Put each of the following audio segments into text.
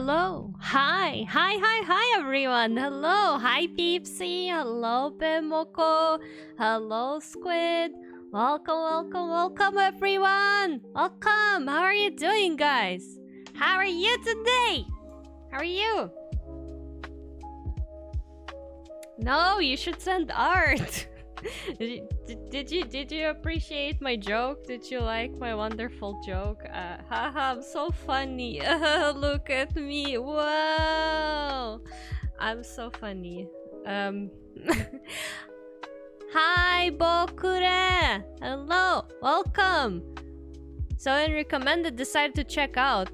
Hello. Hi, everyone. Hello. Hi, Peepsy. Hello, Bemoko. Hello, Squid. Welcome, everyone. Welcome. How are you doing, guys? How are you today? How are you? No, you should send art. Did you appreciate my joke? Did you like my wonderful joke? Haha, I'm so funny. Look at me. Wow. I'm so funny. Hi, Bokure. Hello. Welcome. So in recommended, decided to check out.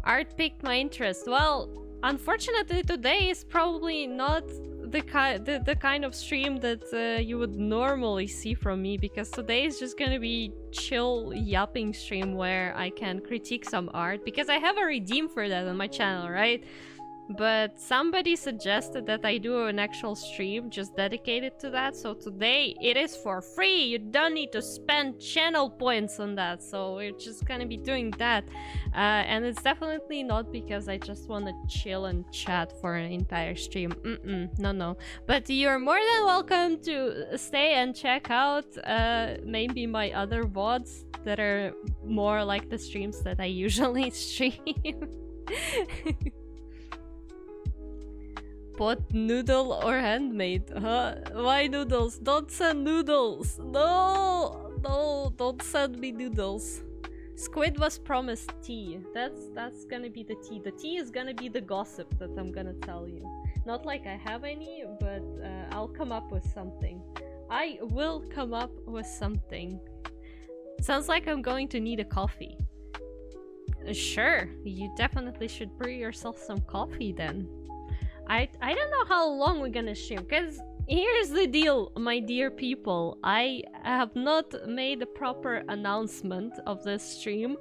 Art piqued my interest. Well, unfortunately today is probably not the kind of stream that you would normally see from me, because today is just gonna be chill yapping stream where I can critique some art, because I have a redeem for that on my channel, right? But somebody suggested that I do an actual stream just dedicated to that, so today it is for free. You don't need to spend channel points on that, so we're just gonna be doing that. And it's definitely not because I just want to chill and chat for an entire stream. No. But you're more than welcome to stay and check out maybe my other VODs that are more like the streams that I usually stream. Pot noodle or handmade? Huh? Why noodles? Don't send noodles! No, don't send me noodles. Squid was promised tea. That's gonna be the tea. The tea is gonna be the gossip that I'm gonna tell you. Not like I have any, but I'll come up with something. I will come up with something. Sounds like I'm going to need a coffee. Sure, you definitely should brew yourself some coffee then. I don't know how long we're gonna stream, because here's the deal, my dear people. I have not made a proper announcement of this stream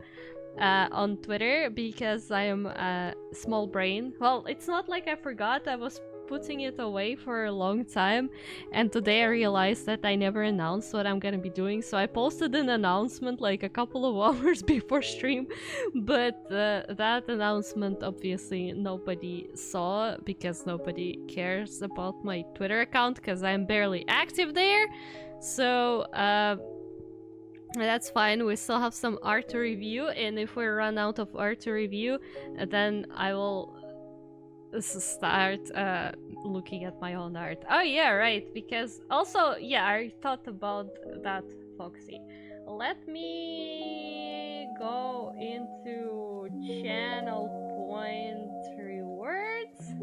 on Twitter because I am a small brain. Well, it's not like I forgot. I was putting it away for a long time, and today I realized that I never announced what I'm gonna be doing, so I posted an announcement like a couple of hours before stream, but that announcement obviously nobody saw because nobody cares about my Twitter account because I'm barely active there. So that's fine. We still have some art to review, and if we run out of art to review, then I will start looking at my own art. Oh yeah, right, because also, yeah, I thought about that, Foxy. Let me go into channel point rewards.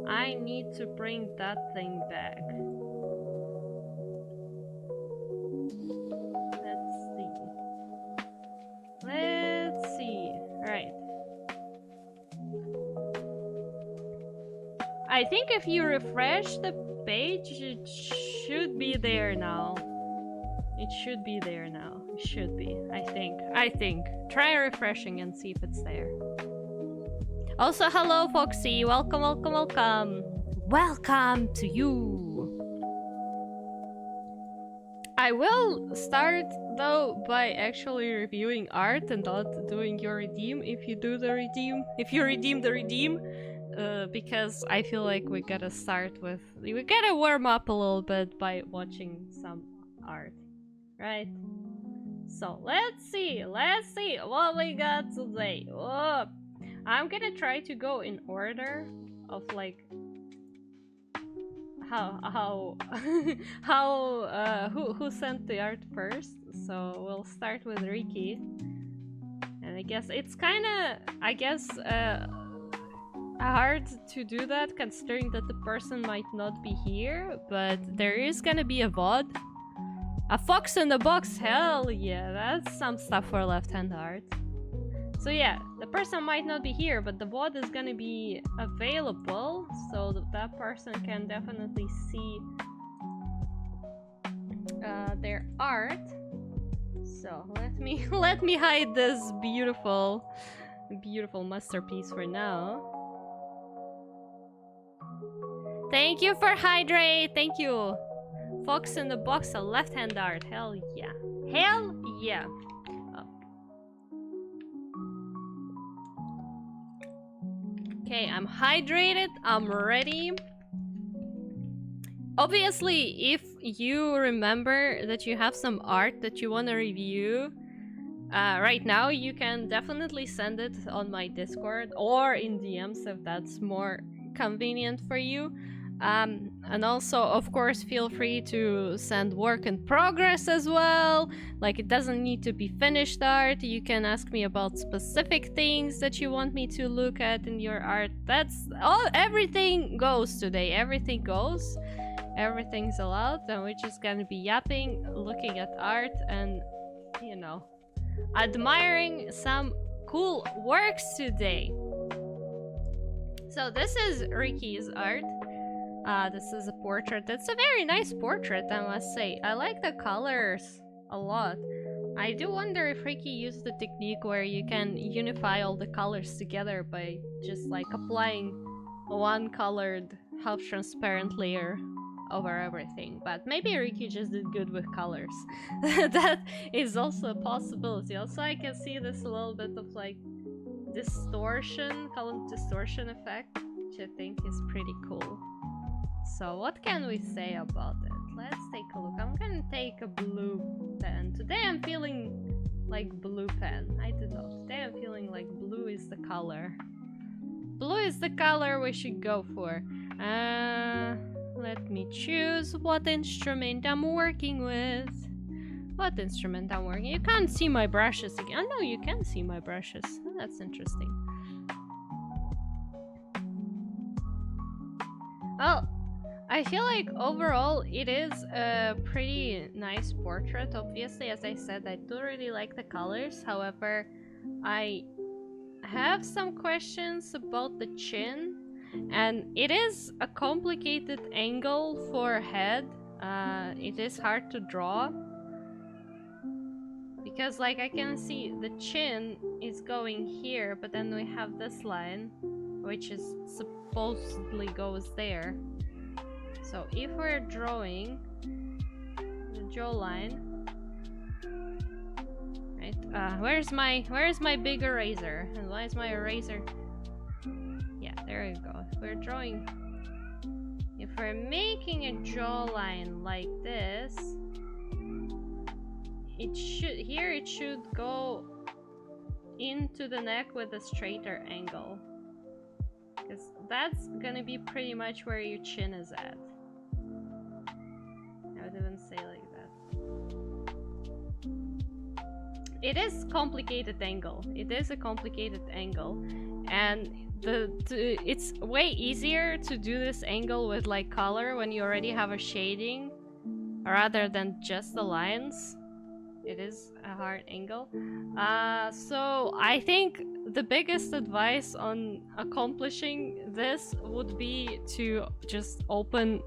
I need to bring that thing back. Let's see. Right. I think if you refresh the page, it should be there now. It should be there now. It should be. I think. Try refreshing and see if it's there. Also, hello, Foxy. Welcome. Welcome to you. I will start, though, by actually reviewing art and not doing your redeem if you do the redeem. If you redeem the redeem. Because I feel like we gotta warm up a little bit by watching some art, right? So let's see what we got today. Oh, I'm gonna try to go in order of like who sent the art first. So we'll start with Ricky, and I guess it's kind of hard to do that considering that the person might not be here, but there is gonna be a VOD. A fox in the box, hell yeah, that's some stuff for left-hand art. So yeah, the person might not be here, but the VOD is gonna be available, so that person can definitely see their art. So let me hide this beautiful masterpiece for now. Thank you for hydrate. Thank you. Fox in the box, a left-hand art. Hell yeah. Hell yeah. Oh. Okay, I'm hydrated, I'm ready. Obviously, if you remember that you have some art that you want to review right now, you can definitely send it on my Discord or in DMs if that's more convenient for you. And also, of course, feel free to send work in progress as well. Like, it doesn't need to be finished art. You can ask me about specific things that you want me to look at in your art. That's all. Everything goes today. Everything goes. Everything's allowed. And we're just gonna be yapping, looking at art, and, you know, admiring some cool works today. So this is Ricky's art. This is a portrait. It's a very nice portrait, I must say. I like the colors a lot. I do wonder if Ricky used the technique where you can unify all the colors together by just like applying one colored half transparent layer over everything, but maybe Ricky just did good with colors. That is also a possibility. Also, I can see this a little bit of like distortion, color distortion effect, which I think is pretty cool. So what can we say about it? Let's take a look. I'm gonna take a blue pen. Today I'm feeling like blue pen. I don't know. Today I'm feeling like blue is the color. Blue is the color we should go for. Let me choose what instrument I'm working with. What instrument I'm working? You can't see my brushes again. Oh no, you can see my brushes. Oh, that's interesting. Well, I feel like overall it is a pretty nice portrait. Obviously, as I said, I do really like the colors. However, I have some questions about the chin. And it is a complicated angle for a head. It is hard to draw. Because like I can see the chin is going here, but then we have this line, which is supposedly goes there. So if we're drawing the jawline, right? Where's my big eraser? And why is my eraser? Yeah, there you go. If we're making a jawline like this, it should go into the neck with a straighter angle, because that's gonna be pretty much where your chin is at. I would even say like that. It is a complicated angle. It is a complicated angle, and it's way easier to do this angle with like color when you already have a shading rather than just the lines. It is a hard angle. So I think the biggest advice on accomplishing this would be to just open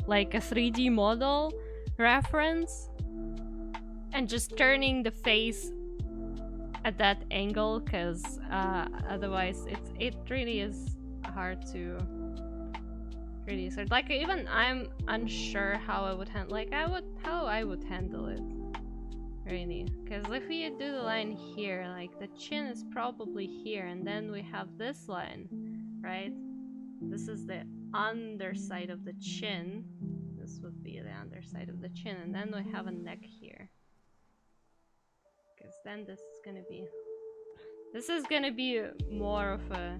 like a 3D model reference and just turning the face at that angle, because otherwise it really is hard to really sort. Like even I'm unsure how I would handle it really, because if we do the line here, like the chin is probably here, and then we have this line, right? This is the underside of the chin. This would be the underside of the chin, and then we have a neck here. Because then this is gonna be more of a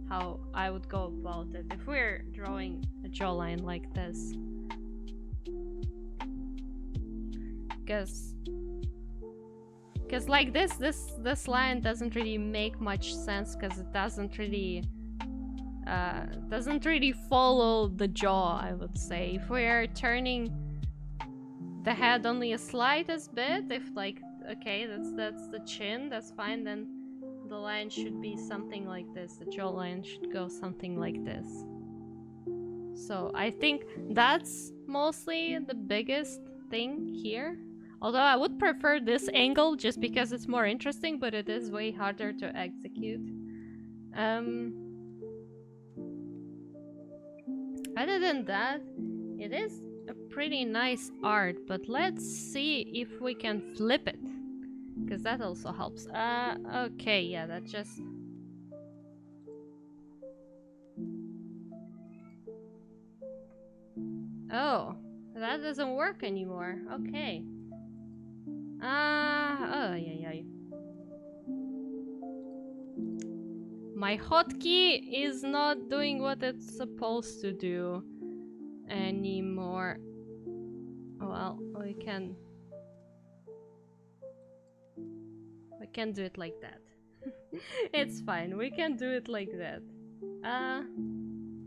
how I would go about it if we're drawing a jawline like this. Because like this line doesn't really make much sense, because it doesn't really follow the jaw, I would say. If we're turning the head only a slightest bit, if like, okay, that's the chin, that's fine, then the line should be something like this. The jawline should go something like this. So I think that's mostly the biggest thing here. Although I would prefer this angle just because it's more interesting, but it is way harder to execute. Other than that, it is a pretty nice art, but let's see if we can flip it, because that also helps. Okay, yeah, that just... Oh, that doesn't work anymore. Okay. Oh, yeah. My hotkey is not doing what it's supposed to do anymore. Well, we can do it like that. It's fine. We can do it like that. And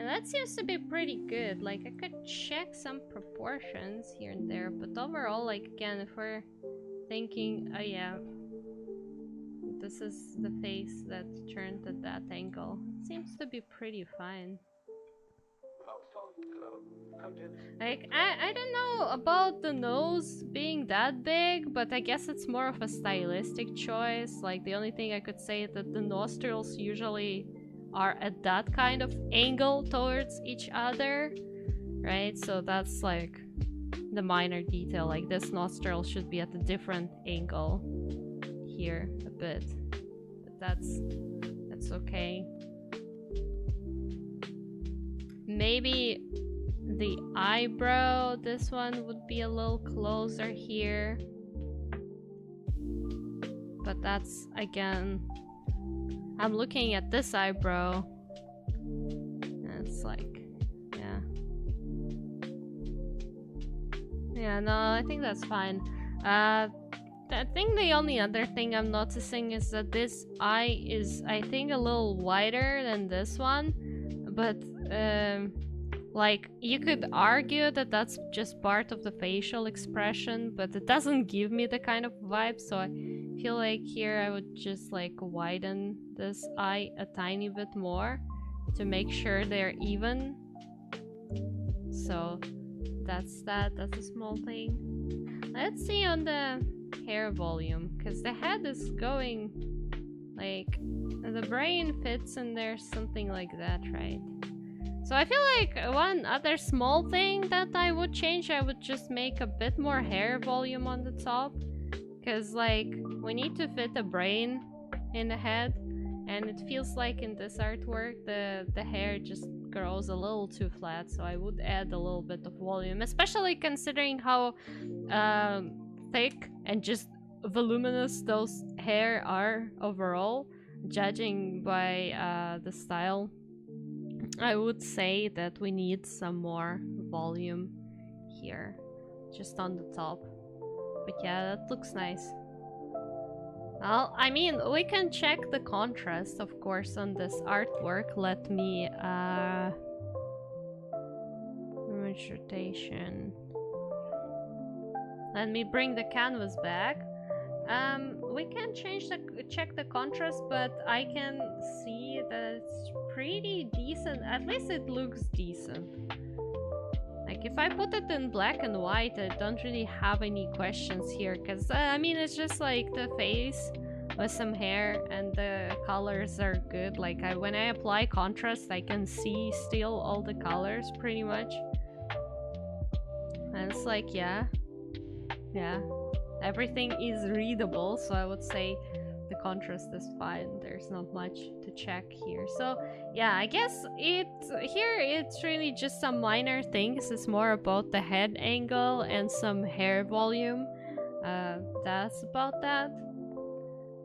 that seems to be pretty good. Like, I could check some proportions here and there, but overall, like, again, if we're thinking, oh yeah, this is the face that turned at that angle, it seems to be pretty fine. Like, I don't know about the nose being that big, but I guess it's more of a stylistic choice. Like, the only thing I could say is that the nostrils usually are at that kind of angle towards each other, right? So that's like the minor detail. Like, this nostril should be at a different angle here a bit, but that's okay. Maybe the eyebrow, this one would be a little closer here, but that's, again, I'm looking at this eyebrow and it's like, yeah, no, I think that's fine. I think the only other thing I'm noticing is that this eye is, I think, a little wider than this one, but like, you could argue that that's just part of the facial expression, but it doesn't give me the kind of vibe, so I feel like here I would just like widen this eye a tiny bit more to make sure they're even. So that's a small thing. Let's see on the hair volume, because the head is going like, the brain fits in there, something like that, right? So I feel like one other small thing that I would change, I would just make a bit more hair volume on the top, because like, we need to fit a brain in the head, and it feels like in this artwork the hair just grows a little too flat, so I would add a little bit of volume, especially considering how thick and just voluminous those hair are overall, judging by the style. I would say that we need some more volume here, just on the top. But yeah, that looks nice. Well, I mean, we can check the contrast, of course, on this artwork. Let me, image rotation. Let me bring the canvas back. We can check the contrast, but I can see that it's pretty decent. At least it looks decent. Like, if I put it in black and white, I don't really have any questions here, because I mean, it's just like the face with some hair, and the colors are good. Like, when I apply contrast, I can see still all the colors pretty much, and it's like, yeah, everything is readable, so I would say the contrast is fine. There's not much to check here. So yeah, I guess it's really just some minor things. It's more about the head angle and some hair volume. That's about that.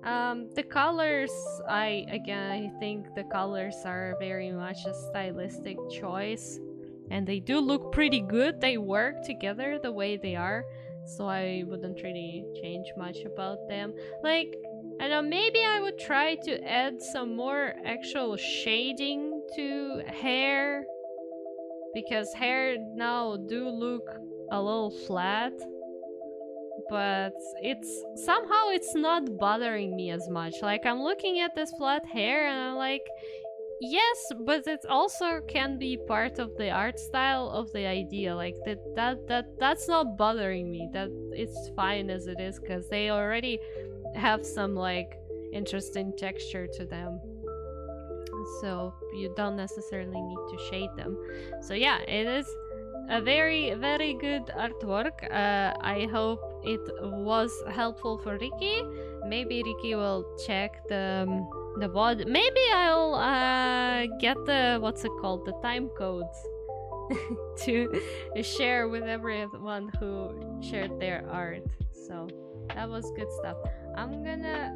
The colors, I think the colors are very much a stylistic choice, and they do look pretty good. They work together the way they are, so I wouldn't really change much about them. Like, I don't know, maybe I would try to add some more actual shading to hair, because hair now do look a little flat, but somehow it's not bothering me as much. Like, I'm looking at this flat hair and I'm like, yes, but it also can be part of the art style of the idea. Like, that's not bothering me. That it's fine as it is, because they already have some like interesting texture to them, so you don't necessarily need to shade them. So yeah, it is a very, very good artwork. I hope it was helpful for Ricky. Maybe Ricky will check the VOD. Maybe I'll get the, what's it called, the time codes to share with everyone who shared their art. So that was good stuff. I'm gonna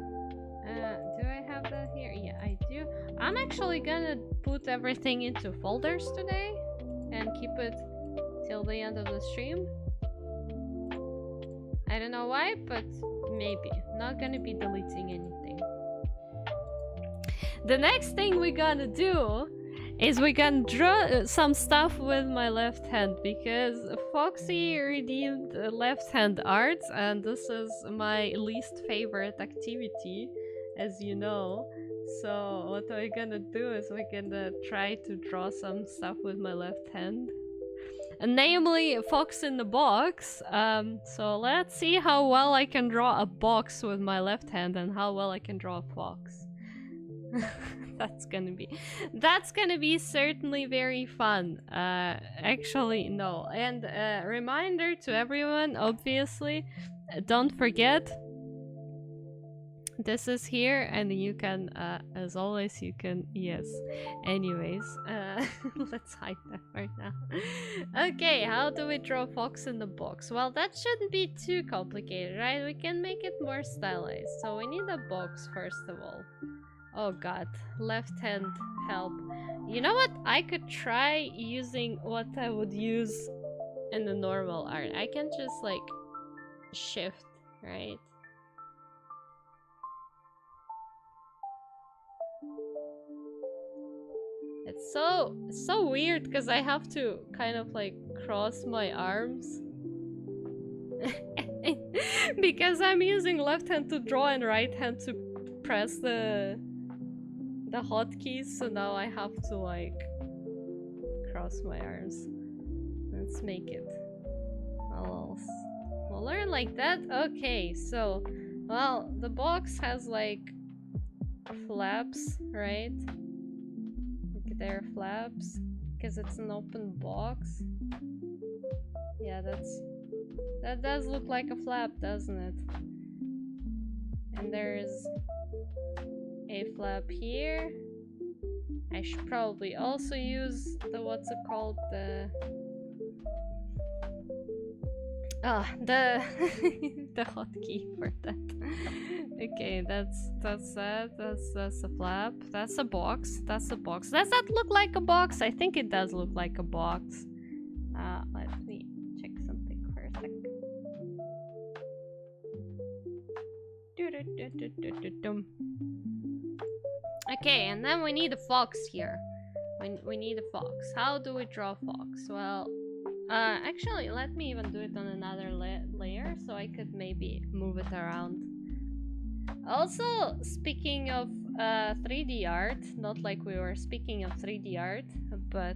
do I have that here? Yeah, I do. I'm actually gonna put everything into folders today and keep it till the end of the stream. I don't know why, but maybe. Not gonna be deleting anything. The next thing we're gonna do is we're gonna draw some stuff with my left hand, because Foxy redeemed left hand art, and this is my least favorite activity, as you know. So what we're gonna do is we're gonna try to draw some stuff with my left hand. Namely, Fox in the Box. So let's see how well I can draw a box with my left hand and how well I can draw a fox. that's gonna be certainly very fun. Actually, no. And reminder to everyone, obviously, don't forget, this is here, and you can, as always, you can, yes. Anyways, let's hide that right now. Okay, how do we draw fox in the box? Well, that shouldn't be too complicated, right? We can make it more stylized. So we need a box, first of all. Oh god, left hand, help. You know what? I could try using what I would use in the normal art. I can just, like, shift, right? It's so weird because I have to kind of like cross my arms because I'm using left hand to draw and right hand to press the hotkeys, so now I have to like cross my arms. Let's make it a little smaller like that. Okay, so well, the box has like flaps, right? Their flaps, because it's an open box. Yeah, that does look like a flap, doesn't it? And there's a flap here. I should probably also use the, what's it called, the the the hotkey for that. Okay, that's that. That's a flap. That's a box. That's a box. Does that look like a box? I think it does look like a box. Let me check something for a sec. Okay, and then we need a fox here. We need a fox. How do we draw a fox? Well, actually, let me even do it on another layer so I could maybe move it around. Also, speaking of 3D art, not like we were speaking of 3D art, but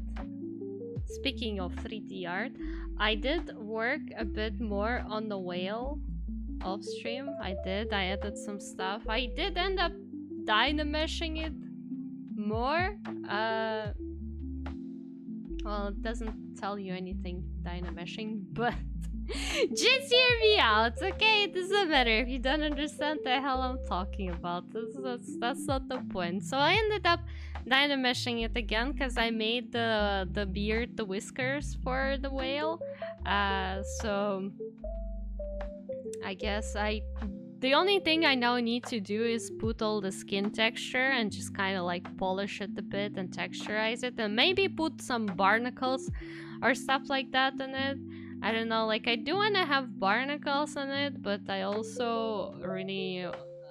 speaking of 3D art, I did work a bit more on the whale off stream. I added some stuff. I did end up dynameshing it more. Well, it doesn't tell you anything, dynameshing, but just hear me out, okay? It doesn't matter if you don't understand the hell I'm talking about. That's not the point. So I ended up dynameshing it again because I made the beard, the whiskers for the whale. So I guess the only thing I now need to do is put all the skin texture and just kind of like polish it a bit and texturize it, and maybe put some barnacles or stuff like that in it. I don't know, like I do want to have barnacles in it, but I also really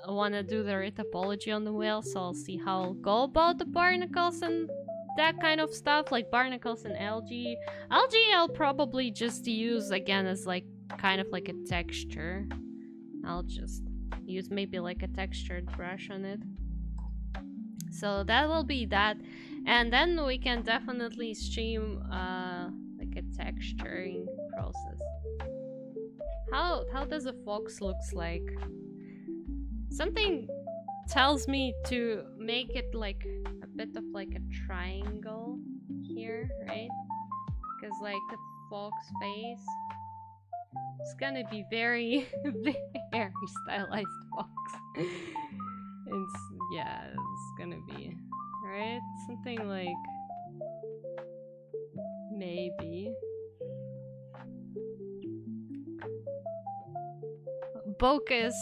want to do the rhythmology on the whale, so I'll see how I'll go about the barnacles and that kind of stuff, like barnacles and algae. Algae I'll probably just use again as like kind of like a texture. I'll just use maybe like a textured brush on it. So that will be that. And then we can definitely stream like a texturing process. How does a fox looks like? Something tells me to make it like a bit of like a triangle here, right? Because like the fox face, it's gonna be very, very stylized fox. Yeah, it's gonna be, right? Something like, maybe maybe. Bocus,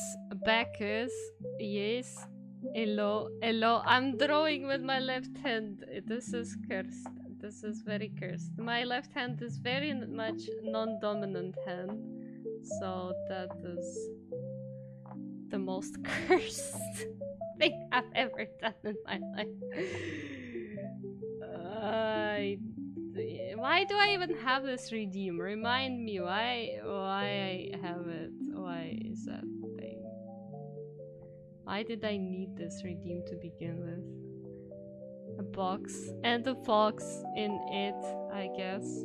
Bacchus, yes. Hello, hello. I'm drawing with my left hand. This is cursed. This is very cursed. My left hand is very much non-dominant hand. So that is the most cursed thing I've ever done in my life. Why do I even have this redeem? Remind me why I have it. Why is that thing? Why did I need this redeem to begin with? A box and a fox in it, I guess.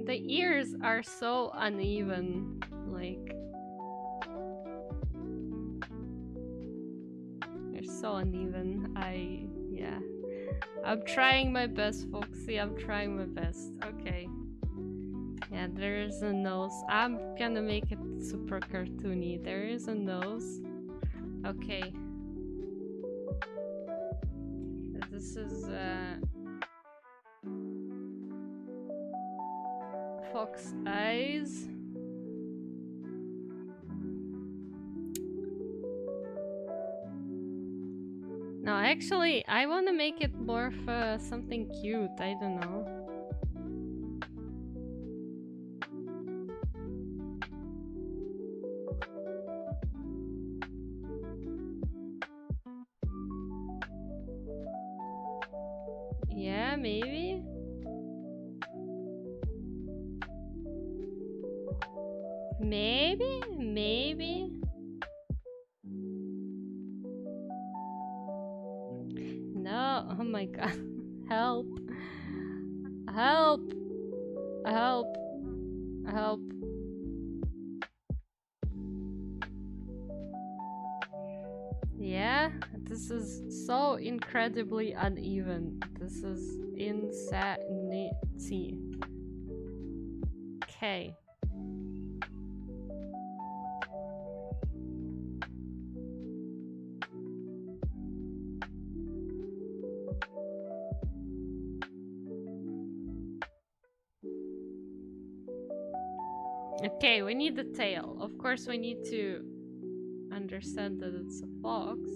The ears are so uneven, like they're so uneven. Yeah. I'm trying my best, Foxy. I'm trying my best. Okay. Yeah, there is a nose. I'm gonna make it super cartoony. There is a nose. Okay. This is fox eyes. No, actually, I want to make it more of something cute. I don't know. Yeah, maybe. Maybe. No, oh my god. Help. Help. Help. Help. Yeah, this is so incredibly uneven. This is insanity. Okay. Okay, we need the tail. Of course, we need to understand that it's a fox.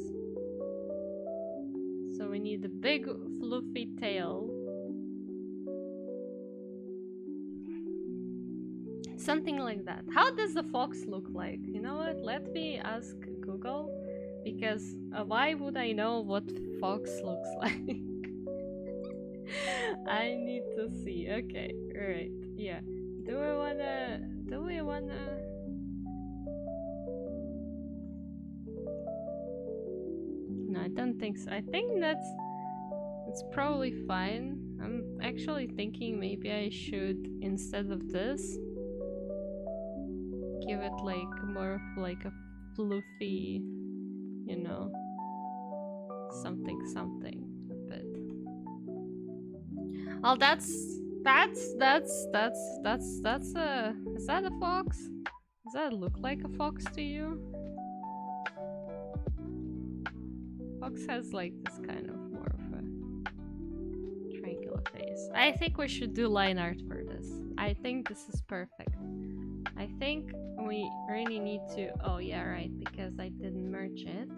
So we need a big fluffy tail. Something like that. How does the fox look like? You know what? Let me ask Google. Because why would I know what fox looks like? I need to see. Okay, alright. Yeah. Do we wanna... No, I don't think so. I think that's probably fine. I'm actually thinking maybe I should, instead of this, give it like more of like a fluffy, you know, something a bit. Oh, that's is that a fox? Does that look like a fox to you? Fox has like this kind of more of a triangular face. I think we should do line art for this. I think this is perfect. I think we really need to... Oh yeah, right, because I didn't merge it.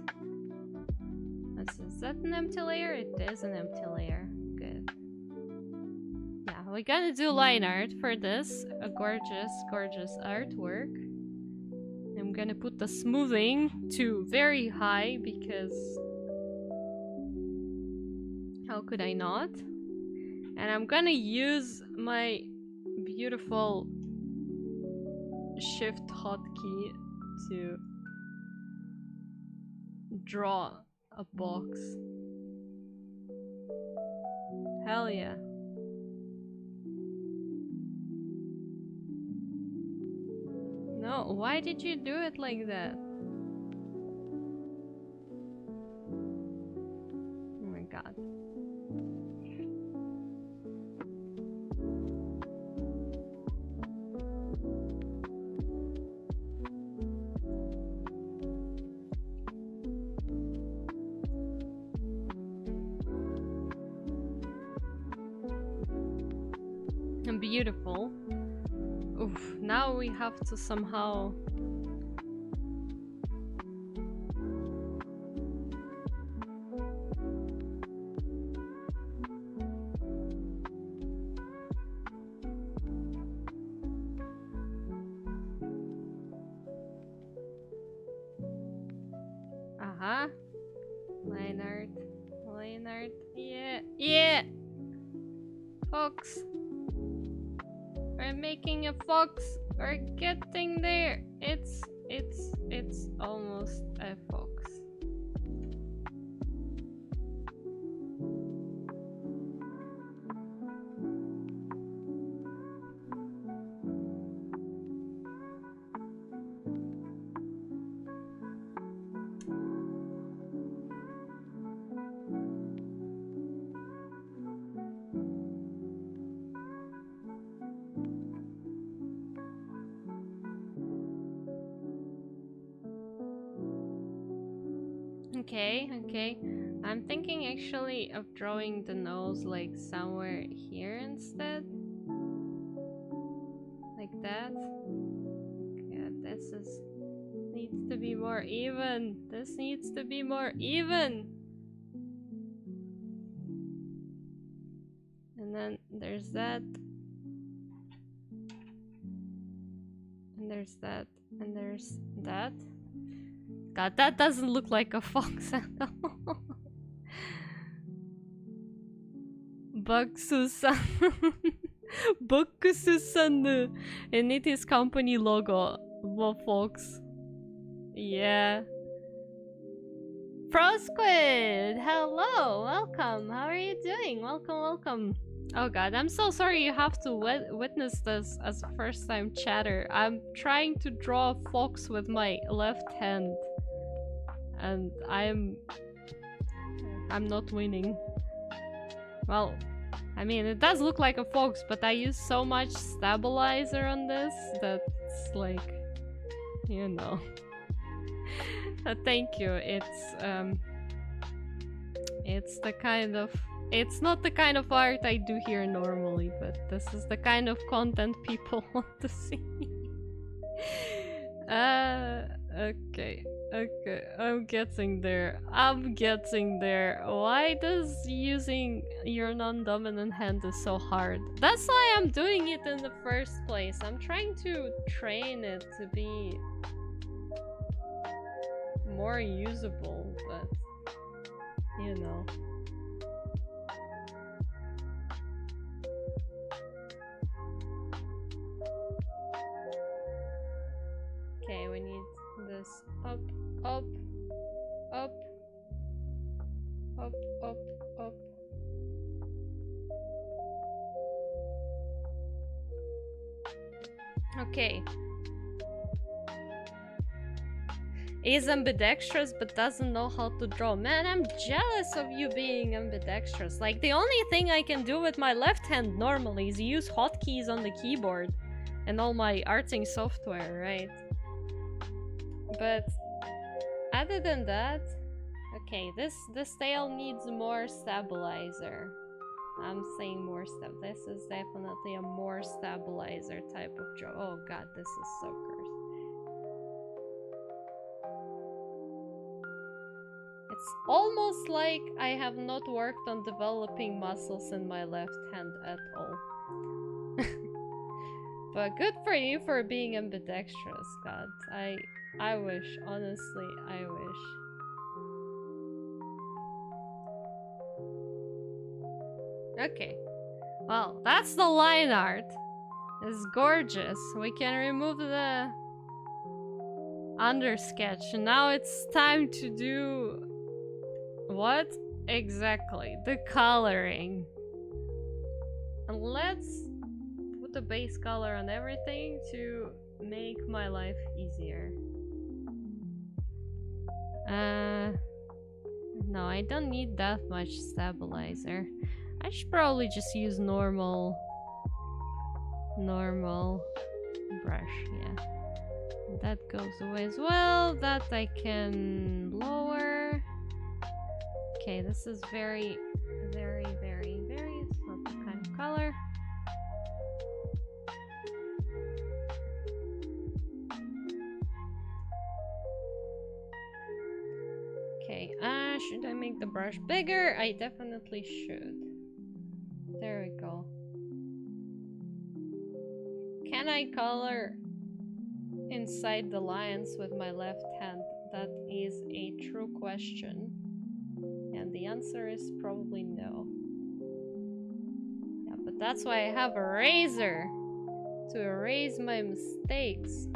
Is that an empty layer? It is an empty layer. Good. Yeah, we're gonna do line art for this. A gorgeous, gorgeous artwork. I'm gonna put the smoothing to very high because... How could I not? And I'm gonna use my beautiful shift hotkey to draw a box. Hell yeah. No, why did you do it like that? Oh my god. Beautiful. Oof, now we have to somehow... Aha. Line art. Yeah. Yeah! Fox. We're making a fox. We're getting there. It's almost a fox. Okay. I'm thinking actually of drawing the nose like somewhere here instead. Like that. Yeah, needs to be more even. This needs to be more even. And then there's that. And there's that. And there's that. God, that doesn't look like a fox at all. Baksusan. Baksusan. And it is company logo. Well, fox. Yeah. Prosquid! Hello! Welcome! How are you doing? Welcome. Oh god, I'm so sorry you have to witness this as a first time chatter. I'm trying to draw a fox with my left hand. And I'm not winning. Well, I mean, it does look like a fox, but I use so much stabilizer on this that it's like, you know. Thank you. It's the kind of... It's not the kind of art I do here normally, but this is the kind of content people want to see. Okay. I'm getting there. Why does using your non-dominant hand is so hard? That's why I'm doing it in the first place. I'm trying to train it to be more usable, but you know. Okay, we need this up. Okay. Is ambidextrous but doesn't know how to draw. Man, I'm jealous of you being ambidextrous. Like, the only thing I can do with my left hand normally is use hotkeys on the keyboard and all my arting software, right? But other than that, okay, this tail needs more stabilizer. I'm saying more stuff. This is definitely a more stabilizer type of draw. Oh god, this is so cursed. It's almost like I have not worked on developing muscles in my left hand at all. But good for you for being ambidextrous, god. I wish, honestly, I wish. Okay. Well, that's the line art. It's gorgeous. We can remove the undersketch. Now it's time to do... What? Exactly. The coloring. And let's put the base color on everything to make my life easier. No, I don't need that much stabilizer. I should probably just use normal brush, yeah. That goes away as well. That I can lower. Okay, this is very, it's not the kind of color. Okay, should I make the brush bigger? I definitely should. There we go. Can I color inside the lines with my left hand? That is a true question. And the answer is probably no. Yeah, but that's why I have a razor to erase my mistakes.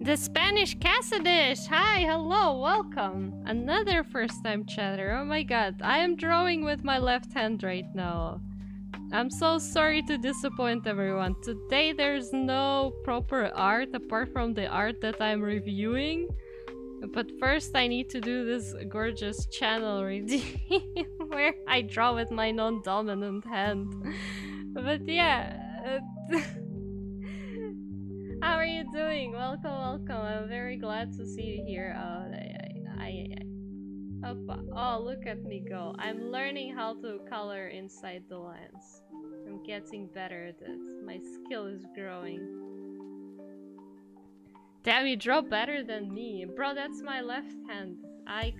The Spanish Cassidish! Hi, hello, welcome! Another first-time chatter. Oh my god, I am drawing with my left hand right now. I'm so sorry to disappoint everyone. Today there's no proper art apart from the art that I'm reviewing. But first I need to do this gorgeous channel reading where I draw with my non-dominant hand. But yeah... How are you doing? Welcome, welcome. I'm very glad to see you here. Oh, look at me go. I'm learning how to color inside the lines. I'm getting better at it. My skill is growing. Damn, you draw better than me. Bro, that's my left hand. I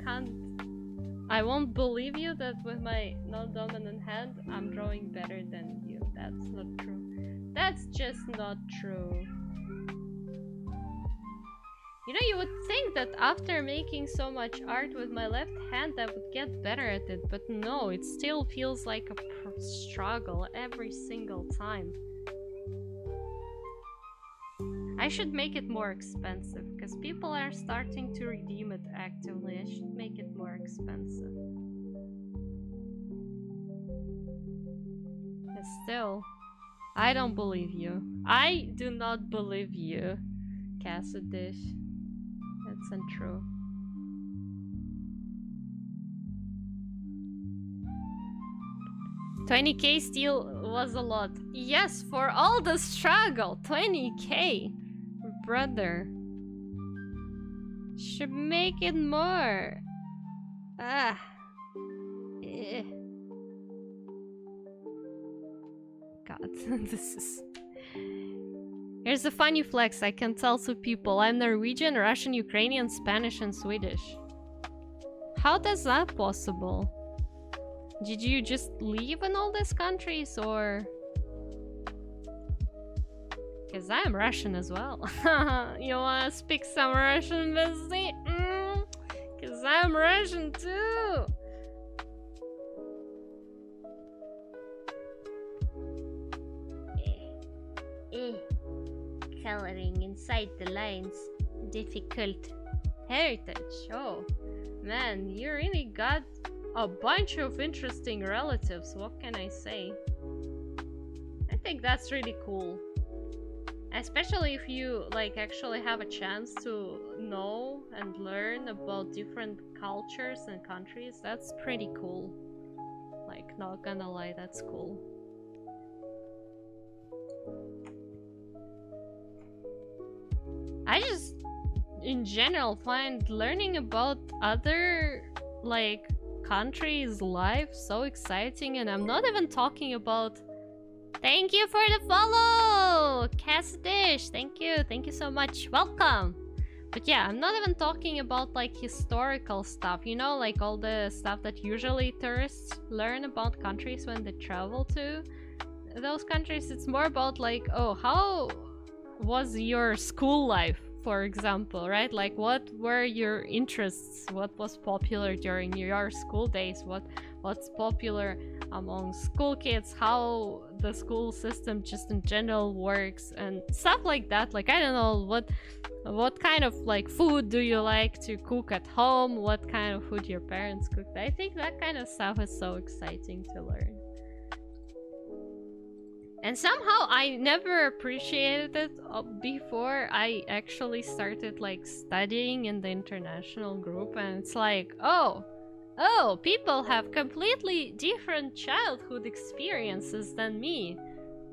won't believe you that with my non-dominant hand, I'm drawing better than you. That's not true. That's just not true. You know, you would think that after making so much art with my left hand, I would get better at it, but no, it still feels like a struggle every single time. I should make it more expensive, because people are starting to redeem it actively. I should make it more expensive. But still, I don't believe you. I do not believe you, Cassidish. That's untrue. $20K still was a lot. Yes, for all the struggle, $20K. Brother. Should make it more. Ah. Eh. God, this is... Here's a funny flex I can tell to people. I'm Norwegian, Russian, Ukrainian, Spanish, and Swedish. How does that possible? Did you just live in all these countries, or...? Because I'm Russian as well. You wanna speak some Russian, Bessie? Because I'm Russian too! Coloring inside the lines. Difficult. Heritage. Oh, man, you really got a bunch of interesting relatives. What can I say? I think that's really cool. Especially if you, like, actually have a chance to know and learn about different cultures and countries. That's pretty cool. Like, not gonna lie, that's cool. I just, in general, find learning about other, like, countries' life so exciting, and I'm not even talking about... Thank you for the follow! Cassidish, thank you so much, welcome! But yeah, I'm not even talking about, like, historical stuff, you know, like all the stuff that usually tourists learn about countries when they travel to those countries. It's more about, like, oh, how was your school life, for example, right? Like, what were your interests? What was popular during your school days? What what's popular among school kids, how the school system just in general works, and stuff like that. Like, I don't know, what kind of like food do you like to cook at home? What kind of food your parents cooked? I think that kind of stuff is so exciting to learn. And somehow I never appreciated it before I actually started like studying in the international group, and it's like, oh, people have completely different childhood experiences than me.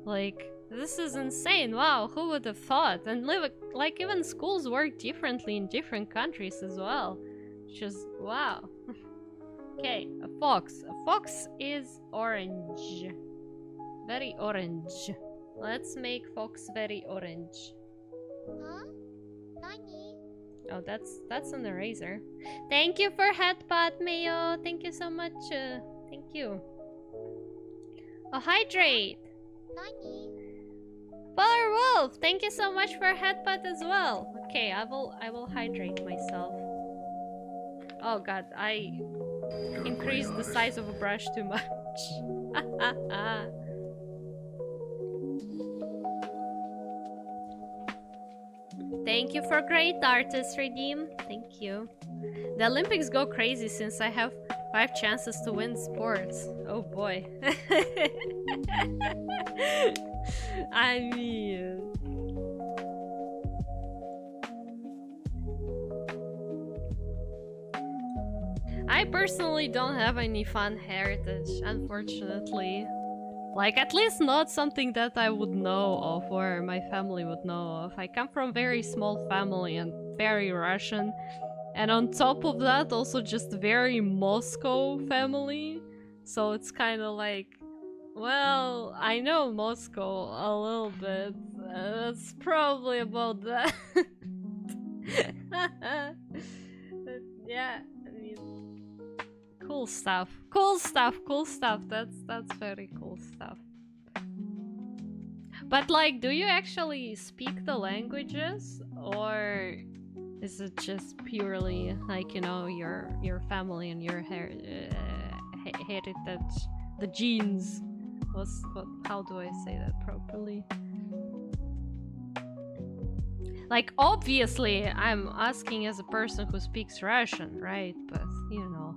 Like, this is insane. Wow, who would have thought? And like even schools work differently in different countries as well. Just wow. Okay, a fox. A fox is orange. Very orange. Let's make fox very orange. Huh? Nani? Oh, that's an eraser. Thank you for headbutt, Mayo. Thank you so much. Thank you. Oh, hydrate. Nani? Polar Wolf, thank you so much for headbutt as well. Okay, I will hydrate myself. Oh god, I increased the size of a brush too much. Thank you for great artist redeem. Thank you. The Olympics go crazy since I have 5 chances to win sports. Oh boy. I mean, I personally don't have any fun heritage, unfortunately. Like, at least not something that I would know of or my family would know of. I come from a very small family and very Russian. And on top of that, also just very Moscow family. So it's kind of like, well, I know Moscow a little bit. That's probably about that. But yeah, I mean, cool stuff. Cool stuff. Cool stuff. That's very cool stuff. But like, do you actually speak the languages, or is it just purely like, you know, your family and your heritage, the genes? How do I say that properly? Like, obviously, I'm asking as a person who speaks Russian, right? But, you know,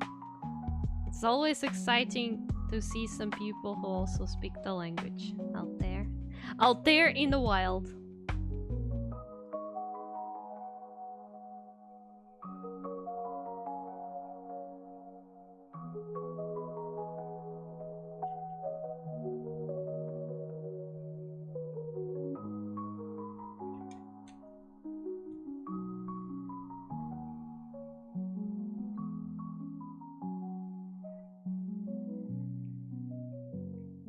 it's always exciting to see some people who also speak the language out there. Out there in the wild.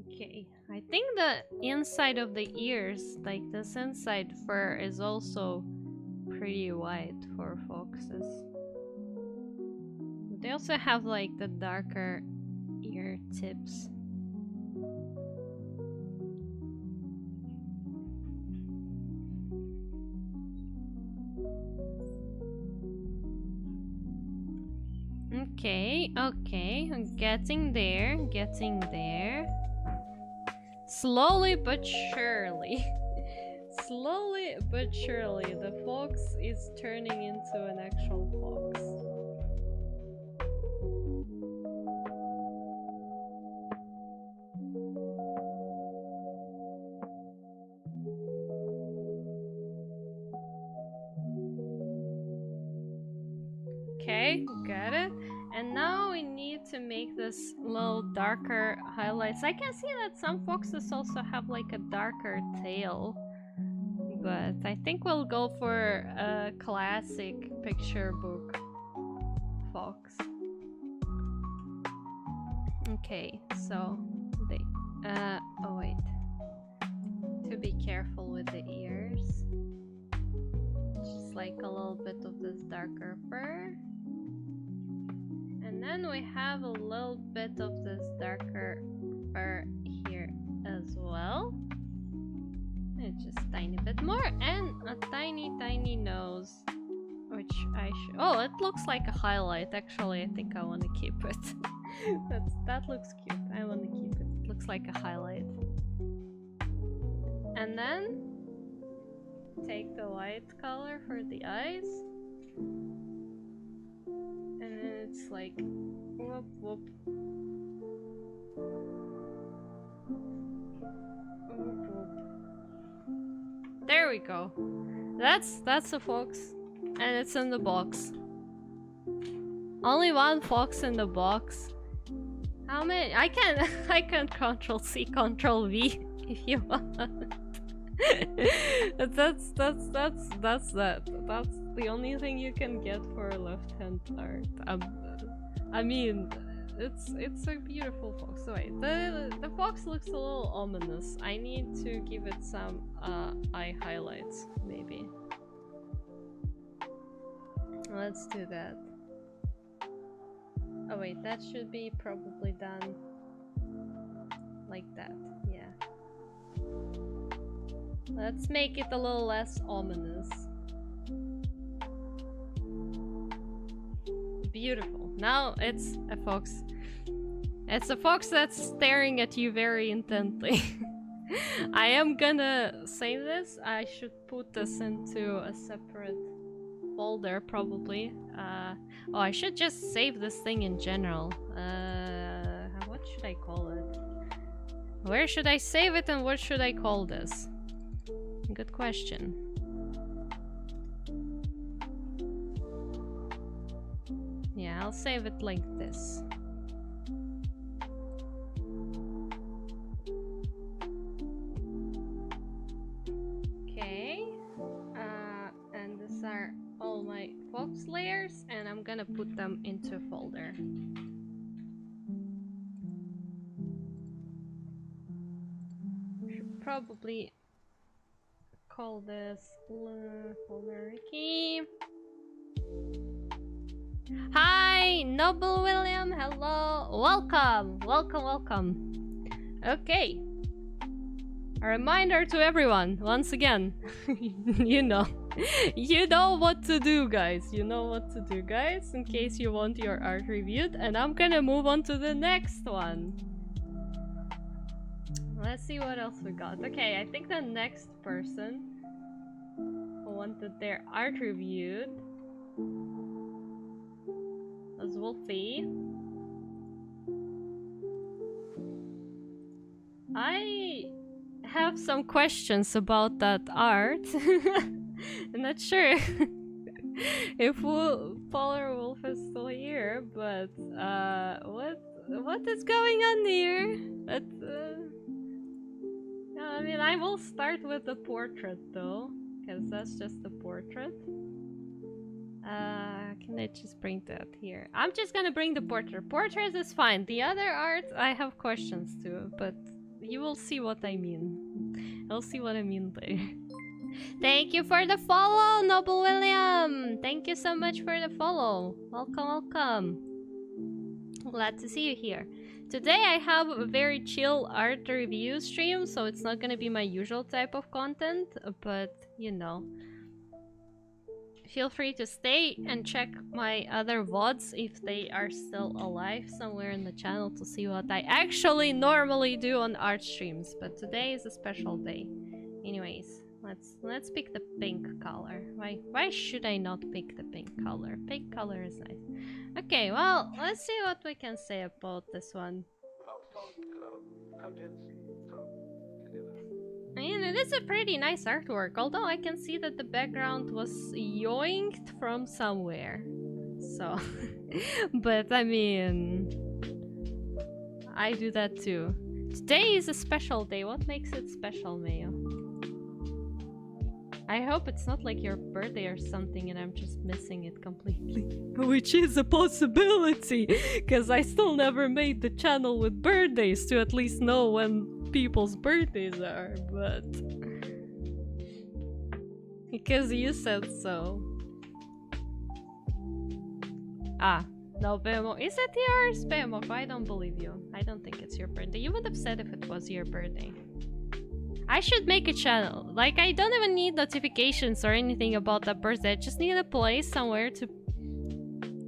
Okay, I think the inside of the ears, like this inside fur, is also pretty white for foxes. They also have like the darker ear tips. Okay, okay, I'm getting there, getting there. Slowly but surely. Slowly but surely, the fox is turning into an actual fox. Okay, got it. And now we need to make this little darker highlights. I can see that some foxes also have like a darker tail. But I think we'll go for a classic picture book fox. Okay, so they oh wait. To be careful with the ears. Just like a little bit of this darker fur. And then we have a little bit of this darker fur here as well. And just a tiny bit more, and a tiny nose, which I should. Oh, it looks like a highlight. Actually, I think I want to keep it. That looks cute. I want to keep it. Looks like a highlight. And then take the white color for the eyes. And then it's like whoop whoop. Whoop whoop. There we go. That's a fox. And it's in the box. Only one fox in the box. How many? I can Control C, Control V if you want. That's that. That's the only thing you can get for left-hand art. I mean, it's a beautiful fox. So wait, the fox looks a little ominous. I need to give it some eye highlights, maybe. Let's do that. Oh wait, that should be probably done like that. Yeah. Let's make it a little less ominous. Beautiful. Now it's a fox. It's a fox that's staring at you very intently. I am gonna save this. I should put this into a separate folder probably. Oh, I should just save this thing in general. What should I call it? Where should I save it and what should I call this? Good question. Yeah, I'll save it like this. Okay. And these are all my fox layers, and I'm gonna put them into a folder. Should probably call this folder Ricky. Hi, Noble William. Hello. Welcome. Welcome, welcome. Okay. A reminder to everyone, once again. You know. You know what to do, guys. You know what to do, guys, in case you want your art reviewed. And I'm gonna move on to the next one. Let's see what else we got. Okay, I think the next person who wanted their art reviewed was Wolfie. I have some questions about that art. I'm not sure if Polar Wolf is still here, but what is going on here? But I mean, I will start with the portrait though, because that's just the portrait. Can I just bring that here? I'm just gonna bring the portrait. Portrait is fine. The other art I have questions to, but you will see what I mean. I'll see what I mean later. Thank you for the follow, Noble William! Thank you so much for the follow. Welcome, welcome. Glad to see you here. Today I have a very chill art review stream, so it's not gonna be my usual type of content, but you know. Feel free to stay and check my other VODs if they are still alive somewhere in the channel to see what I actually normally do on art streams, but today is a special day. Anyways, let's pick the pink color. Why should I not pick the pink color? Pink color is nice. Okay, well, let's see what we can say about this one. I mean, it is a pretty nice artwork, although I can see that the background was yoinked from somewhere. So, but I mean, I do that too. Today is a special day. What makes it special, Mayo? I hope it's not like your birthday or something and I'm just missing it completely. Which is a possibility, because I still never made the channel with birthdays to at least know when people's birthdays are, but... because you said so. Ah, no, Bemo. Is it yours, Bemo? I don't believe you. I don't think it's your birthday. You would have said if it was your birthday. I should make a channel. Like, I don't even need notifications or anything about that birthday. I just need a place somewhere to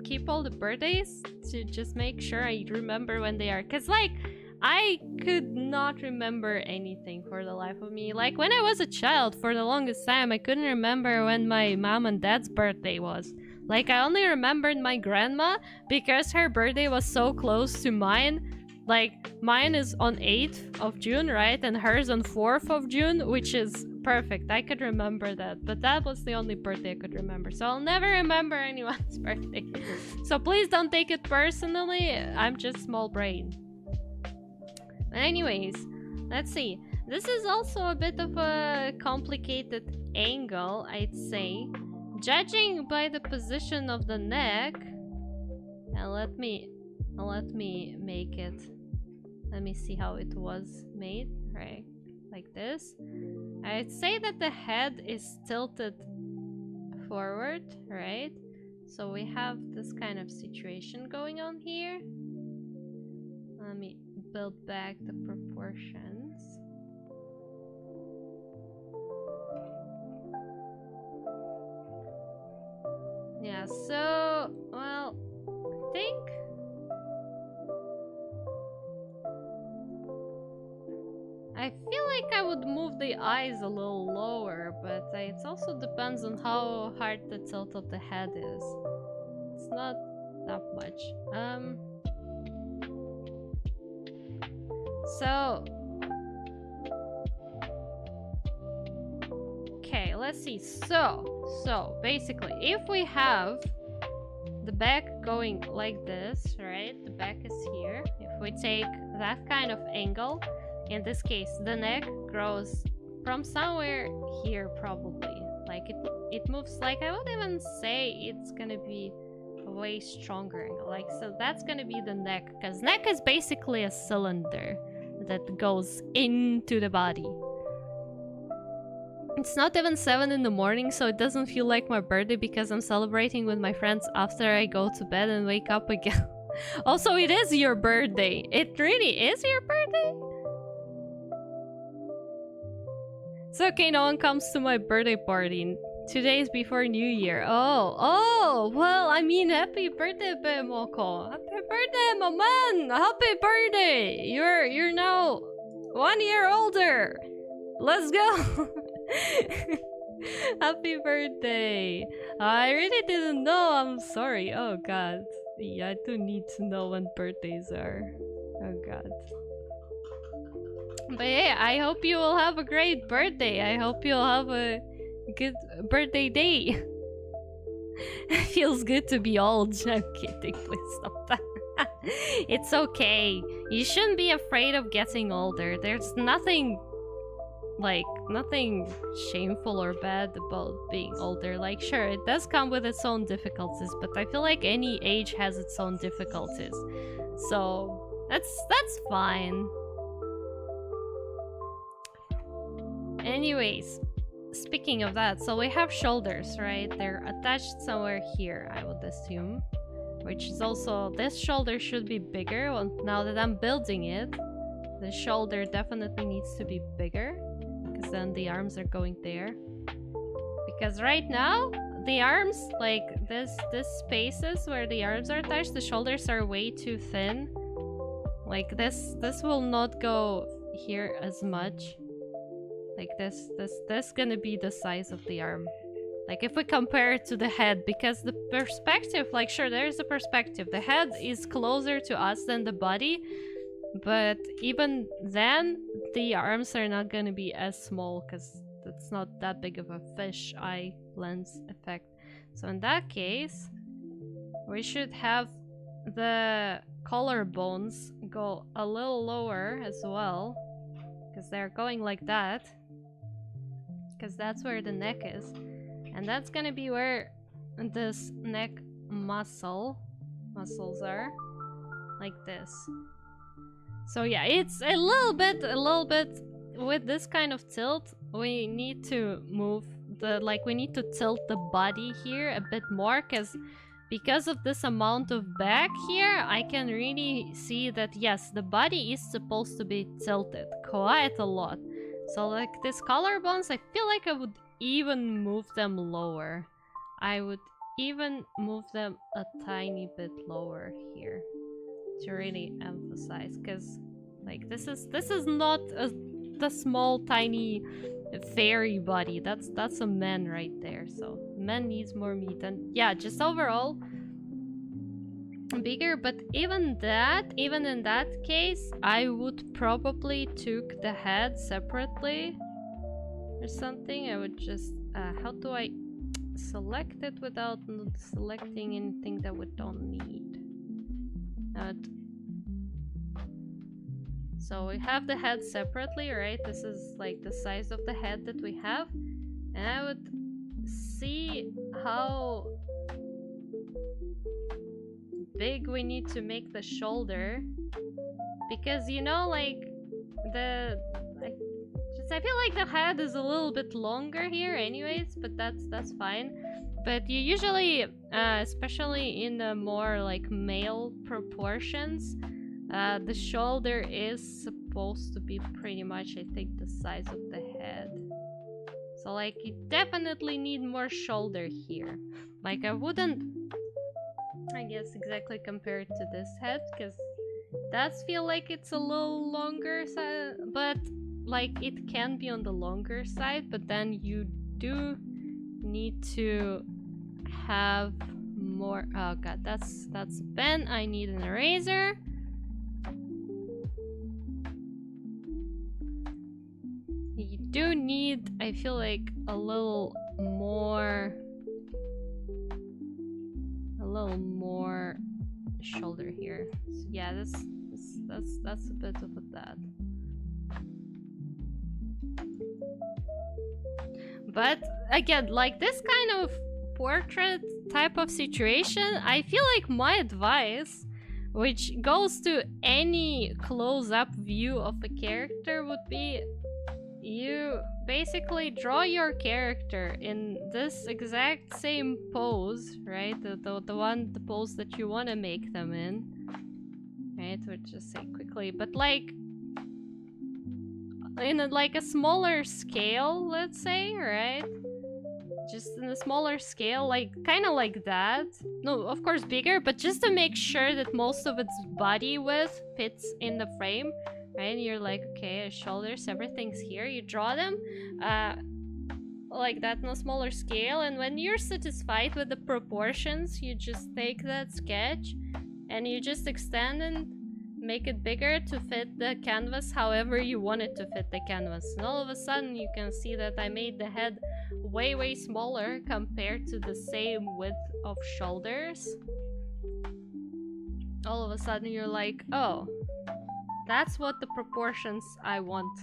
keep all the birthdays to just make sure I remember when they are. Cause like, I could not remember anything for the life of me. Like when I was a child, for the longest time, I couldn't remember when my mom and dad's birthday was. Like I only remembered my grandma because her birthday was so close to mine. Like mine is on 8th of June, right? And hers on 4th of June, which is perfect. I could remember that. But that was the only birthday I could remember. So I'll never remember anyone's birthday. So please don't take it personally. I'm just small brain. But anyways, let's see. This is also a bit of a complicated angle, I'd say. Judging by the position of the neck, let me make it. Let me see how it was made. Right, like this. I'd say that the head is tilted forward, right? So we have this kind of situation going on here. Let me build back the proportions. Yeah, so, well, I think I feel like I would move the eyes a little lower, but it also depends on how hard the tilt of the head is. It's not that much. So, okay, let's see. So basically, if we have the back going like this, right? The back is here. If we take that kind of angle, in this case, the neck grows from somewhere here, probably. Like it moves. Like I would even say it's gonna be way stronger. Like so, that's gonna be the neck, because neck is basically a cylinder that goes into the body. It's not even 7 in the morning, so it doesn't feel like my birthday because I'm celebrating with my friends after I go to bed and wake up again. Also, it is your birthday. It really is your birthday? It's okay, no one comes to my birthday party. 2 days before New Year. Oh, well, I mean, happy birthday, Moko. Happy birthday, my man. Happy birthday. You're now 1 year older. Let's go. Happy birthday. I really didn't know. I'm sorry. Oh, God. Yeah, I do need to know when birthdays are. Oh, God. But yeah, I hope you will have a great birthday. I hope you'll have a good birthday day. Feels good to be old. I'm kidding. Please stop that. It's okay. You shouldn't be afraid of getting older. There's nothing shameful or bad about being older. Like, sure, it does come with its own difficulties, but I feel like any age has its own difficulties. So that's fine. Anyways, speaking of that, so we have shoulders, right? They're attached somewhere here, I would assume. Which is also, this shoulder should be bigger. Well, now that I'm building it, the shoulder definitely needs to be bigger, because then the arms are going there. Because right now, the arms, like this spaces where the arms are attached, the shoulders are way too thin. Like this will not go here as much. Like this gonna be the size of the arm. Like if we compare it to the head, because the perspective, like sure, there's the perspective. The head is closer to us than the body, but even then, the arms are not gonna be as small because it's not that big of a fish eye lens effect. So in that case, we should have the collarbones go a little lower as well, because they're going like that. Because that's where the neck is. And that's gonna be where this neck muscles are. Like this. So yeah, it's a little bit with this kind of tilt, we need to move we need to tilt the body here a bit more, because of this amount of back here, I can really see that yes, the body is supposed to be tilted quite a lot. So like these collarbones, I feel like I would even move them lower. I would even move them a tiny bit lower here to really emphasize, because like this is not the small tiny fairy body. That's a man right there. So man needs more meat, and yeah, just overall bigger. But even in that case, I would probably took the head separately or something. I would just how do I select it without not selecting anything that we don't need? So we have the head separately, right? This is like the size of the head that we have, and I would see how big we need to make the shoulder, because you know, like I feel like the head is a little bit longer here anyways, but that's fine. But you usually, especially in the more like male proportions, the shoulder is supposed to be pretty much, I think, the size of the head. So like you definitely need more shoulder here. Like I wouldn't, I guess, exactly compare it to this head, because it does feel like it's a little longer, but like it can be on the longer side. But then you do need to have more. Oh god, that's a pen. I need an eraser. You do need, I feel like, a little more shoulder here. So yeah, that's a bit of that. But again, like this kind of portrait type of situation, I feel like my advice, which goes to any close-up view of a character, would be you basically draw your character in this exact same pose, right? The pose that you want to make them in, right? We'll just say quickly, but like in a smaller scale, let's say, right? Just in a smaller scale, like kind of like that. No, of course bigger, but just to make sure that most of its body width fits in the frame. Right, and you're like, okay, shoulders, everything's here. You draw them like that on a smaller scale, and when you're satisfied with the proportions, you just take that sketch and you just extend and make it bigger to fit the canvas however you want it to fit the canvas. And all of a sudden you can see that I made the head way smaller compared to the same width of shoulders. All of a sudden you're like, oh, that's what the proportions I want.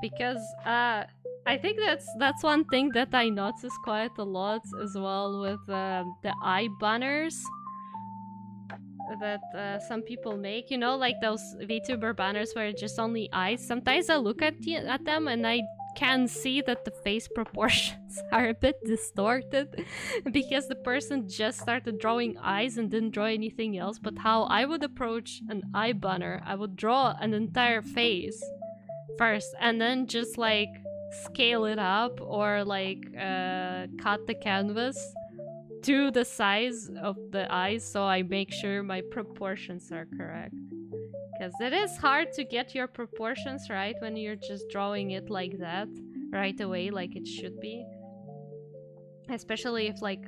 Because I think that's one thing that I notice quite a lot as well with the eye banners that some people make. You know, like those VTuber banners where it's just only eyes. Sometimes I look at them and I can see that the face proportions are a bit distorted because the person just started drawing eyes and didn't draw anything else. But how I would approach an eye banner, I would draw an entire face first and then just like scale it up or like cut the canvas to the size of the eyes so I make sure my proportions are correct. Because it is hard to get your proportions right when you're just drawing it like that right away, like it should be. Especially if like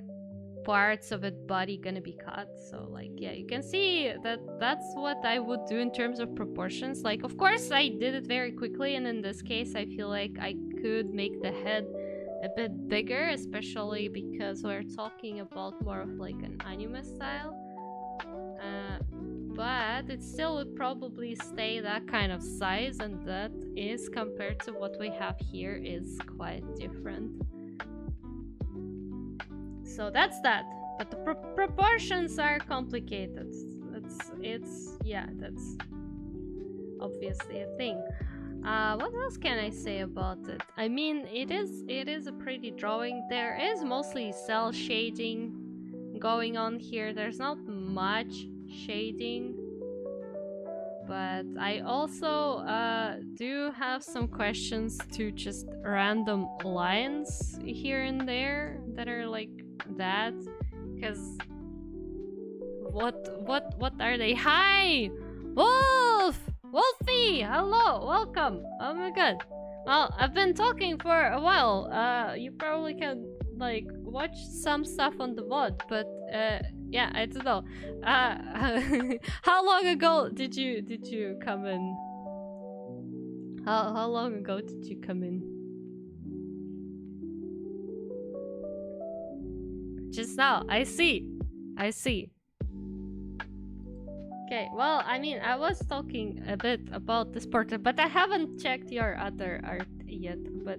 parts of its body gonna be cut. So like, yeah, you can see that that's what I would do in terms of proportions. Like, of course, I did it very quickly, and in this case, I feel like I could make the head a bit bigger, especially because we're talking about more of like an anime style. But it still would probably stay that kind of size, and that is, compared to what we have here, is quite different. So that's that. But the proportions are complicated. Yeah, that's obviously a thing. What else can I say about it? I mean, it is a pretty drawing. There is mostly cell shading going on here. There's not much shading, but I also do have some questions to just random lines here and there that are like that, because what are they? Hi, Wolf, Wolfie, hello, welcome. Oh my god. Well, I've been talking for a while. You probably can like watch some stuff on the VOD, but yeah, I don't know. How long ago did you come in? How long ago did you come in? Just now. I see. I see. Okay, well, I mean, I was talking a bit about this portrait, but I haven't checked your other art yet, but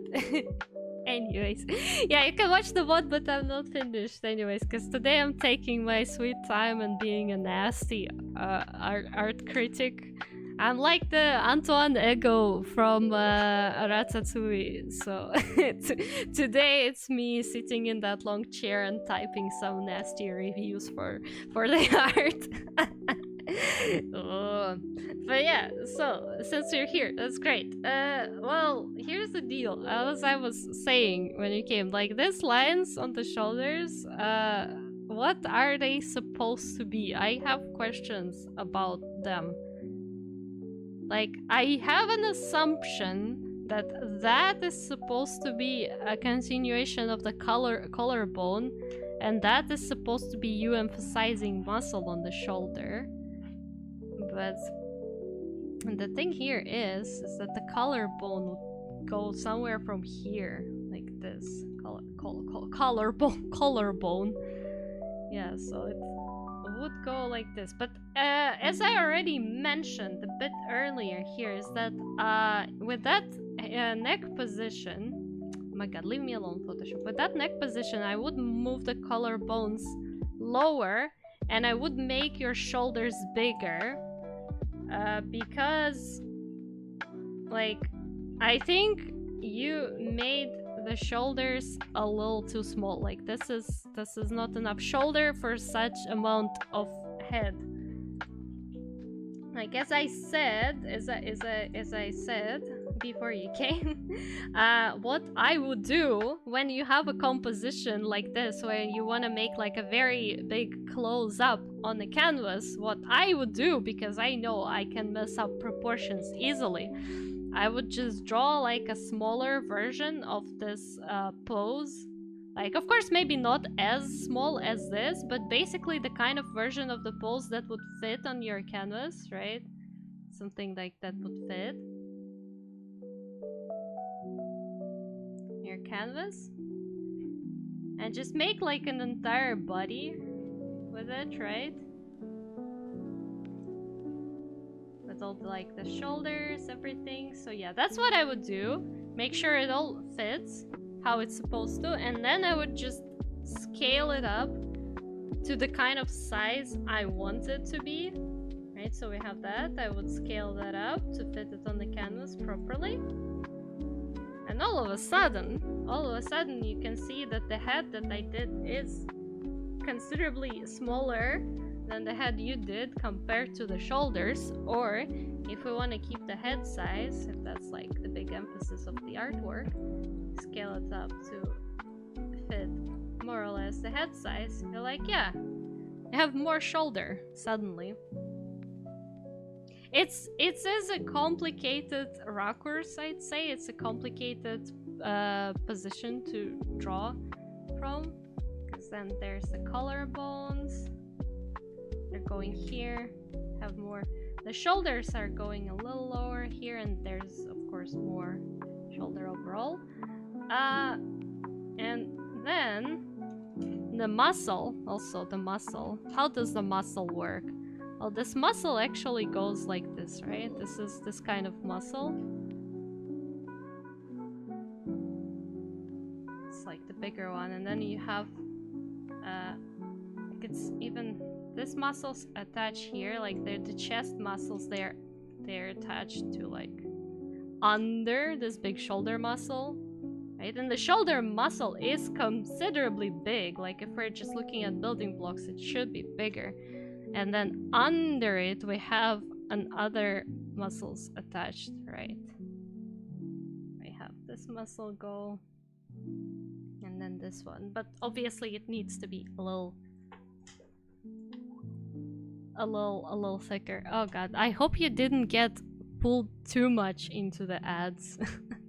anyways. Yeah, you can watch the VOD, but I'm not finished anyways, because today I'm taking my sweet time and being a nasty art critic. I'm like the Antoine Ego from Ratatouille, so today it's me sitting in that long chair and typing some nasty reviews for the art. Oh. But yeah, so since you're here, that's great. Well, here's the deal. As I was saying when you came, like these lines on the shoulders, what are they supposed to be? I have questions about them. Like, I have an assumption that that is supposed to be a continuation of the collarbone, and that is supposed to be you emphasizing muscle on the shoulder. But the thing here is that the collarbone would go somewhere from here, like this. Collarbone. Yeah, so it would go like this. But as I already mentioned a bit earlier here, is that with that neck position, oh my god, leave me alone, Photoshop. With that neck position, I would move the collarbones lower, and I would make your shoulders bigger. Because, like, I think you made the shoulders a little too small. Like, this is not enough shoulder for such amount of head. Like, as I said, before you came, what I would do when you have a composition like this, where you want to make like a very big close-up on the canvas, what I would do, because I know I can mess up proportions easily, I would just draw like a smaller version of this pose. Like, of course, maybe not as small as this, but basically the kind of version of the pose that would fit on your canvas, right? Something like that would fit your canvas. And just make like an entire body with it, right? With all the, like the shoulders, everything. So yeah, that's what I would do. Make sure it all fits how it's supposed to, and then I would just scale it up to the kind of size I want it to be. Right, so we have that. I would scale that up to fit it on the canvas properly. And all of a sudden, you can see that the head that I did is considerably smaller than the head you did compared to the shoulders. Or if we want to keep the head size, if that's like the big emphasis of the artwork, scale it up to fit more or less the head size. You're like, yeah, I have more shoulder suddenly. It's a complicated raccource, I'd say. It's a complicated position to draw from, because then there's the collarbones. They're going here, have more. The shoulders are going a little lower here, and there's of course more shoulder overall. And then the muscle, also the muscle. How does the muscle work? Well, this muscle actually goes like this, right? This is this kind of muscle. It's like the bigger one, and then you have it's even this muscles attached here, like they're the chest muscles. They're attached to like under this big shoulder muscle, right? And the shoulder muscle is considerably big. Like if we're just looking at building blocks, it should be bigger. And then under it, we have other muscles attached, right? We have this muscle go, and and then this one. But obviously it needs to be a little thicker. Oh god, I hope you didn't get pulled too much into the ads.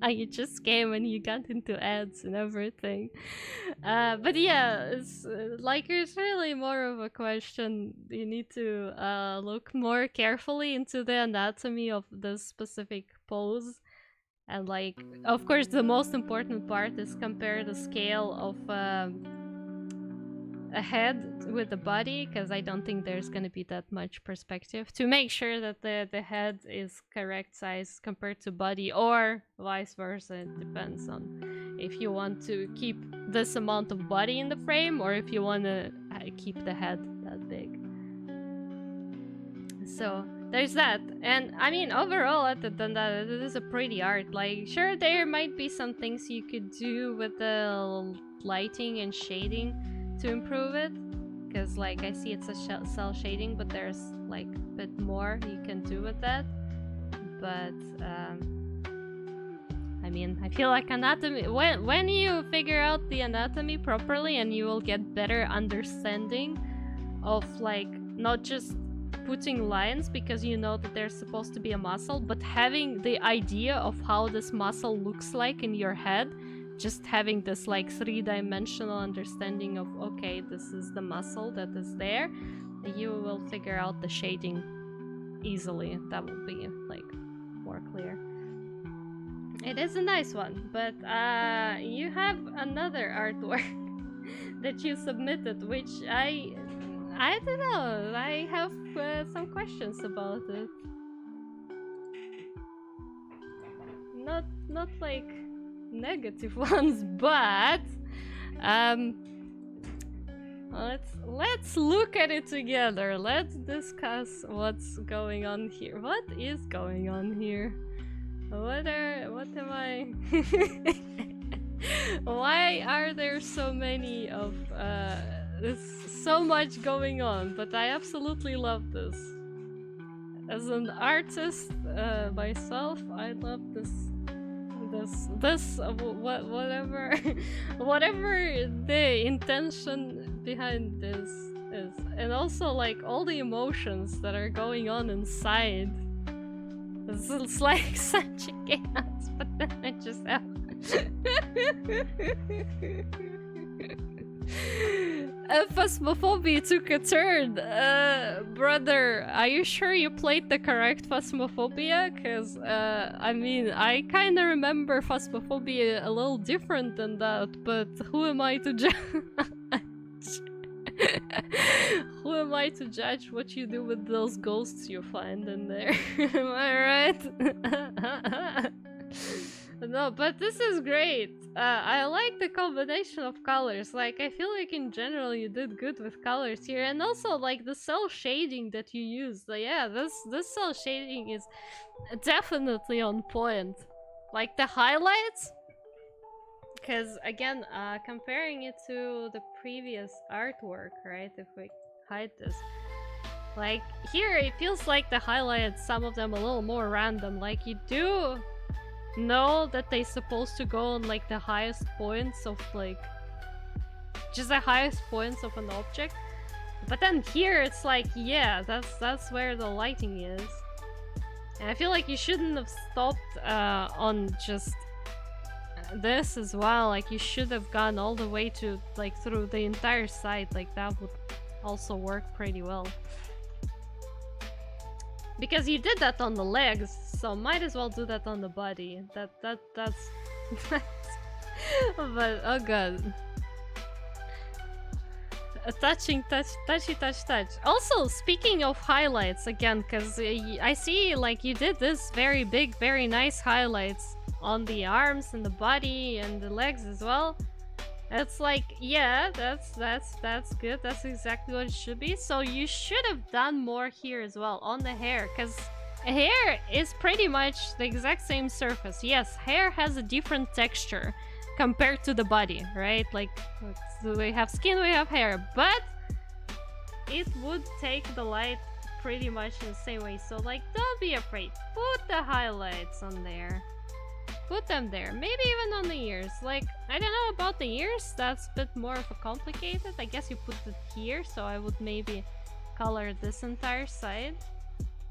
You just came and you got into ads and everything. But yeah, it's like it's really more of a question. You need to look more carefully into the anatomy of this specific pose. And like, of course, the most important part is compare the scale of a head with the body, because I don't think there's gonna be that much perspective to make sure that the head is correct size compared to body, or vice versa. It depends on if you want to keep this amount of body in the frame or if you want to keep the head that big. So there's that. And I mean, overall, other than that, it is a pretty art. Like, sure, there might be some things you could do with the lighting and shading to improve it, because like I see it's a cell shading, but there's like a bit more you can do with that. But I mean, I feel like anatomy, when you figure out the anatomy properly, and you will get better understanding of like not just putting lines because you know that there's supposed to be a muscle, but having the idea of how this muscle looks like in your head. Just having this like three-dimensional understanding of, okay, this is the muscle that is there, you will figure out the shading easily. That will be like more clear. It is a nice one, but you have another artwork that you submitted, which I don't know, I have some questions about it. Not like negative ones, but let's look at it together. Let's discuss what's going on here. What is going on here? What am I why are there so many of there's so much going on? But I absolutely love this. As an artist myself, I love this whatever whatever the intention behind this is, and also like all the emotions that are going on inside. It's like such a chaos, but then I just have Phasmophobia took a turn. Brother, are you sure you played the correct Phasmophobia? Because, I mean, I kind of remember Phasmophobia a little different than that, but who am I to judge? Who am I to judge what you do with those ghosts you find in there? Am I right? No, but this is great. I like the combination of colors. Like, I feel like in general you did good with colors here, and also like the cell shading that you used. Like, yeah, this cell shading is definitely on point. Like the highlights, because again, comparing it to the previous artwork, right? If we hide this, like here, it feels like the highlights, some of them a little more random. Like you do know that they're supposed to go on like the highest points of like just the highest points of an object, but then here it's like, yeah, that's where the lighting is. And I feel like you shouldn't have stopped on just this as well. Like you should have gone all the way to like through the entire site. Like that would also work pretty well. Because you did that on the legs, so might as well do that on the body. That's but oh god. A touching touchy touch. Also, speaking of highlights again, because I see like you did this very big, very nice highlights on the arms and the body and the legs as well. It's like, yeah, that's good. That's exactly what it should be. So you should have done more here as well on the hair, because hair is pretty much the exact same surface. Yes, hair has a different texture compared to the body, right? Like, we have skin, we have hair, but it would take the light pretty much in the same way. So like, don't be afraid. Put the highlights on there. Put them there. Maybe even on the ears. Like, I don't know about the ears. That's a bit more of a complicated. I guess you put it here, so I would maybe color this entire side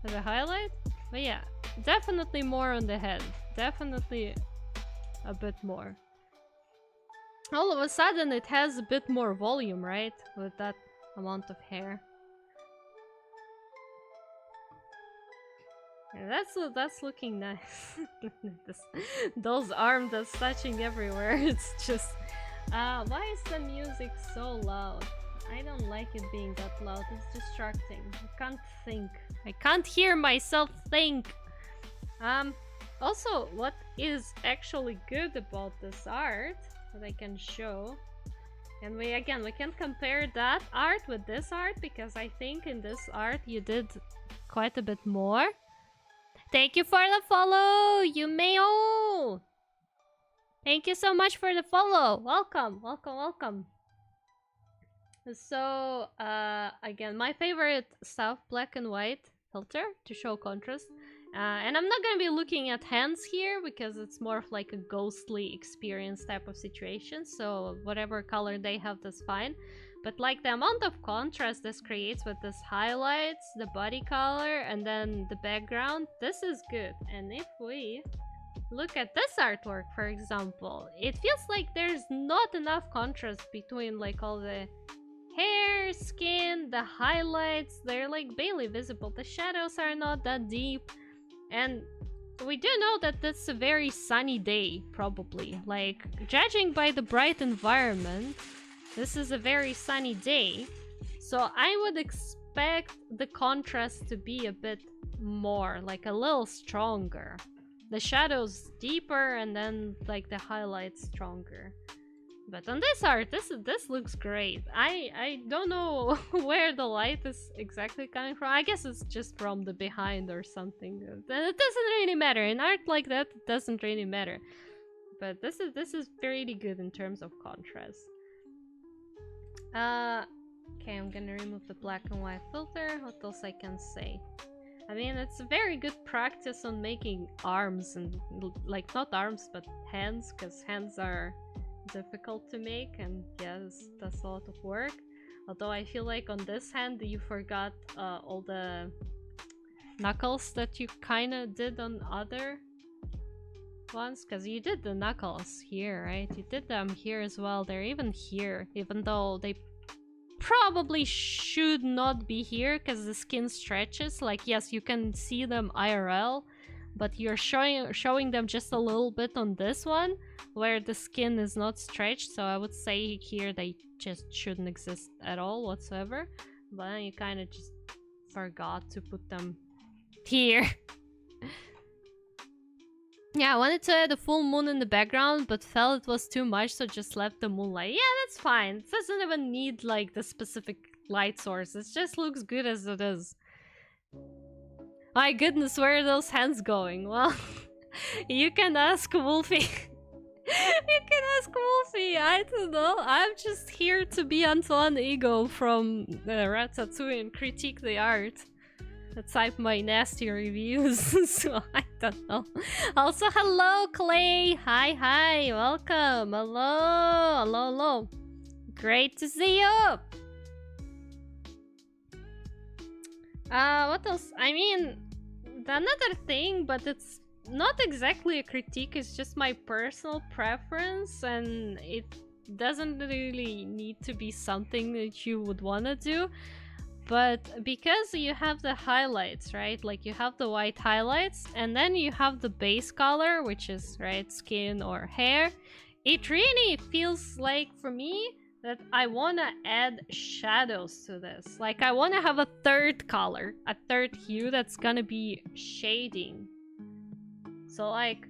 with a highlight. But yeah, definitely more on the head. Definitely a bit more. All of a sudden it has a bit more volume, right? With that amount of hair. Yeah, that's looking nice. Those arms that's touching everywhere. It's just why is the music so loud? I don't like it being that loud. It's distracting. I can't think. I can't hear myself think. Also, what is actually good about this art that I can show, and we can compare that art with this art, because I think in this art you did quite a bit more. Thank you for the follow, Yumeo! Thank you so much for the follow. Welcome, welcome, welcome. So, again, my favorite stuff, black and white filter to show contrast. And I'm not gonna be looking at hands here because it's more of like a ghostly experience type of situation. So whatever color they have, that's fine. But like the amount of contrast this creates with this highlights, the body color, and then the background, this is good. And if we look at this artwork, for example, it feels like there's not enough contrast between like all the hair, skin, the highlights. They're like barely visible. The shadows are not that deep. And we do know that it's a very sunny day, probably. Like, judging by the bright environment, this is a very sunny day. So I would expect the contrast to be a bit more, like a little stronger. The shadows deeper and then like the highlights stronger. But on this art, this looks great. I don't know where the light is exactly coming from. I guess it's just from the behind or something. It doesn't really matter. In art like that, it doesn't really matter. But this is really good in terms of contrast. Okay, I'm gonna remove the black and white filter. What else I can say? I mean, it's a very good practice on making arms and like not arms but hands, because hands are difficult to make, and yes, that's a lot of work. Although I feel like on this hand you forgot all the knuckles that you kind of did on other ones, because you did the knuckles here, right? You did them here as well. They're even here, even though they probably should not be here because the skin stretches. Like, yes, you can see them IRL, but you're showing them just a little bit on this one where the skin is not stretched. So I would say here they just shouldn't exist at all whatsoever. But then you kind of just forgot to put them here. Yeah, I wanted to add a full moon in the background, but felt it was too much, so just left the moonlight. Yeah, that's fine. It doesn't even need like the specific light source. It just looks good as it is. My goodness, where are those hands going? Well, you can ask Wolfie. You can ask Wolfie. I don't know. I'm just here to be Antoine Ego from Ratatouille and critique the art. Type my nasty reviews. So I don't know. Also, hello, Clay. Hi. Welcome. Hello. Great to see you. What else? I mean, another thing, but it's not exactly a critique, it's just my personal preference, and it doesn't really need to be something that you would want to do. But because you have the highlights, right? Like you have the white highlights, and then you have the base color, which is, right, skin or hair. It really feels like, for me, that I want to add shadows to this. Like, I want to have a third color, a third hue that's gonna be shading. So, like,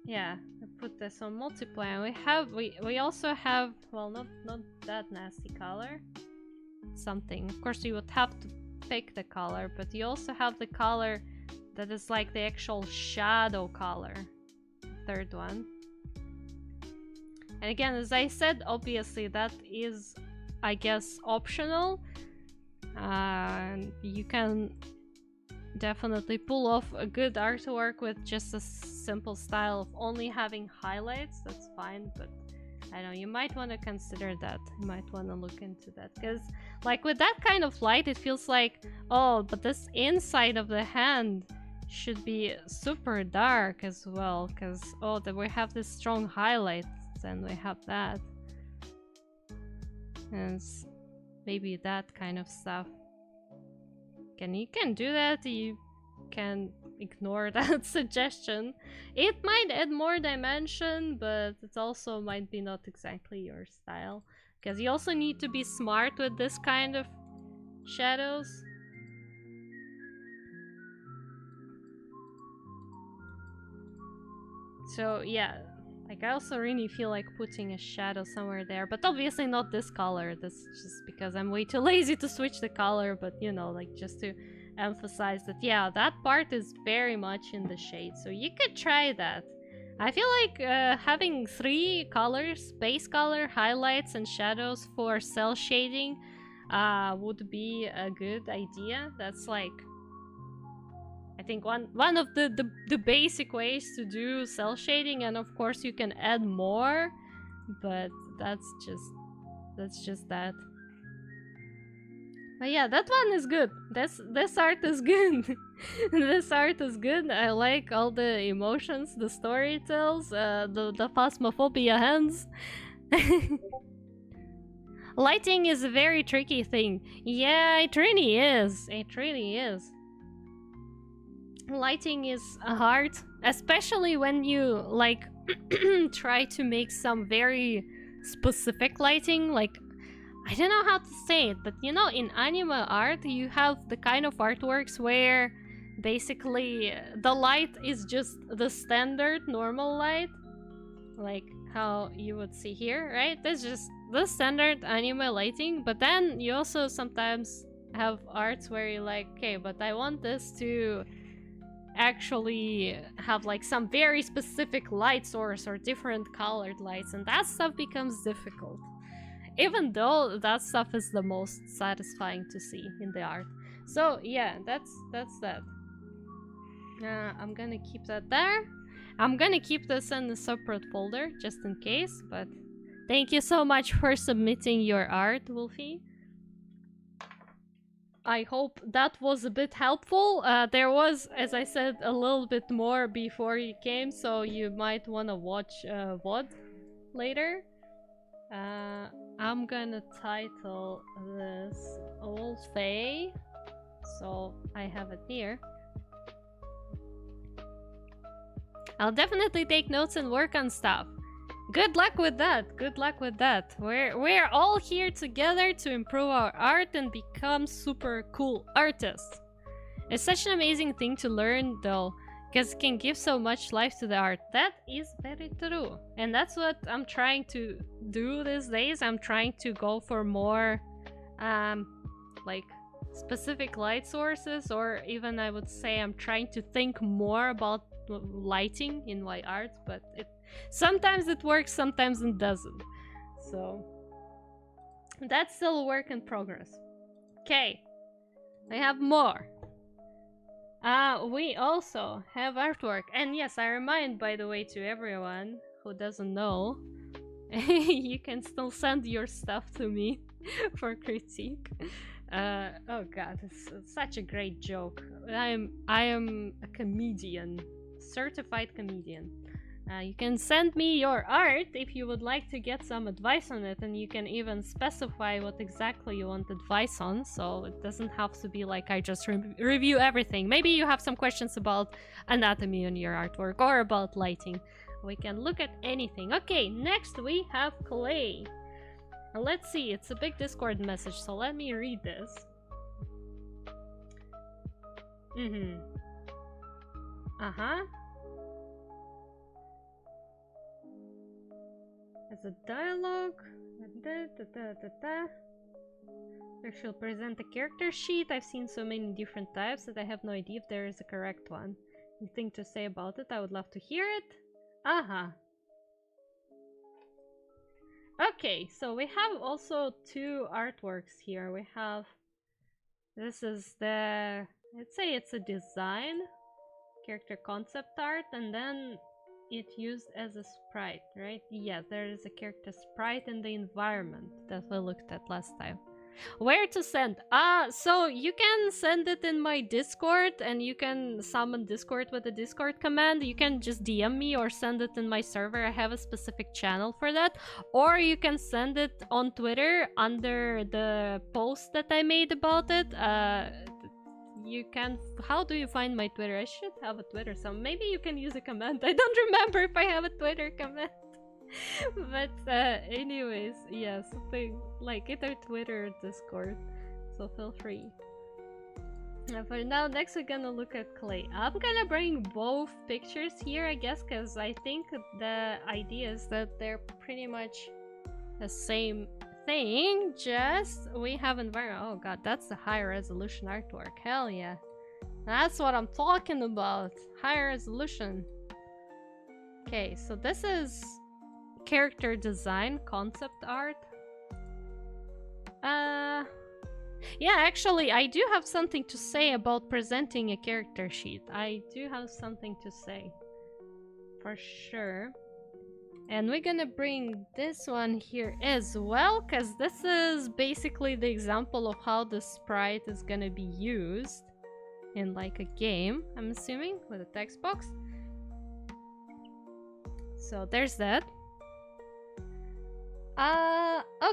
yeah, I put this on multiply, and we also have, well, not that nasty color. Something. Of course, you would have to pick the color, but you also have the color that is like the actual shadow color. Third one. And again, as I said, obviously that is, I guess, optional. You can definitely pull off a good artwork with just a simple style of only having highlights. That's fine, but I don't know, you might want to consider that. You might want to look into that, because like with that kind of light, it feels like, oh, but this inside of the hand should be super dark as well, because oh, that we have this strong highlights and we have that, and maybe that kind of stuff. You can do that. You can ignore that suggestion. It might add more dimension, but it also might be not exactly your style, because you also need to be smart with this kind of shadows. So yeah, like I also really feel like putting a shadow somewhere there, but obviously not this color. This is just because I'm way too lazy to switch the color, but you know, like just to emphasize that, yeah, that part is very much in the shade, so you could try that. I feel like having 3 colors, base color, highlights, and shadows for cell shading would be a good idea. That's like, I think one of the basic ways to do cell shading, and of course you can add more, but that's just that. But yeah, that one is good. This art is good. This art is good. I like all the emotions the story tells. The phasmophobia hands. Lighting is a very tricky thing. Yeah, it really is. It really is. Lighting is hard, especially when you like try to make some very specific lighting. Like, I don't know how to say it, but you know, in anime art, you have the kind of artworks where basically the light is just the standard normal light, like how you would see here, right? That's just the standard anime lighting, but then you also sometimes have arts where you're like, okay, but I want this to actually have like some very specific light source or different colored lights, and that stuff becomes difficult, even though that stuff is the most satisfying to see in the art. So yeah, that's that. I'm gonna keep that there. I'm gonna keep this in a separate folder just in case, but thank you so much for submitting your art, Wolfie. I hope that was a bit helpful. There was, as I said, a little bit more before you came, so you might want to watch VOD later. I'm gonna title this Old Faye, so I have it here. I'll definitely take notes and work on stuff. Good luck with that. Good luck with that. We're all here together to improve our art and become super cool artists. It's such an amazing thing to learn, though, because it can give so much life to the art. That is very true. And that's what I'm trying to do these days. I'm trying to go for more like specific light sources, or even I would say I'm trying to think more about lighting in my art, but sometimes it works, sometimes it doesn't. So that's still a work in progress. Okay, I have more. We also have artwork. And yes, I remind, by the way, to everyone who doesn't know, you can still send your stuff to me for critique. Oh god, it's such a great joke. I am a comedian, certified comedian. You can send me your art if you would like to get some advice on it, and you can even specify what exactly you want advice on, so it doesn't have to be like I just review everything. Maybe you have some questions about anatomy on your artwork or about lighting. We can look at anything. Okay, next we have clay. Let's see, it's a big Discord message, so let me read this. Uh-huh. As a dialogue. I shall present a character sheet. I've seen so many different types that I have no idea if there is a correct one. Anything to say about it? I would love to hear it. Okay, so we have also 2 artworks here. We have... This is the Let's say it's a design, character concept art, and then it used as a sprite, right? Yeah, there is a character sprite in the environment that we looked at last time. Where to send? So you can send it in my Discord, and you can summon Discord with the Discord command. You can just DM me or send it in my server. I have a specific channel for that. Or you can send it on Twitter under the post that I made about it. You can. How do you find my Twitter? I should have a Twitter, so maybe you can use a command. I don't remember if I have a Twitter command. But anyways, yeah, something like either Twitter or Discord, so feel free. For now, next we're gonna look at clay. I'm gonna bring both pictures here, I guess, because I think the idea is that they're pretty much the same thing, just we have environment. Oh god, that's the high resolution artwork. Hell yeah, that's what I'm talking about. High resolution. Okay, so this is character design concept art. Yeah, actually I do have something to say about presenting a character sheet. I do have something to say for sure, and we're gonna bring this one here as well, because this is basically the example of how the sprite is gonna be used in like a game, I'm assuming, with a text box. So there's that.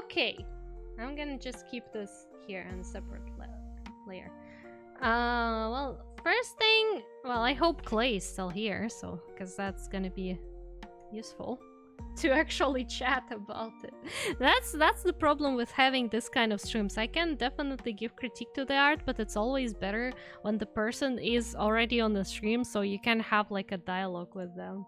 Okay. I'm gonna just keep this here on a separate layer. Well, first thing, well, I hope Clay is still here, so, because that's gonna be useful to actually chat about it. That's the problem with having this kind of streams. I can definitely give critique to the art, but it's always better when the person is already on the stream, so you can have like a dialogue with them.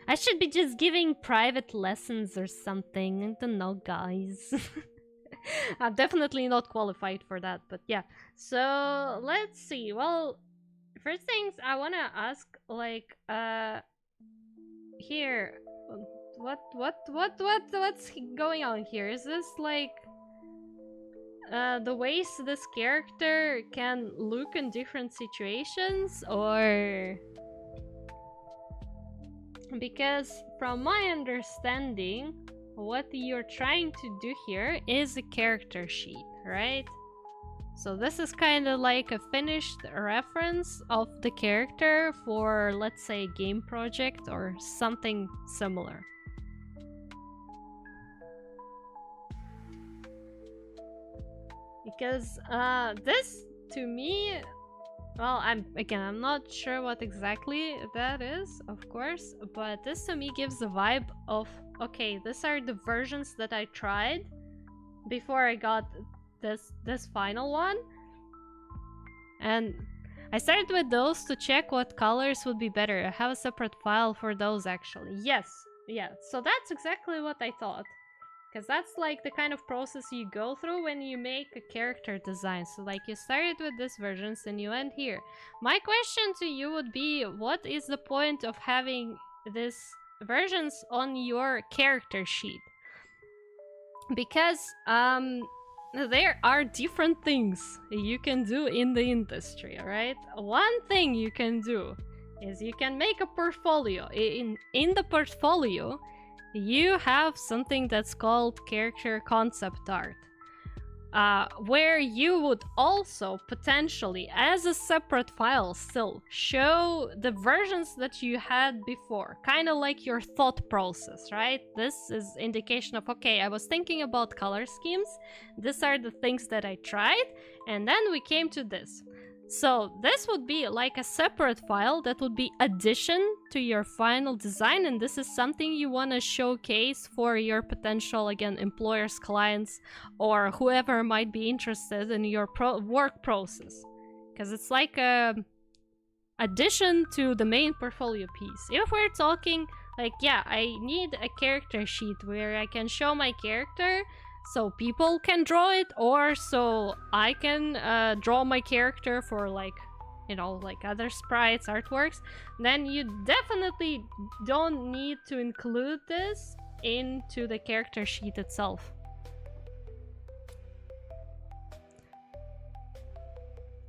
I should be just giving private lessons or something. I don't know, guys. I'm definitely not qualified for that, but yeah. So let's see. Well, first things I wanna ask, like, here, what's going on here? Is this like the ways this character can look in different situations, or? Because from my understanding, what you're trying to do here is a character sheet, right? So this is kind of like a finished reference of the character for, let's say, a game project or something similar. Because this, to me, well, I'm not sure what exactly that is, of course, but this to me gives the vibe of, okay, these are the versions that I tried before I got this final one. And I started with those to check what colors would be better. I have a separate file for those, actually. Yes, yeah, so that's exactly what I thought. Because that's like the kind of process you go through when you make a character design. So like you started with these versions and you end here. My question to you would be, what is the point of having these versions on your character sheet? Because there are different things you can do in the industry, right? One thing you can do is you can make a portfolio. In the portfolio, you have something that's called character concept art, where you would also potentially, as a separate file still, show the versions that you had before, kind of like your thought process, right? This is indication of, okay, I was thinking about color schemes, these are the things that I tried, and then we came to this. So this would be like a separate file that would be addition to your final design, and this is something you want to showcase for your potential, again, employers, clients, or whoever might be interested in your work process, because it's like a addition to the main portfolio piece. If we're talking like, yeah, I need a character sheet where I can show my character so people can draw it, or so I can draw my character for, like, you know, like other sprites, artworks, then you definitely don't need to include this into the character sheet itself.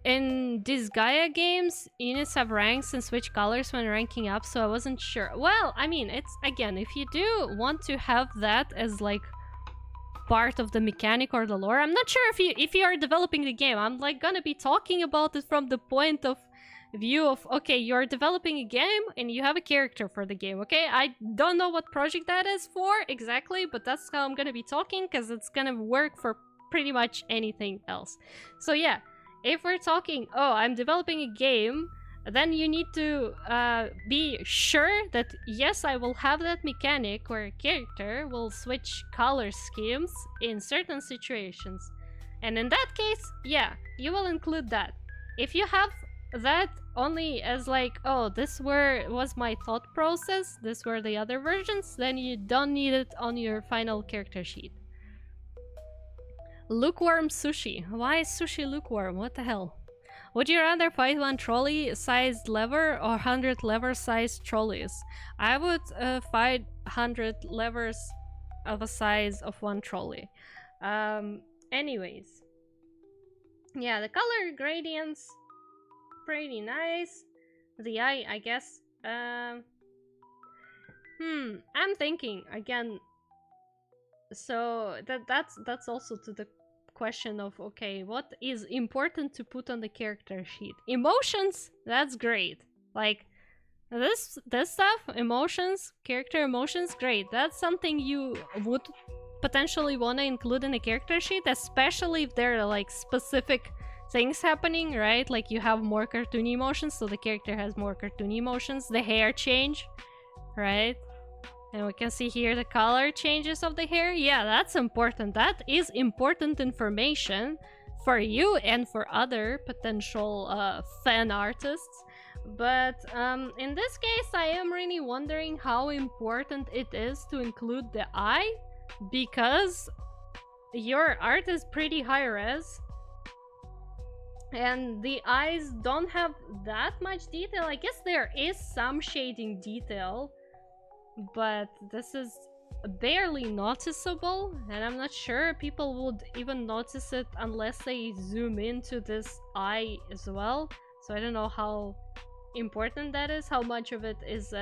in these Gaia games, units have ranks and switch colors when ranking up, so I wasn't sure. Well, I mean, it's again, if you do want to have that as like part of the mechanic or the lore, I'm not sure if you are developing the game. I'm like gonna be talking about it from the point of view of, okay, you're developing a game and you have a character for the game. Okay, I don't know what project that is for exactly, but that's how I'm gonna be talking, because it's gonna work for pretty much anything else. So yeah, if we're talking, oh, I'm developing a game, then you need to be sure that yes, I will have that mechanic where a character will switch color schemes in certain situations. And in that case, yeah, you will include that. If you have that only as like, oh, this was my thought process, this were the other versions, then you don't need it on your final character sheet. Lukewarm sushi. Why is sushi lukewarm? What the hell? Would you rather fight one trolley-sized lever or 100 lever-sized trolleys? I would fight 100 levers of a size of one trolley. Anyways. Yeah, the color gradients, pretty nice. The eye, I guess. I'm thinking again. So that's also to the question of, okay, what is important to put on the character sheet? Emotions, that's great. Like this stuff, emotions, character emotions, great. That's something you would potentially want to include in a character sheet, especially if there are like specific things happening, right? Like you have more cartoony emotions, so the character has more cartoony emotions. The hair change, right? And we can see here the color changes of the hair. Yeah, that's important. That is important information for you and for other potential fan artists. But in this case, I am really wondering how important it is to include the eye, because your art is pretty high res. And the eyes don't have that much detail. I guess there is some shading detail, but this is barely noticeable, and I'm not sure people would even notice it unless they zoom into this eye as well. So I don't know how important that is, how much of it is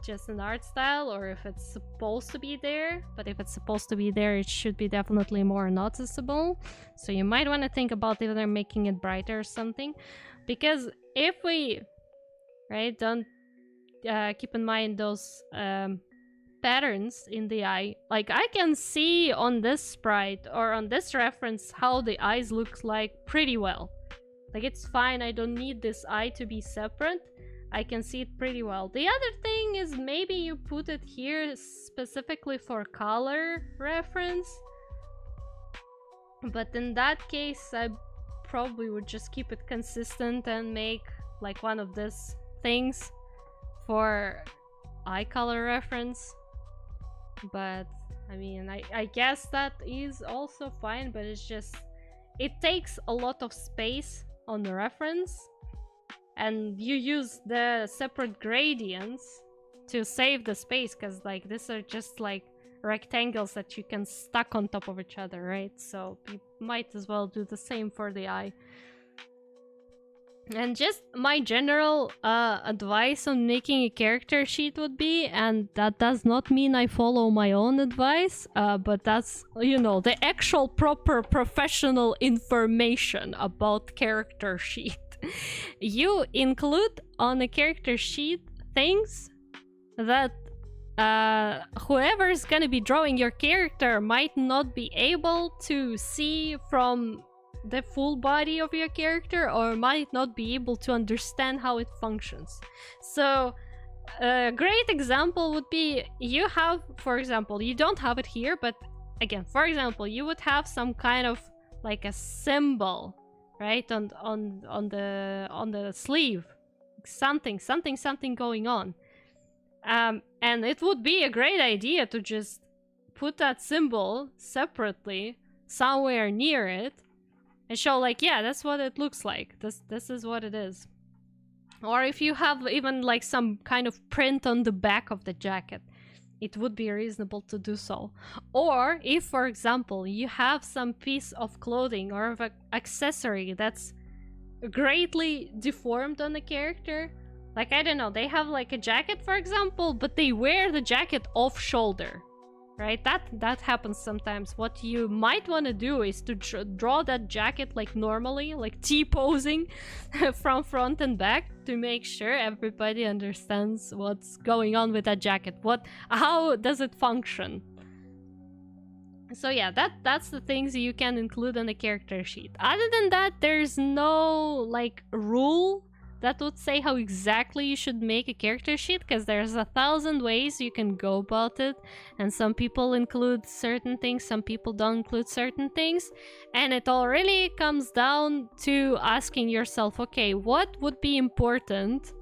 just an art style, or if it's supposed to be there. But if it's supposed to be there, it should be definitely more noticeable. So you might want to think about either making it brighter or something, because if we don't keep in mind those patterns in the eye, like I can see on this sprite or on this reference how the eyes look like pretty well. Like it's fine, I don't need this eye to be separate, I can see it pretty well. The other thing is maybe you put it here specifically for color reference, but in that case I probably would just keep it consistent and make like one of these things for eye color reference. But I mean, I guess that is also fine, but it's just, it takes a lot of space on the reference, and you use the separate gradients to save the space, because like these are just like rectangles that you can stack on top of each other, right? So you might as well do the same for the eye. And just my general advice on making a character sheet would be, and that does not mean I follow my own advice, but that's, you know, the actual proper professional information about character sheet. You include on a character sheet things that whoever is gonna be drawing your character might not be able to see from the full body of your character, or might not be able to understand how it functions. So a great example would be, you have, for example, you don't have it here, but again, for example, you would have some kind of like a symbol, right, on the sleeve, something going on, and it would be a great idea to just put that symbol separately somewhere near it and show like, yeah, that's what it looks like, this is what it is. Or if you have even like some kind of print on the back of the jacket, it would be reasonable to do so. Or if, for example, you have some piece of clothing or of an accessory that's greatly deformed on a character. Like, I don't know, they have like a jacket, for example, but they wear the jacket off shoulder, right? That happens sometimes. What you might want to do is to draw that jacket like normally, like T-posing from front and back, to make sure everybody understands what's going on with that jacket. How does it function? So yeah, that's the things you can include on the character sheet. Other than that, there's no like rule that would say how exactly you should make a character sheet, because there's 1,000 ways you can go about it, and some people include certain things, some people don't include certain things, and it all really comes down to asking yourself, okay, what would be important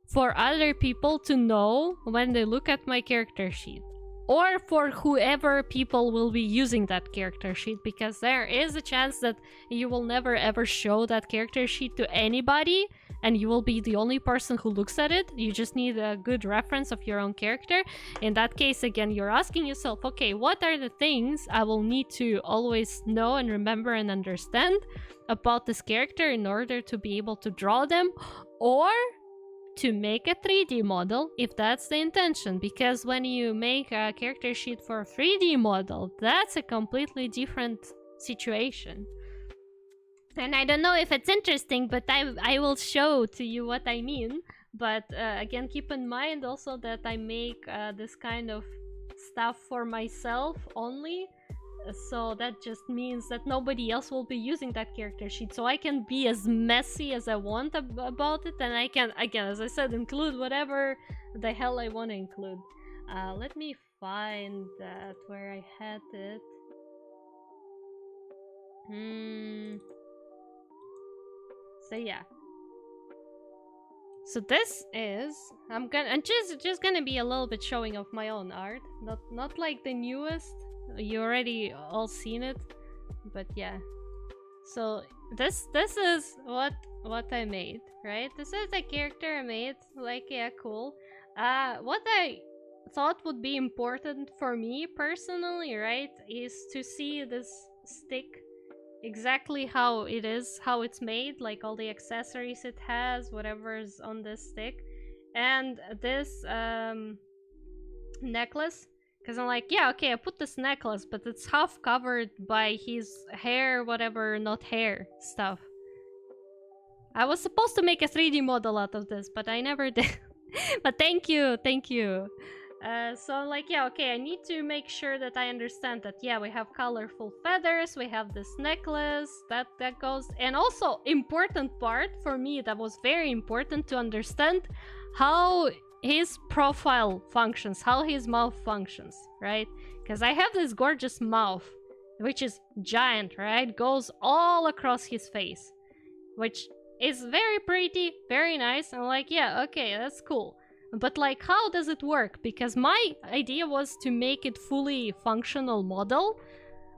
for other people to know when they look at my character sheet? Or for whoever people will be using that character sheet, because there is a chance that you will never ever show that character sheet to anybody, and you will be the only person who looks at it. You just need a good reference of your own character. In that case, again, you're asking yourself, okay, what are the things I will need to always know and remember and understand about this character in order to be able to draw them, or to make a 3D model if that's the intention, because when you make a character sheet for a 3D model, that's a completely different situation. And I don't know if it's interesting, but I will show to you what I mean. But again, keep in mind also that I make this kind of stuff for myself only. So that just means that nobody else will be using that character sheet. So I can be as messy as I want about it, and I can, again, as I said, include whatever the hell I want to include. Let me find that where I had it. So yeah. So this is, I'm just gonna be a little bit showing off my own art, not like the newest. You already all seen it, but yeah. So this is what I made, right? This is a character I made. Like, yeah, cool. What I thought would be important for me personally, right, is to see this stick exactly how it is, how it's made, like all the accessories it has, whatever's on this stick, and this necklace. Because I'm like, yeah, okay, I put this necklace, but it's half covered by his hair, whatever, not hair stuff. I was supposed to make a 3D model out of this, but I never did. But thank you. So I'm like, yeah, okay, I need to make sure that I understand that, yeah, we have colorful feathers, we have this necklace, that goes. And also, important part for me, that was very important to understand how his profile functions, how his mouth functions, right? Because I have this gorgeous mouth, which is giant, right? Goes all across his face, which is very pretty, very nice. I'm like, yeah, okay, that's cool. But like, how does it work? Because my idea was to make it fully functional model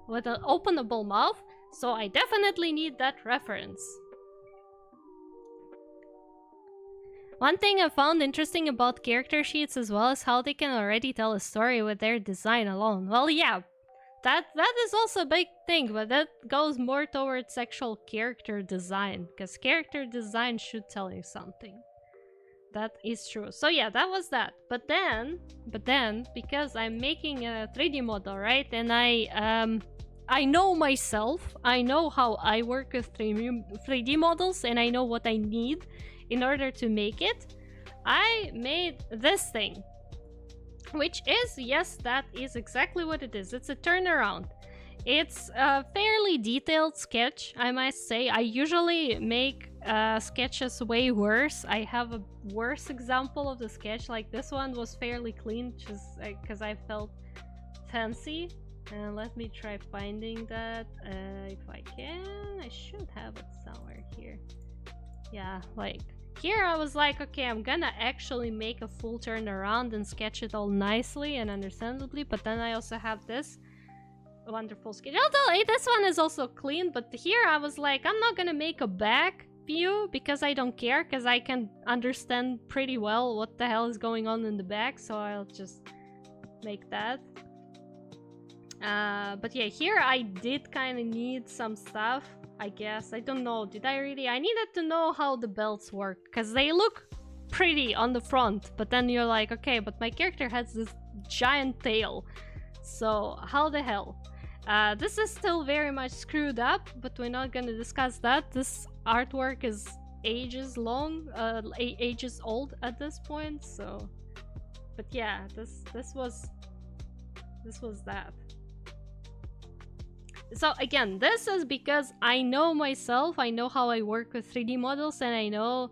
with an openable mouth, so I definitely need that reference. One thing I found interesting about character sheets as well is how they can already tell a story with their design alone. Well, yeah, that is also a big thing, but that goes more towards actual character design, because character design should tell you something. That is true. So yeah, that was that. But then, because I'm making a 3D model, right? And I know myself, I know how I work with 3D models, and I know what I need in order to make it. I made this thing, which is, yes, that is exactly what it is. It's a turnaround. It's a fairly detailed sketch, I must say. I usually make sketches way worse. I have a worse example of the sketch. Like, this one was fairly clean, just because I felt fancy. And let me try finding that if I can. I should have it somewhere here. Yeah, like here I was like, okay, I'm gonna actually make a full turnaround and sketch it all nicely and understandably. But then I also have this wonderful sketch. Although this one is also clean, but here I was like, I'm not gonna make a back view because I don't care, because I can understand pretty well what the hell is going on in the back, so I'll just make that. But yeah, here I did kind of need some stuff, I guess. I don't know, did I really? I needed to know how the belts work, because they look pretty on the front, but then you're like, okay, but my character has this giant tail, so how the hell? This is still very much screwed up, but we're not gonna discuss that. This artwork is ages long, ages old at this point, so... But yeah, this was that. So again, this is because I know myself, I know how I work with 3D models, and I know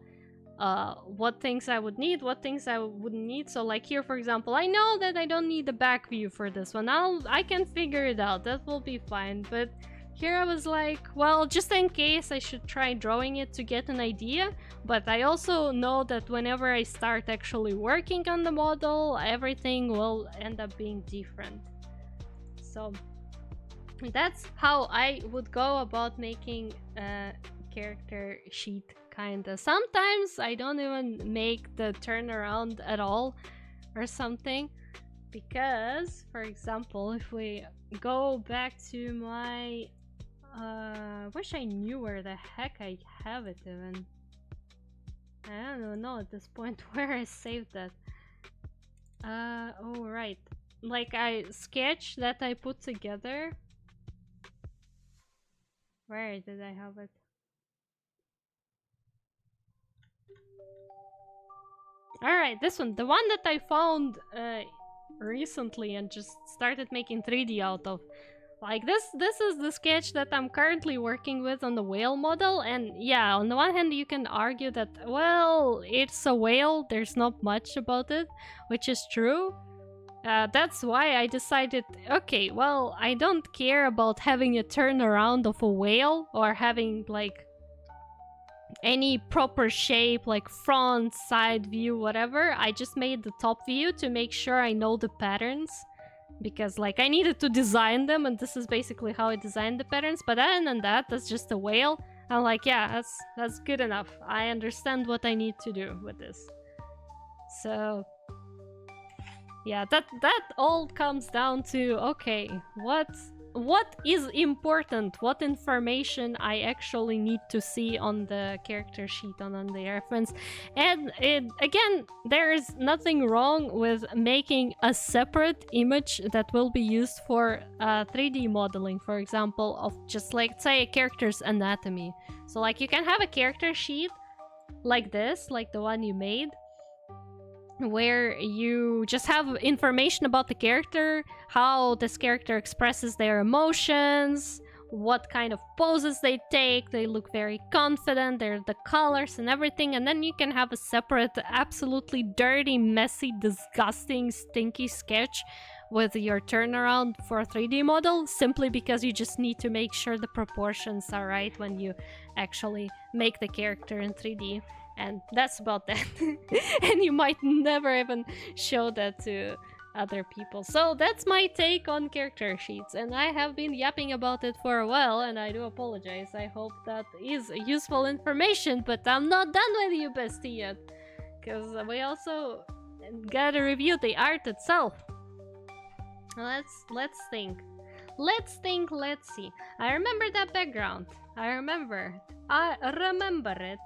what things I would need, what things I wouldn't need. So like here, for example, I know that I don't need the back view for this one. I can figure it out, that will be fine. But here I was like, well, just in case, I should try drawing it to get an idea. But I also know that whenever I start actually working on the model, everything will end up being different. So that's how I would go about making a character sheet, kinda. Sometimes I don't even make the turnaround at all or something, because, for example, if we go back to my... wish I knew where the heck I have it even. I don't even know at this point where I saved that. Oh right. Like I sketch that I put together. Where did I have it? Alright, this one. The one that I found recently and just started making 3D out of. Like this is the sketch that I'm currently working with on the whale model, and yeah, on the one hand you can argue that, well, it's a whale, there's not much about it, which is true. That's why I decided, okay, well, I don't care about having a turnaround of a whale or having like any proper shape, like front, side view, whatever. I just made the top view to make sure I know the patterns, because like I needed to design them, and this is basically how I designed the patterns. But other than that, that's just a whale. I'm like, yeah, that's good enough. I understand what I need to do with this. So yeah, that all comes down to, okay, what is important, what information I actually need to see on the character sheet and on the reference. And again, there is nothing wrong with making a separate image that will be used for 3D modeling, for example, of just like, say, a character's anatomy. So like you can have a character sheet like this, like the one you made, where you just have information about the character, how this character expresses their emotions, what kind of poses they take, they look very confident, they're the colors and everything, and then you can have a separate, absolutely dirty, messy, disgusting, stinky sketch with your turnaround for a 3D model, simply because you just need to make sure the proportions are right when you actually make the character in 3D. And that's about that. And you might never even show that to other people. So that's my take on character sheets, and I have been yapping about it for a while, and I do apologize. I hope that is useful information, but I'm not done with you, bestie, yet, because we also gotta review the art itself. Let's think. Let's see. I remember that background. I remember it.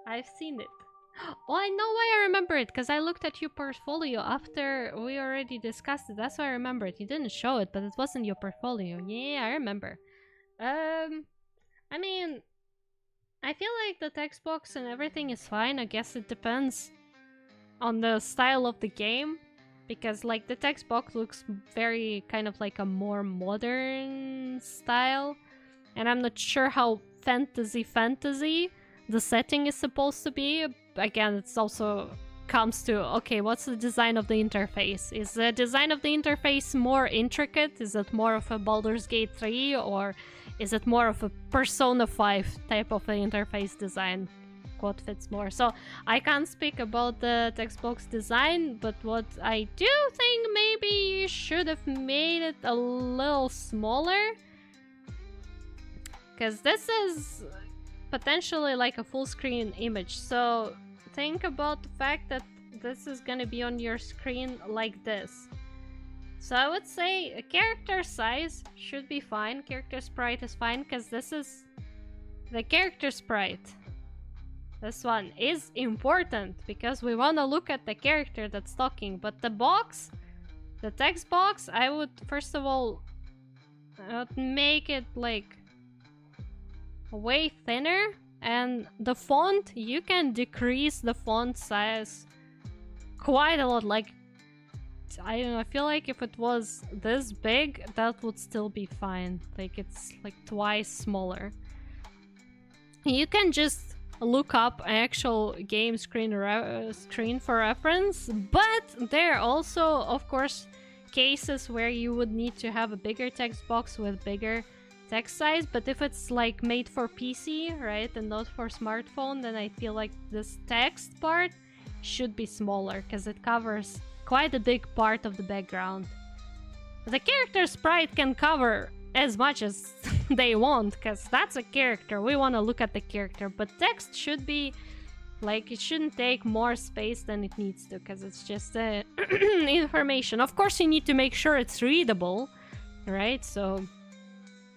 I've seen it. Oh, I know why I remember it, because I looked at your portfolio after we already discussed it. That's why I remember it. You didn't show it, but it wasn't your portfolio. Yeah, I remember. I mean, I feel like the text box and everything is fine. I guess it depends on the style of the game, because like the text box looks very kind of like a more modern style, and I'm not sure how fantasy the setting is supposed to be. Again, it's also comes to, okay, what's the design of the interface? Is the design of the interface more intricate? Is it more of a Baldur's Gate 3, or is it more of a Persona 5 type of an interface design? What fits more? So I can't speak about the text box design, but what I do think, maybe you should have made it a little smaller, because this is potentially like a full screen image. So think about the fact that this is gonna be on your screen like this. So I would say a character size should be fine. Character sprite is fine because this is the character sprite. This one is important because we want to look at the character that's talking. But the box, the text box, I would first of all make it like way thinner. And the font, you can decrease the font size quite a lot. Like, I don't know, I feel like if it was this big, that would still be fine. Like, it's like twice smaller. You can just look up an actual game screen for reference, but there are also, of course, cases where you would need to have a bigger text box with bigger text size. But if it's like made for PC, right, and not for smartphone, then I feel like this text part should be smaller because it covers quite a big part of the background. The character sprite can cover as much as they want because that's a character. We want to look at the character, but text should be like, it shouldn't take more space than it needs to because it's just information. Of course, you need to make sure it's readable, right? So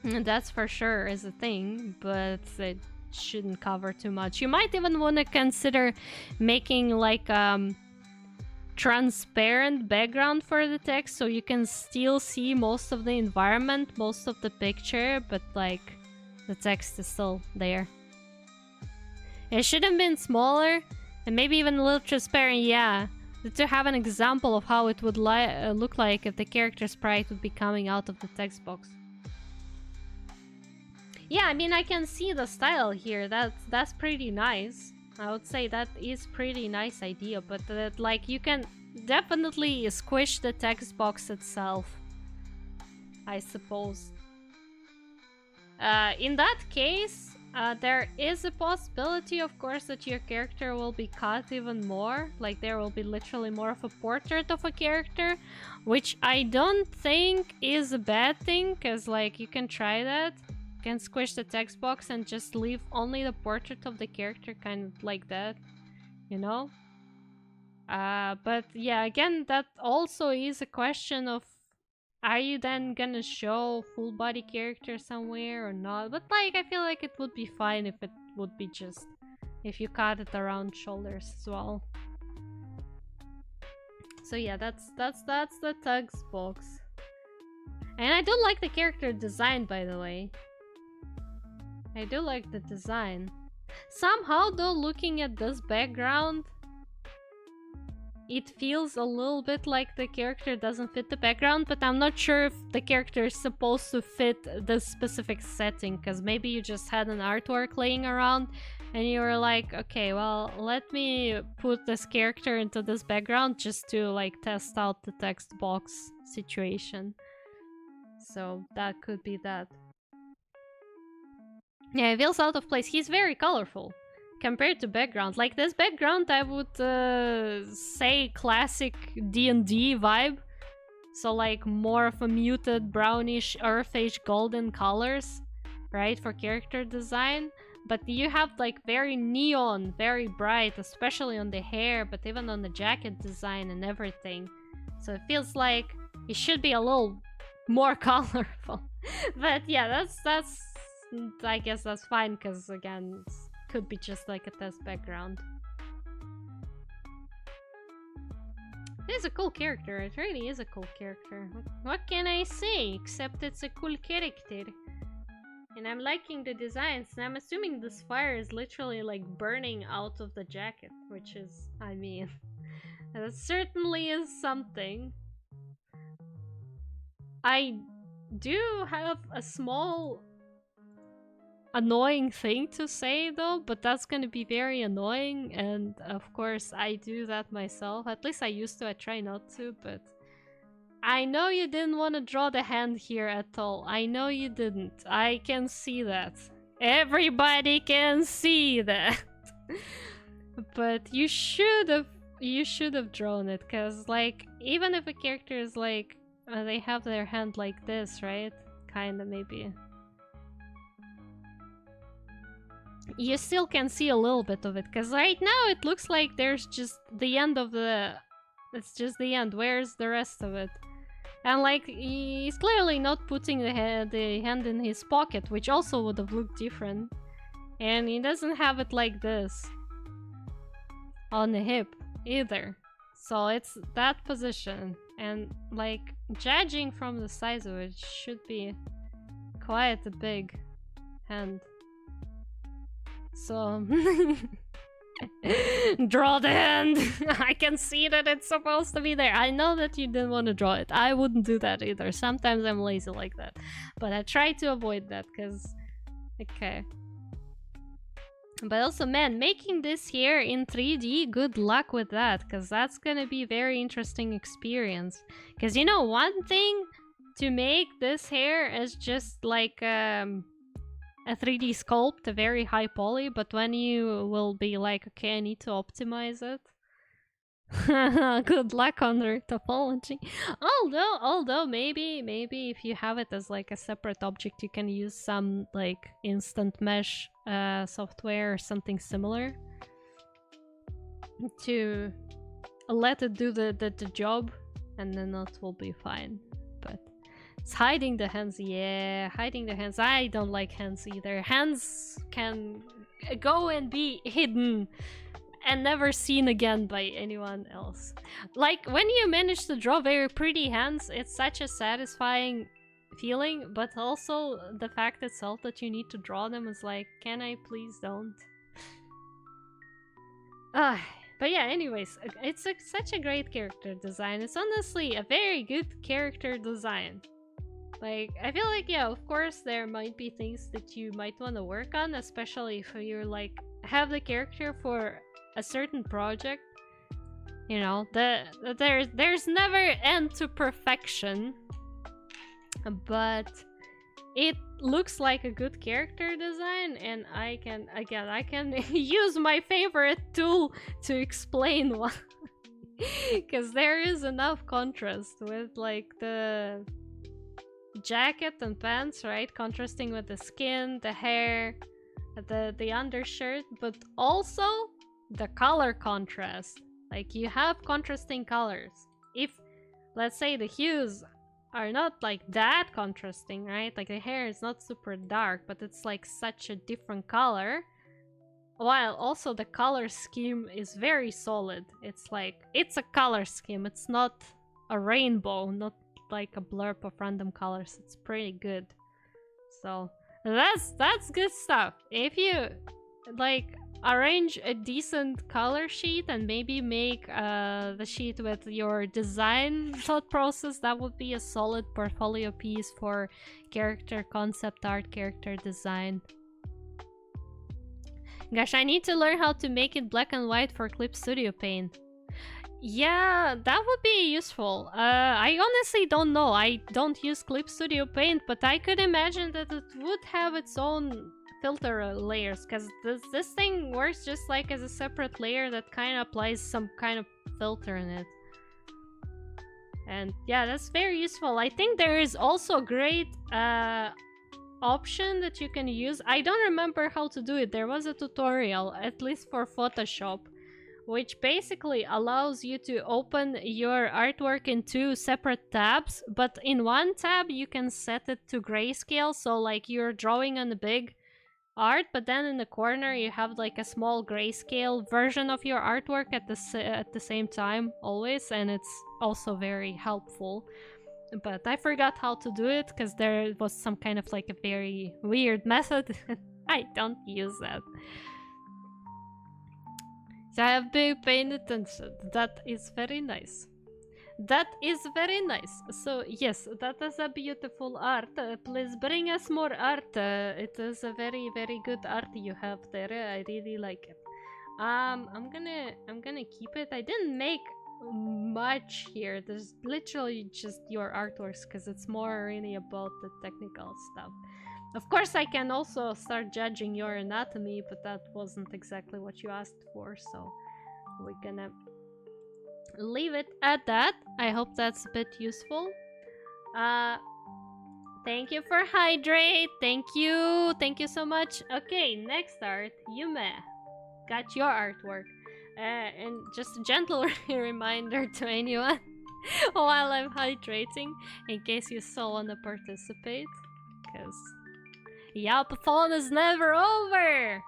that's for sure is a thing, but it shouldn't cover too much. You might even want to consider making like transparent background for the text so you can still see most of the environment, most of the picture, but like the text is still there. It should have been smaller and maybe even a little transparent, yeah, to have an example of how it would look like if the character sprite would be coming out of the text box. Yeah, I mean, I can see the style here. That's pretty nice. I would say that is pretty nice idea, but like you can definitely squish the text box itself, I suppose. In that case, there is a possibility, of course, that your character will be cut even more. Like there will be literally more of a portrait of a character, which I don't think is a bad thing, because like you can try that. Can squish the text box and just leave only the portrait of the character, kind of like that, you know? But yeah, again, that also is a question of, are you then gonna show full body character somewhere or not? But like, I feel like it would be fine if it would be just, if you cut it around shoulders as well. So yeah, that's the text box. And I do like the character design, by the way. I do like the design. Somehow though, looking at this background, it feels a little bit like the character doesn't fit the background, but I'm not sure if the character is supposed to fit this specific setting, because maybe you just had an artwork laying around and you were like, okay, well, let me put this character into this background just to like test out the text box situation. So that could be that. Yeah, it feels out of place. He's very colorful compared to background. Like this background, I would say classic D&D vibe. So like more of a muted brownish, earthish, golden colors, right, for character design. But you have like very neon, very bright, especially on the hair, but even on the jacket design and everything. So it feels like it should be a little more colorful. But yeah, that's I guess that's fine, because again, it could be just like a test background. It is a cool character. It really is a cool character. What can I say except it's a cool character? And I'm liking the designs, and I'm assuming this fire is literally like burning out of the jacket, which is, I mean, that certainly is something. I do have a small annoying thing to say though, but that's gonna be very annoying, and of course I do that myself. At least I used to. I try not to, but I know you didn't want to draw the hand here at all. I know you didn't. I can see that. Everybody can see that. But you should have drawn it, because like, even if a character is like they have their hand like this, right? Kinda, maybe. You still can see a little bit of it, because right now it looks like there's just the end of the... It's just the end. Where's the rest of it? And like, he's clearly not putting the hand in his pocket, which also would have looked different. And he doesn't have it like this on the hip either. So it's that position. And like, judging from the size of it, should be quite a big hand. So draw the hand. I can see that it's supposed to be there. I know that you didn't want to draw it. I wouldn't do that either. Sometimes I'm lazy like that, but I try to avoid that because okay. But also, man, making this here in 3D, good luck with that, because that's gonna be a very interesting experience. Because you know, one thing to make this hair is just like a 3D sculpt, a very high poly, but when you will be like, okay, I need to optimize it. Good luck on the topology. Although maybe if you have it as like a separate object, you can use some like instant mesh software or something similar to let it do the job, and then that will be fine. But it's hiding the hands. Yeah, hiding the hands. I don't like hands either. Hands can go and be hidden and never seen again by anyone else. Like, when you manage to draw very pretty hands, it's such a satisfying feeling, but also the fact itself that you need to draw them is like, can I please don't? But yeah, anyways, it's such a great character design. It's honestly a very good character design. Like, I feel like, yeah, of course there might be things that you might want to work on, especially if you're like, have the character for a certain project. You know, there's never end to perfection, but it looks like a good character design, and I can use my favorite tool to explain why. Because there is enough contrast with like the jacket and pants, right? Contrasting with the skin, the hair, the undershirt, but also the color contrast. Like, you have contrasting colors. If, let's say, the hues are not like that contrasting, right? Like, the hair is not super dark, but it's like such a different color, while also the color scheme is very solid. It's like, it's a color scheme, it's not a rainbow, not like a blurb of random colors. It's pretty good. So that's good stuff. If you like arrange a decent color sheet and maybe make the sheet with your design thought process, that would be a solid portfolio piece for character concept art, character design. Gosh, I need to learn how to make it black and white for Clip Studio Paint. Yeah, that would be useful. I honestly don't know. I don't use Clip Studio Paint, but I could imagine that it would have its own filter layers, because this thing works just like as a separate layer that kind of applies some kind of filter in it. And yeah, that's very useful. I think there is also a great option that you can use. I don't remember how to do it. There was a tutorial, at least for Photoshop, which basically allows you to open your artwork in two separate tabs, but in one tab you can set it to grayscale, so like you're drawing on the big art, but then in the corner you have like a small grayscale version of your artwork at the same time always, and it's also very helpful. But I forgot how to do it because there was some kind of like a very weird method. I don't use that. So I have been paying attention. That is very nice. That is very nice. So yes, that is a beautiful art. Please bring us more art. It is a very, very good art you have there. I really like it. I'm gonna keep it. I didn't make much here. There's literally just your artworks because it's more really about the technical stuff. Of course, I can also start judging your anatomy, but that wasn't exactly what you asked for, so we're gonna leave it at that. I hope that's a bit useful. Thank you for Hydrate. Thank you so much. Okay, next art, Yume. Got your artwork. And just a gentle reminder to anyone while I'm hydrating, in case you still want to participate. Because Yapathon is never over!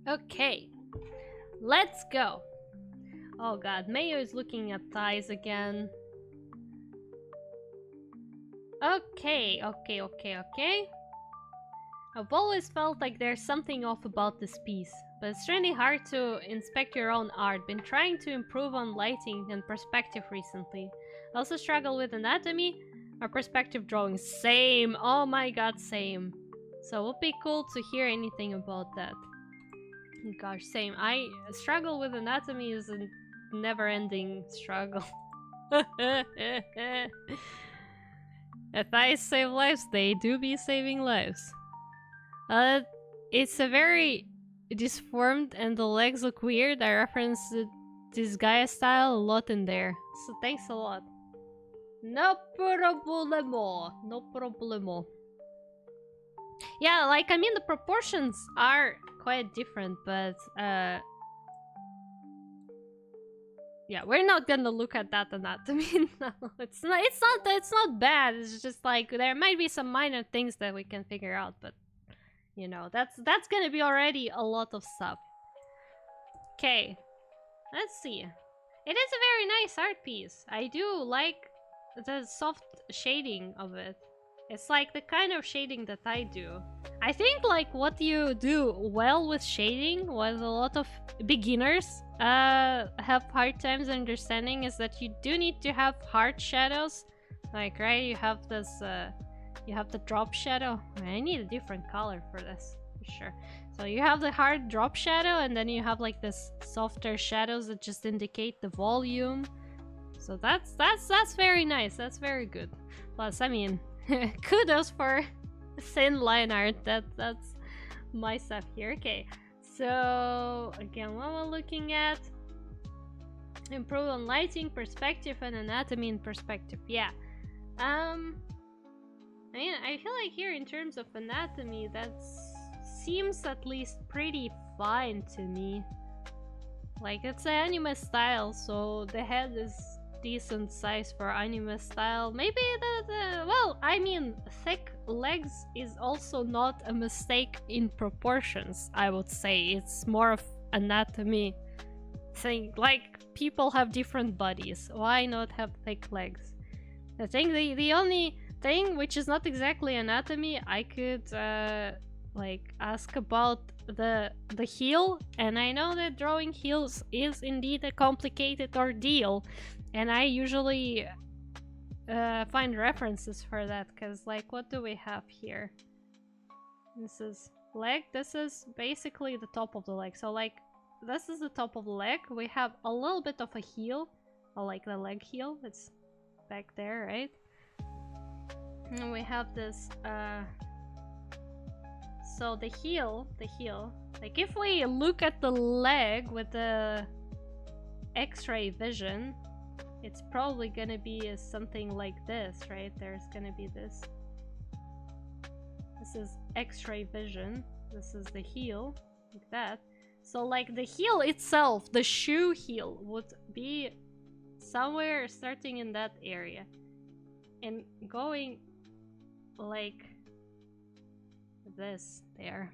Okay, let's go. Oh god, Mayo is looking at thighs again. Okay. I've always felt like there's something off about this piece, but it's really hard to inspect your own art. Been trying to improve on lighting and perspective recently. Also struggle with anatomy or perspective drawing. Same! Oh my god, same. So it would be cool to hear anything about that. Gosh, same. I struggle with anatomy is a never-ending struggle. If I save lives, they do be saving lives. It's a very disformed and the legs look weird. I referenced this Gaia style a lot in there. So thanks a lot. No problemo. No problemo. Yeah, like, I mean, the proportions are quite different, but yeah, we're not gonna look at that anatomy now. It's not bad. It's just like there might be some minor things that we can figure out, but you know, that's gonna be already a lot of stuff. Okay, let's see. It is a very nice art piece. I do like the soft shading of it. It's like the kind of shading that I do. I think like what you do well with shading, what a lot of beginners have hard times understanding, is that you do need to have hard shadows. Like, right, you have this, you have the drop shadow. I need a different color for this, for sure. So you have the hard drop shadow, and then you have like this softer shadows that just indicate the volume. So that's very nice. That's very good. Plus, I mean, kudos for thin line art. That's my stuff here. Okay, so again, what we're looking at: improve on lighting, perspective, and anatomy in perspective. Yeah. I mean, I feel like here in terms of anatomy, that seems at least pretty fine to me. Like, it's an anime style, so the head is decent size for anime style. Maybe well, I mean, thick legs is also not a mistake in proportions, I would say. It's more of anatomy thing. Like, people have different bodies. Why not have thick legs? I think the only thing which is not exactly anatomy, I could like ask about the heel, and I know that drawing heels is indeed a complicated ordeal, and I usually find references for that, because like, what do we have here? This is leg. This is basically the top of the leg. So like, this is the top of the leg. We have a little bit of a heel, or like the leg heel. It's back there, right? And we have this so the heel, like if we look at the leg with the X-ray vision, it's probably gonna be something like this, right? There's gonna be this. This is X-ray vision. This is the heel, like that. So like the heel itself, the shoe heel, would be somewhere starting in that area and going like this there.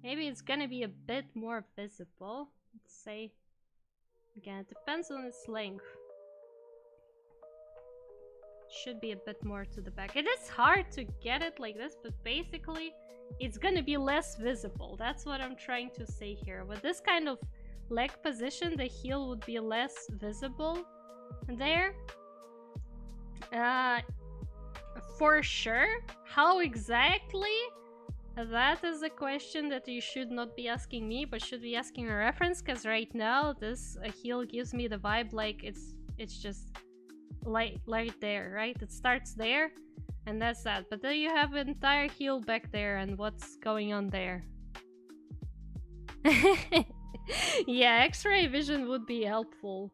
Maybe it's gonna be a bit more visible. Let's say, again, it depends on its length. Should be a bit more to the back. It is hard to get it like this, but basically it's gonna be less visible. That's what I'm trying to say here. With this kind of leg position, the heel would be less visible there. For sure. How exactly? That is a question that you should not be asking me, but should be asking a reference, because right now this heel gives me the vibe like it's just right there, right? It starts there, and that's that. But then you have an entire heel back there, and what's going on there? Yeah, X-ray vision would be helpful.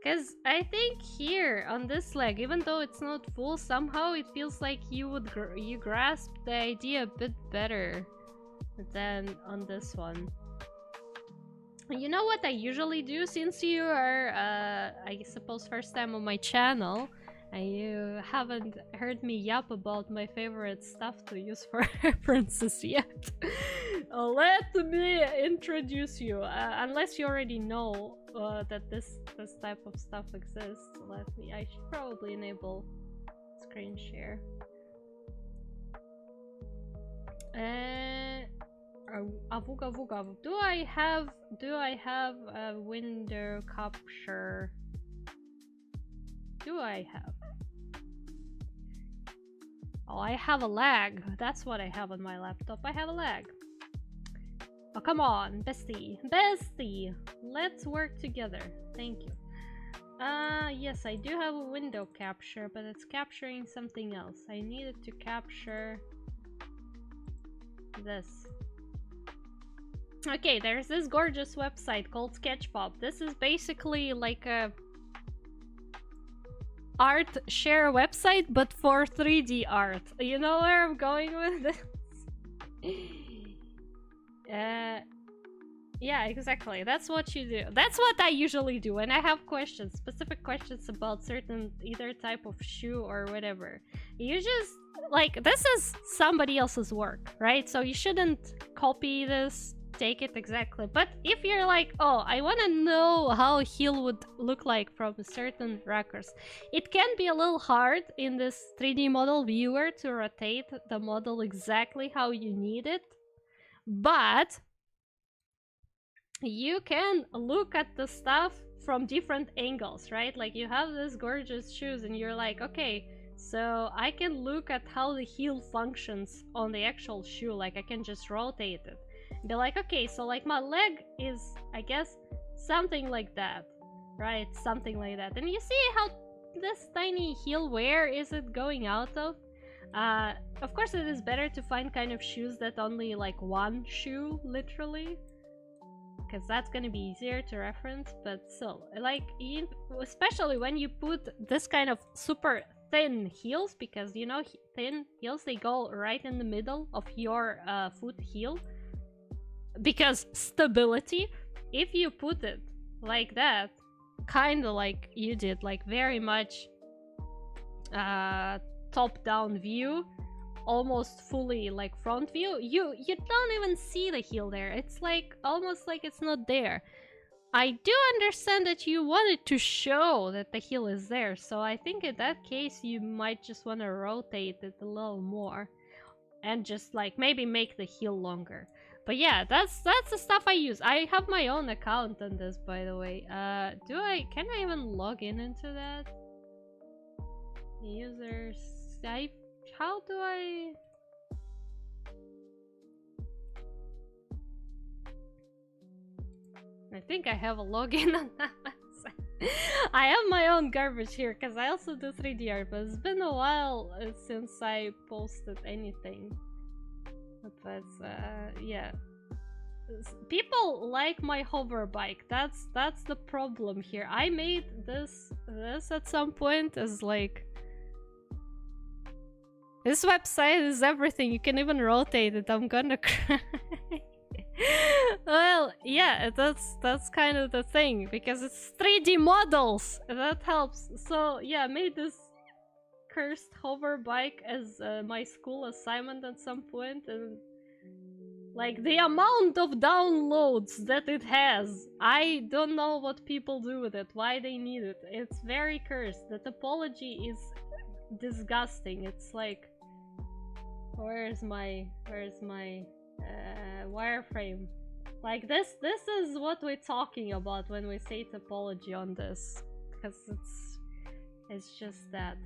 Because I think here on this leg, even though it's not full, somehow it feels like you grasp the idea a bit better than on this one. You know what I usually do, since you are, I suppose, first time on my channel, and you haven't heard me yap about my favorite stuff to use for references yet. Let me introduce you, unless you already know that this type of stuff exists. I should probably enable screen share. Avuga vuga. Do I have a window capture? Do I have? Oh, I have a lag. That's what I have on my laptop. I have a lag. Oh, come on, bestie. Bestie! Let's work together. Thank you. Yes, I do have a window capture, but it's capturing something else. I needed to capture this. Okay, there's this gorgeous website called Sketchpop. This is basically like a art share website, but for 3D art. You know where I'm going with this? Yeah, exactly. That's what you do. That's what I usually do when I have questions, specific questions about certain either type of shoe or whatever. You just, like, this is somebody else's work, right? So you shouldn't copy this, take it exactly. But if you're like, oh, I want to know how a heel would look like from a certain records, it can be a little hard in this 3D model viewer to rotate the model exactly how you need it. But you can look at the stuff from different angles, right? Like you have this gorgeous shoes and you're like, okay, so I can look at how the heel functions on the actual shoe. Like I can just rotate it. Be like, okay, so like my leg is, I guess, something like that, right? Something like that. And you see how this tiny heel, where is it going out of? Of course it is better to find kind of shoes that only like one shoe, literally, because that's gonna be easier to reference. But still, like, especially when you put this kind of super thin heels, because you know thin heels, they go right in the middle of your foot heel, because stability. If you put it like that, kind of like you did, like very much top down view, almost fully like front view, you don't even see the heel there. It's like almost like it's not there. I do understand that you wanted to show that the heel is there, so I think in that case you might just want to rotate it a little more and just like maybe make the heel longer. But yeah, that's the stuff I use. I have my own account on this, by the way. Can I even log into that? Users, how do I? I think I have a login on that website. I have my own garbage here because I also do 3D art, but it's been a while since I posted anything. But yeah, people like my hover bike. That's the problem here. I made this at some point as like, this website is everything. You can even rotate it. I'm gonna cry. Well, yeah, that's kind of the thing, because it's 3D models. That helps. So yeah, I made this cursed hover bike as my school assignment at some point, and like the amount of downloads that it has, I don't know what people do with it, why they need it. It's very cursed. The topology is disgusting. It's like, where's my wireframe? Like this is what we're talking about when we say topology on this, because it's just that.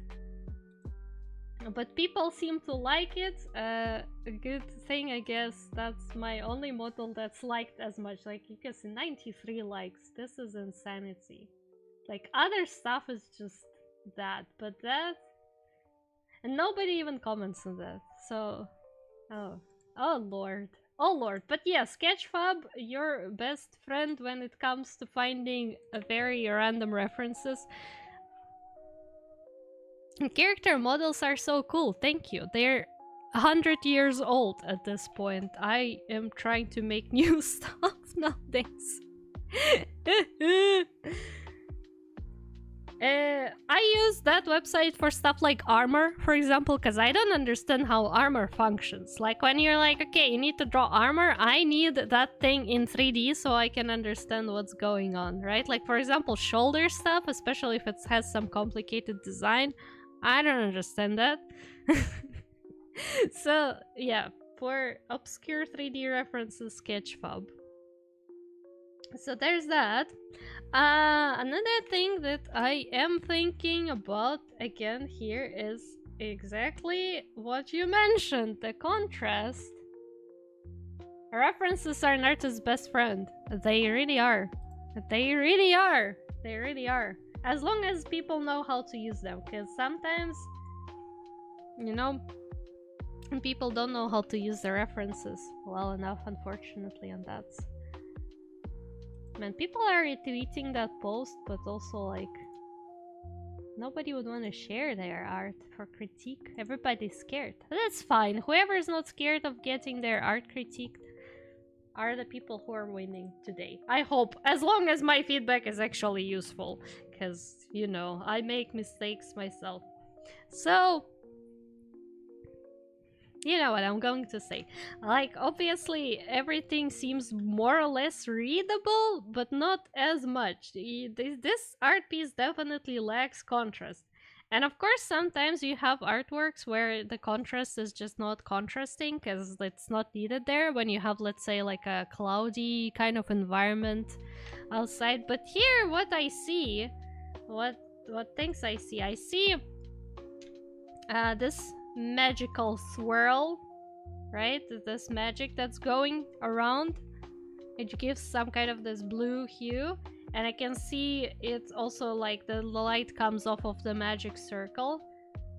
But people seem to like it. A good thing, I guess. That's my only model that's liked as much. Like, you can see 93 likes. This is insanity. Like, other stuff is just that, but that, and nobody even comments on that. So, oh lord, Oh lord, but yeah, Sketchfab, your best friend when it comes to finding very random references. Character models are so cool, thank you. They're 100 years old at this point. I am trying to make new stuff nowadays. I use that website for stuff like armor, for example, because I don't understand how armor functions. Like when you're like, okay, you need to draw armor, I need that thing in 3D so I can understand what's going on, right? Like for example, shoulder stuff, especially if it has some complicated design, I don't understand that. So yeah, for obscure 3D references, Sketchfab. So there's that. Another thing that I am thinking about again here is exactly what you mentioned, the contrast. References are an artist's best friend. They really are. They really are. They really are. As long as people know how to use them, because sometimes, you know, people don't know how to use the references well enough, unfortunately, and that's... Man, people are retweeting that post, but also, like, nobody would want to share their art for critique. Everybody's scared. That's fine. Whoever's not scared of getting their art critiqued are the people who are winning today. I hope, as long as my feedback is actually useful. Because, you know, I make mistakes myself. So... you know what I'm going to say. Like, obviously, everything seems more or less readable, but not as much. This art piece definitely lacks contrast. And of course, sometimes you have artworks where the contrast is just not contrasting because it's not needed there when you have, let's say, like a cloudy kind of environment outside. But here, what I see, what things I see this magical swirl, right? This magic that's going around. It gives some kind of this blue hue, and I can see it's also like the light comes off of the magic circle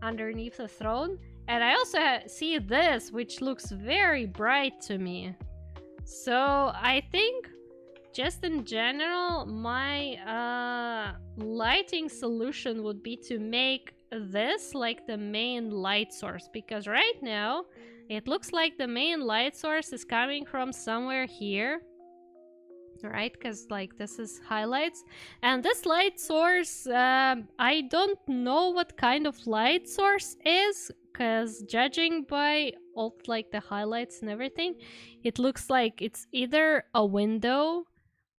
underneath the throne. And I also see this, which looks very bright to me. So I think just in general, my lighting solution would be to make this like the main light source, because right now it looks like the main light source is coming from somewhere here, right? Because like this is highlights, and this light source, I don't know what kind of light source is, because judging by all like the highlights and everything, it looks like it's either a window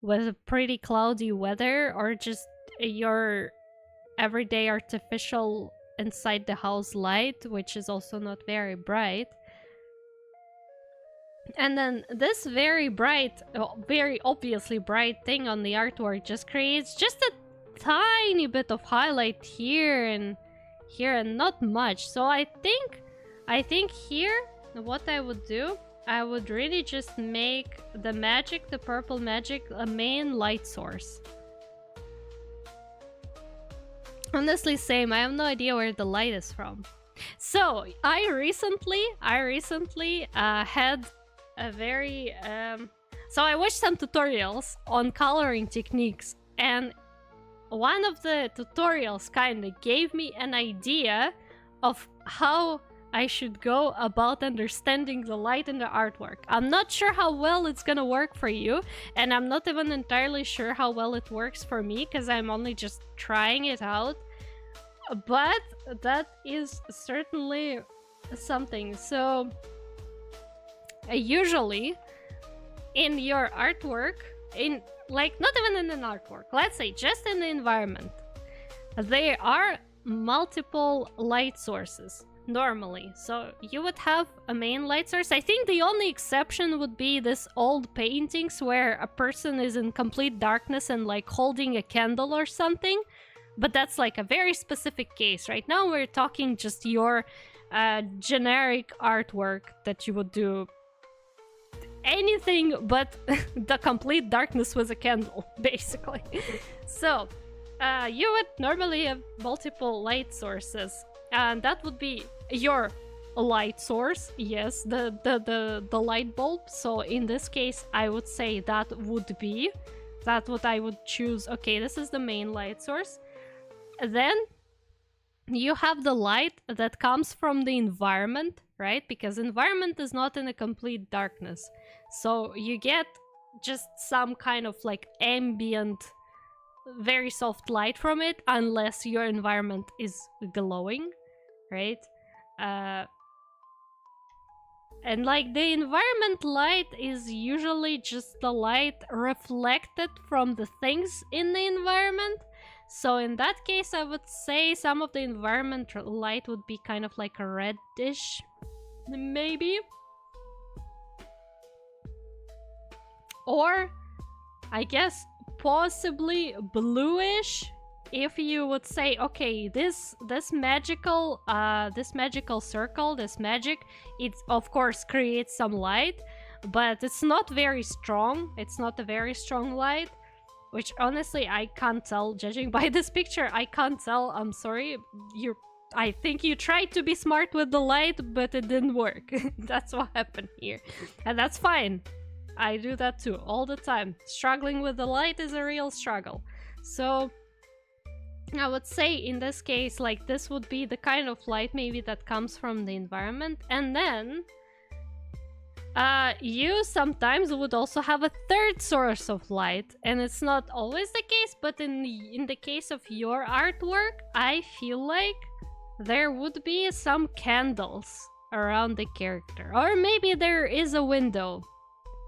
with a pretty cloudy weather or just your everyday artificial inside the house light, which is also not very bright. And then this very bright, very obviously bright thing on the artwork just creates just a tiny bit of highlight here and not much. So I think here what I would do, I would really just make the magic, the purple magic, a main light source. Honestly, same. I have no idea where the light is from. So I recently had a very so I watched some tutorials on coloring techniques, and one of the tutorials kind of gave me an idea of how I should go about understanding the light in the artwork. I'm not sure how well it's gonna work for you, and I'm not even entirely sure how well it works for me because I'm only just trying it out. But that is certainly something. So usually in your artwork, in like not even in an artwork, let's say just in the environment, there are multiple light sources normally. So you would have a main light source. I think the only exception would be this old paintings where a person is in complete darkness and like holding a candle or something. But that's like a very specific case. Right now we're talking just your generic artwork that you would do anything but the complete darkness with a candle, basically. So you would normally have multiple light sources, and that would be your a light source, yes, the light bulb. So in this case, I would say that what I would choose. Okay, this is the main light source. Then you have the light that comes from the environment, right? Because environment is not in a complete darkness. So you get just some kind of like ambient, very soft light from it, unless your environment is glowing, right? And like the environment light is usually just the light reflected from the things in the environment. So in that case, I would say some of the environment light would be kind of like a reddish, maybe. Or I guess possibly bluish, if you would say, okay, this magical circle, this magic, it of course creates some light, but it's not very strong. It's not a very strong light, which honestly I can't tell. Judging by this picture, I can't tell. I'm sorry. I think you tried to be smart with the light, but it didn't work. That's what happened here, and that's fine. I do that too all the time. Struggling with the light is a real struggle. So I would say in this case, like, this would be the kind of light maybe that comes from the environment. And then you sometimes would also have a third source of light, and it's not always the case, but in the case of your artwork, I feel like there would be some candles around the character, or maybe there is a window.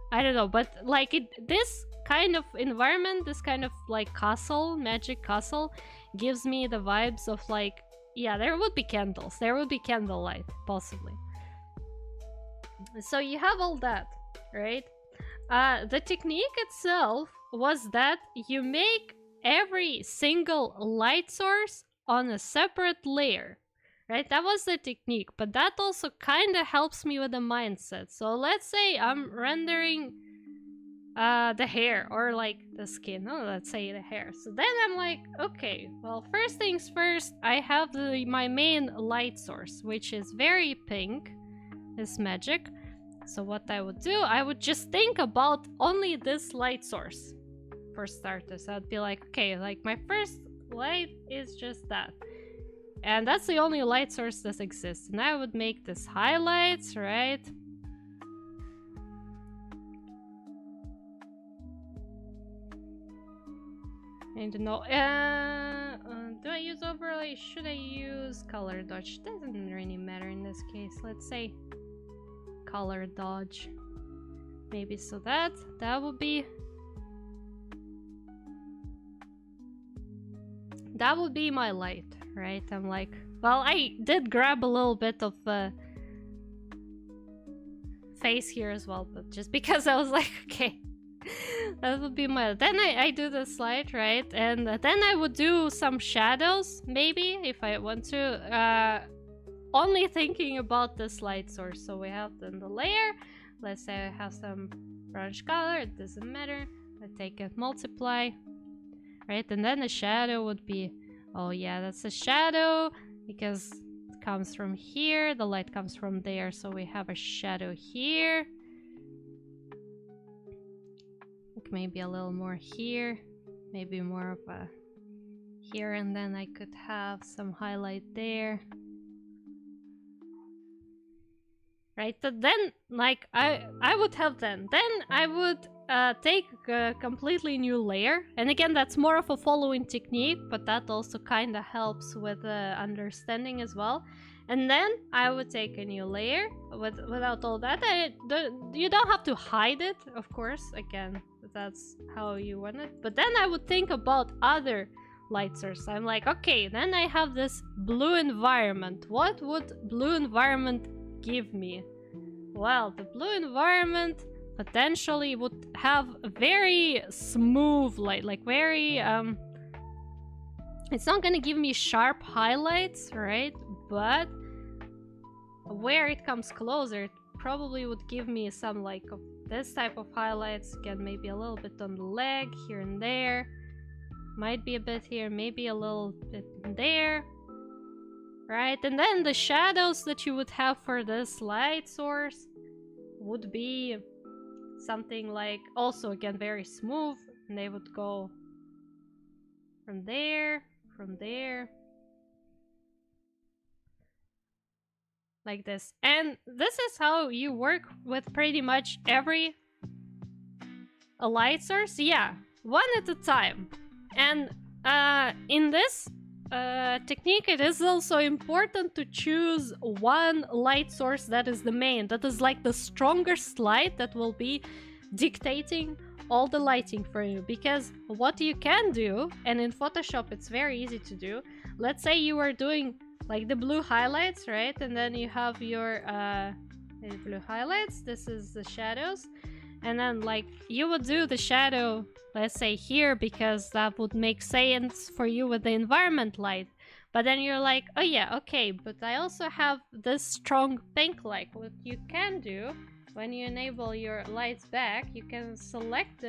I don't know, but like this kind of environment, this kind of like castle, magic castle, gives me the vibes of like, yeah, there would be candles, there would be candlelight, possibly. So you have all that, right? The technique itself was that you make every single light source on a separate layer, right? That was the technique, but that also kind of helps me with the mindset. So let's say I'm rendering the hair, or like the skin. Oh, let's say the hair. So then I'm like, okay, well, first things first, I have my main light source, which is very pink, this magic. So what I would do, I would just think about only this light source for starters. I'd be like, okay, like my first light is just that. And that's the only light source that exists. And I would make this highlights, right? I don't know. Do I use overlay? Should I use color dodge? Doesn't really matter in this case. Let's say color dodge. Maybe so that would be my light, right? I'm like, well, I did grab a little bit of face here as well, but just because I was like, okay, that would be my. Then I do the slide, right? And then I would do some shadows, maybe, if I want to. Only thinking about this light source. So we have then the layer. Let's say I have some brownish color. It doesn't matter. I take a multiply, right? And then the shadow would be, oh yeah, that's a shadow because it comes from here. The light comes from there. So we have a shadow here. Like maybe a little more here. Maybe more of a here. And then I could have some highlight there. Right, so then, like, I would have then I would take a completely new layer, and again, that's more of a following technique, but that also kind of helps with understanding as well. And then I would take a new layer without all that. You don't have to hide it, of course, again, that's how you want it, but then I would think about other light sources. I'm like, okay, then I have this blue environment. What would blue environment give me? Well, the blue environment potentially would have a very smooth light, like very it's not gonna give me sharp highlights, right? But where it comes closer, it probably would give me some like of this type of highlights. Again, maybe a little bit on the leg here and there, might be a bit here, maybe a little bit there. right? And then the shadows that you would have for this light source would be something like, also again very smooth, and they would go from there, like this. And this is how you work with pretty much every light source. Yeah, one at a time. And in this technique, it is also important to choose one light source that is the main, that is like the strongest light that will be dictating all the lighting for you. Because what you can do, and in Photoshop it's very easy to do, let's say you are doing like the blue highlights, right? And then you have your blue highlights, this is the shadows, and then like you would do the shadow, let's say here, because that would make sense for you with the environment light. But then you're like, oh yeah, okay, but I also have this strong pink light. What you can do when you enable your lights back, you can select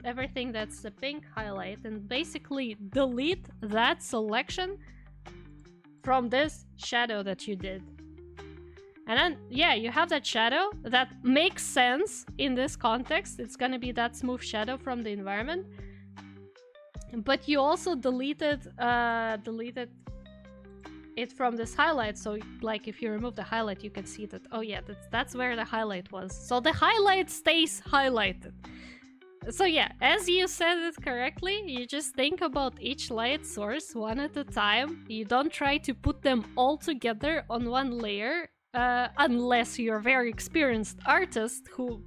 everything that's the pink highlight and basically delete that selection from this shadow that you did. And then, yeah, you have that shadow that makes sense in this context. It's gonna be that smooth shadow from the environment. But you also deleted it from this highlight. So, like, if you remove the highlight, you can see that, oh yeah, that's where the highlight was. So the highlight stays highlighted. So yeah, as you said it correctly, you just think about each light source one at a time. You don't try to put them all together on one layer, unless you're a very experienced artist who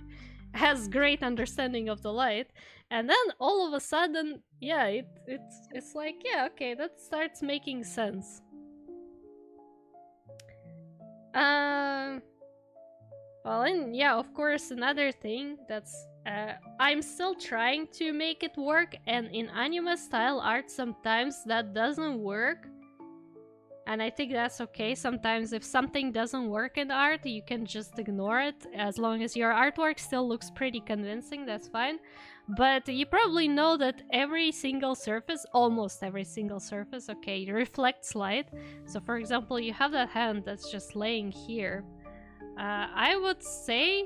has great understanding of the light. And then all of a sudden, yeah, it's like, yeah, okay, that starts making sense. Well, and yeah, of course, another thing that's I'm still trying to make it work, and in anime style art sometimes that doesn't work, and I think that's okay. Sometimes if something doesn't work in art, you can just ignore it. As long as your artwork still looks pretty convincing, that's fine. But you probably know that every single surface, almost every single surface, okay, reflects light. So for example, you have that hand that's just laying here. I would say,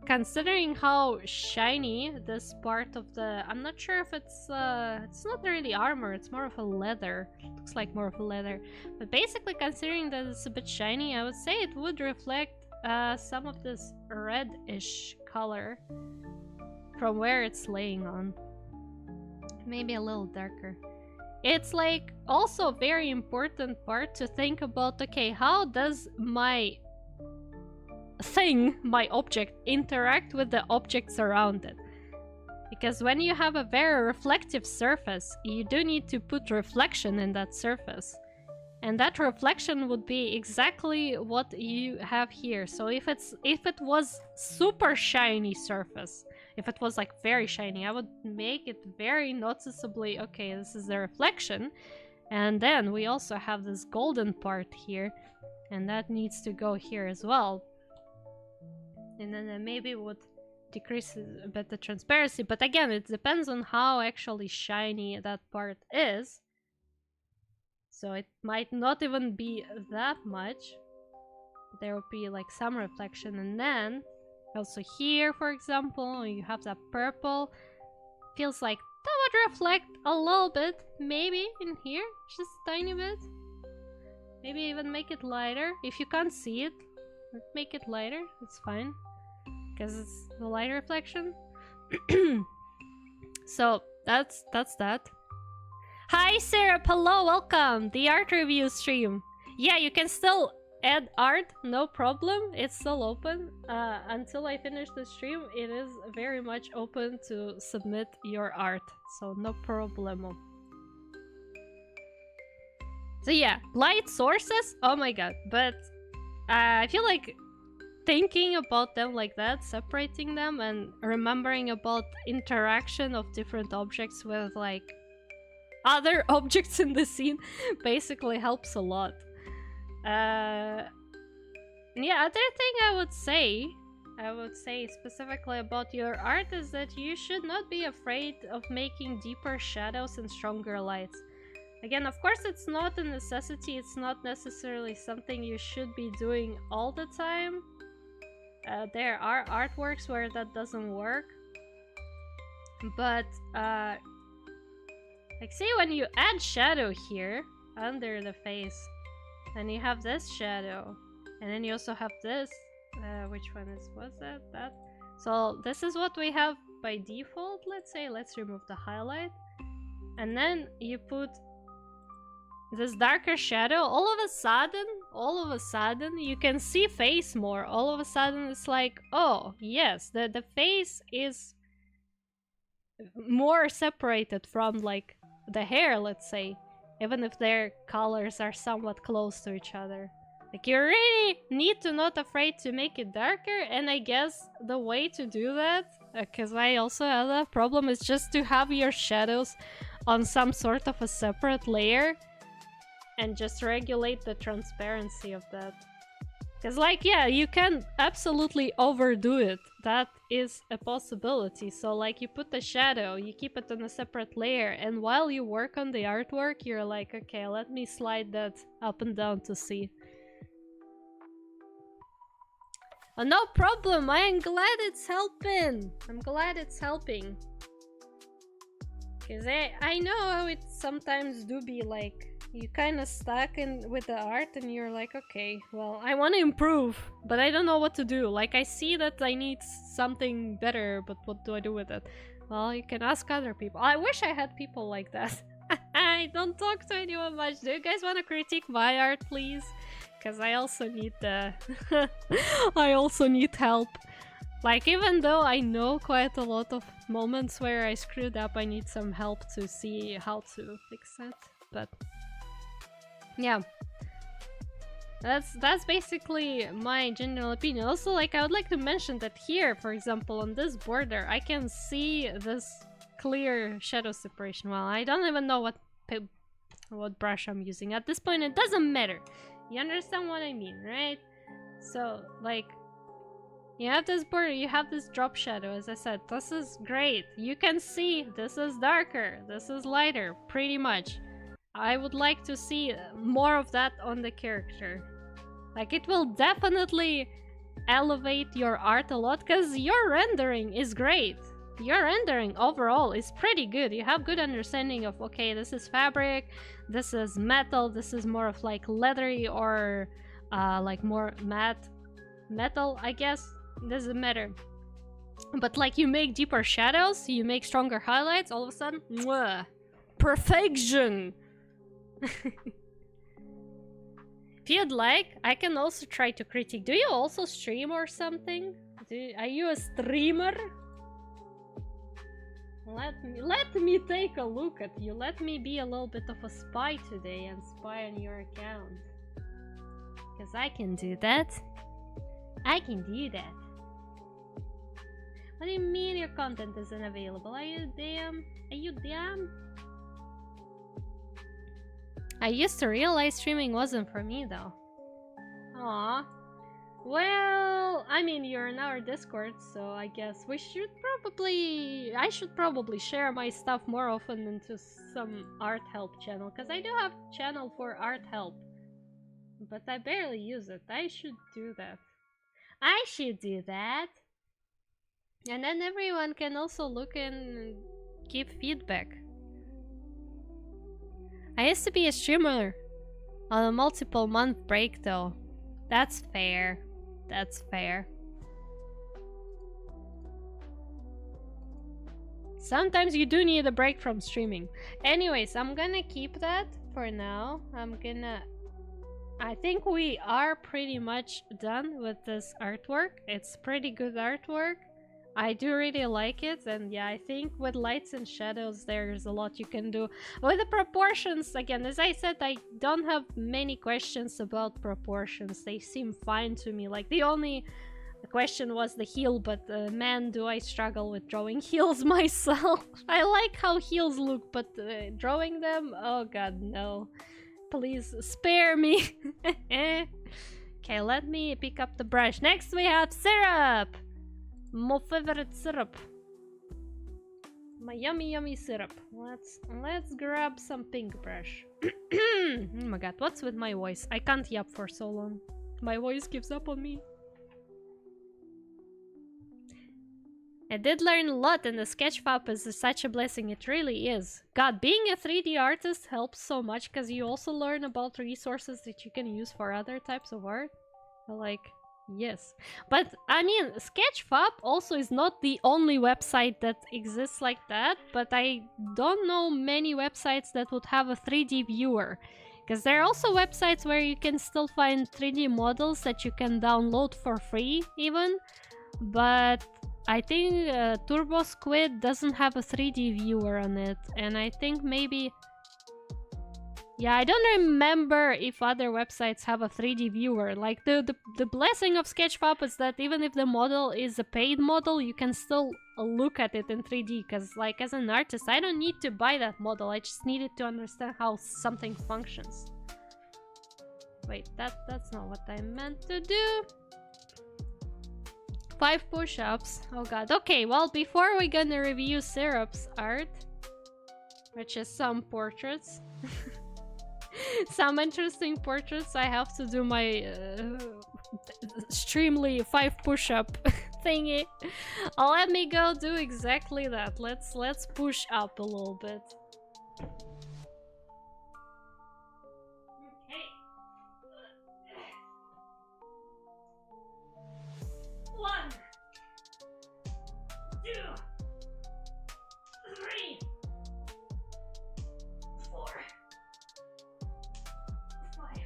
considering how shiny this part of the... I'm not sure if it's not really armor, it's more of a leather. It looks like more of a leather. But basically, considering that it's a bit shiny, I would say it would reflect some of this reddish color from where it's laying on. Maybe a little darker. It's like also a very important part to think about, okay, how does my thing, my object, interact with the objects around it? Because when you have a very reflective surface, you do need to put reflection in that surface. And that reflection would be exactly what you have here. So if it was super shiny surface, if it was like very shiny, I would make it very noticeably, okay, this is the reflection. And then we also have this golden part here, and that needs to go here as well. And then maybe would decrease a bit the transparency, but again, it depends on how actually shiny that part is. So it might not even be that much. There will be like some reflection, and then also here, for example, you have that purple. Feels like that would reflect a little bit, maybe in here, just a tiny bit. Maybe even make it lighter. If you can't see it, make it lighter, it's fine. Because it's the light reflection. So that's that. Hi Sarah, hello, welcome. The art review stream. Yeah, you can still add art, no problem. It's still open. Until I finish the stream, it is very much open to submit your art. So no problemo. So yeah, light sources, oh my god. But I feel like thinking about them like that, separating them and remembering about interaction of different objects with like other objects in the scene basically helps a lot. Yeah, other thing I would say specifically about your art is that you should not be afraid of making deeper shadows and stronger lights. Again, of course, it's not a necessity. It's not necessarily something you should be doing all the time. There are artworks where that doesn't work. But, like, see, when you add shadow here, under the face, then you have this shadow. And then you also have this. Which one was that? That. So, this is what we have by default, let's say. Let's remove the highlight. And then you put this darker shadow. All of a sudden, you can see face more. All of a sudden, it's like, oh, yes, the face is more separated from, like, the hair, let's say. Even if their colors are somewhat close to each other. Like, you really need to not afraid to make it darker, and I guess the way to do that, because I also have that problem, is just to have your shadows on some sort of a separate layer and just regulate the transparency of that. Because, like, yeah, you can absolutely overdo it. That is a possibility. So, like, you put the shadow, you keep it on a separate layer, and while you work on the artwork, you're like, okay, let me slide that up and down to see. Oh, no problem, I am glad it's helping. I'm glad it's helping. Because I know how it sometimes do be like, you kind of stuck in with the art and you're like, okay, well, I want to improve, but I don't know what to do. Like, I see that I need something better, but what do I do with it? Well, you can ask other people. I wish I had people like that. I don't talk to anyone much. Do you guys want to critique my art, please? Because I also need the... I also need help. Like, even though I know quite a lot of moments where I screwed up, I need some help to see how to fix it. But yeah, that's basically my general opinion. Also, like, I would like to mention that here, for example, on this border, I can see this clear shadow separation. Well, I don't even know what brush I'm using at this point. It doesn't matter. You understand what I mean, right? So, like, you have this border, you have this drop shadow. As I said, this is great. You can see this is darker, this is lighter, pretty much. I would like to see more of that on the character. Like, it will definitely elevate your art a lot, because your rendering is great. Your rendering overall is pretty good. You have good understanding of, okay, this is fabric, this is metal, this is more of like leathery or like more matte metal, I guess. Doesn't matter. But like, you make deeper shadows, you make stronger highlights, all of a sudden, mwah, perfection! If you'd like, I can also try to critique. Do you also stream or something? Are you a streamer? Let me take a look at you. Let me be a little bit of a spy today and spy on your account. Because I can do that. I can do that. What do you mean your content isn't available? Are you damn? Are you damn? I used to realize streaming wasn't for me though. Aww. Well, I mean, you're in our Discord, so I guess I should probably share my stuff more often into some art help channel, because I do have channel for art help. But I barely use it. I should do that. I should do that. And then everyone can also look and give feedback. I used to be a streamer on a multiple month break though. That's fair. That's fair. Sometimes you do need a break from streaming. Anyways, I'm gonna keep that for now. I think we are pretty much done with this artwork. It's pretty good artwork. I do really like it, and yeah, I think with lights and shadows there's a lot you can do. With the proportions, again, as I said, I don't have many questions about proportions. They seem fine to me. Like, the only question was the heel, but man, do I struggle with drawing heels myself. I like how heels look, but drawing them? Oh god, no. Please, spare me. Okay, let me pick up the brush. Next we have syrup! My favorite syrup. my yummy syrup. Let's grab some pink brush. Oh my god, what's with my voice? I can't yap for so long. My voice gives up on me. I did learn a lot, and the Sketchfab is such a blessing. It really is. God, being a 3D artist helps so much because you also learn about resources that you can use for other types of art. Like, yes. But, I mean, Sketchfab also is not the only website that exists like that, but I don't know many websites that would have a 3D viewer. Because there are also websites where you can still find 3D models that you can download for free, even. But I think Turbo Squid doesn't have a 3D viewer on it, and I think maybe... Yeah, I don't remember if other websites have a 3D viewer. Like, the blessing of Sketchfab is that even if the model is a paid model, you can still look at it in 3D, because, like, as an artist, I don't need to buy that model, I just needed to understand how something functions. Wait, that's not what I meant to do. 5 push-ups. Oh god. Okay, well, before we're gonna review Syrup's art, which is some portraits, some interesting portraits, I have to do my extremely 5 push-up thingy. Let me go do exactly that. Let's push up a little bit. Okay. 1, 2, 3, 4, 5.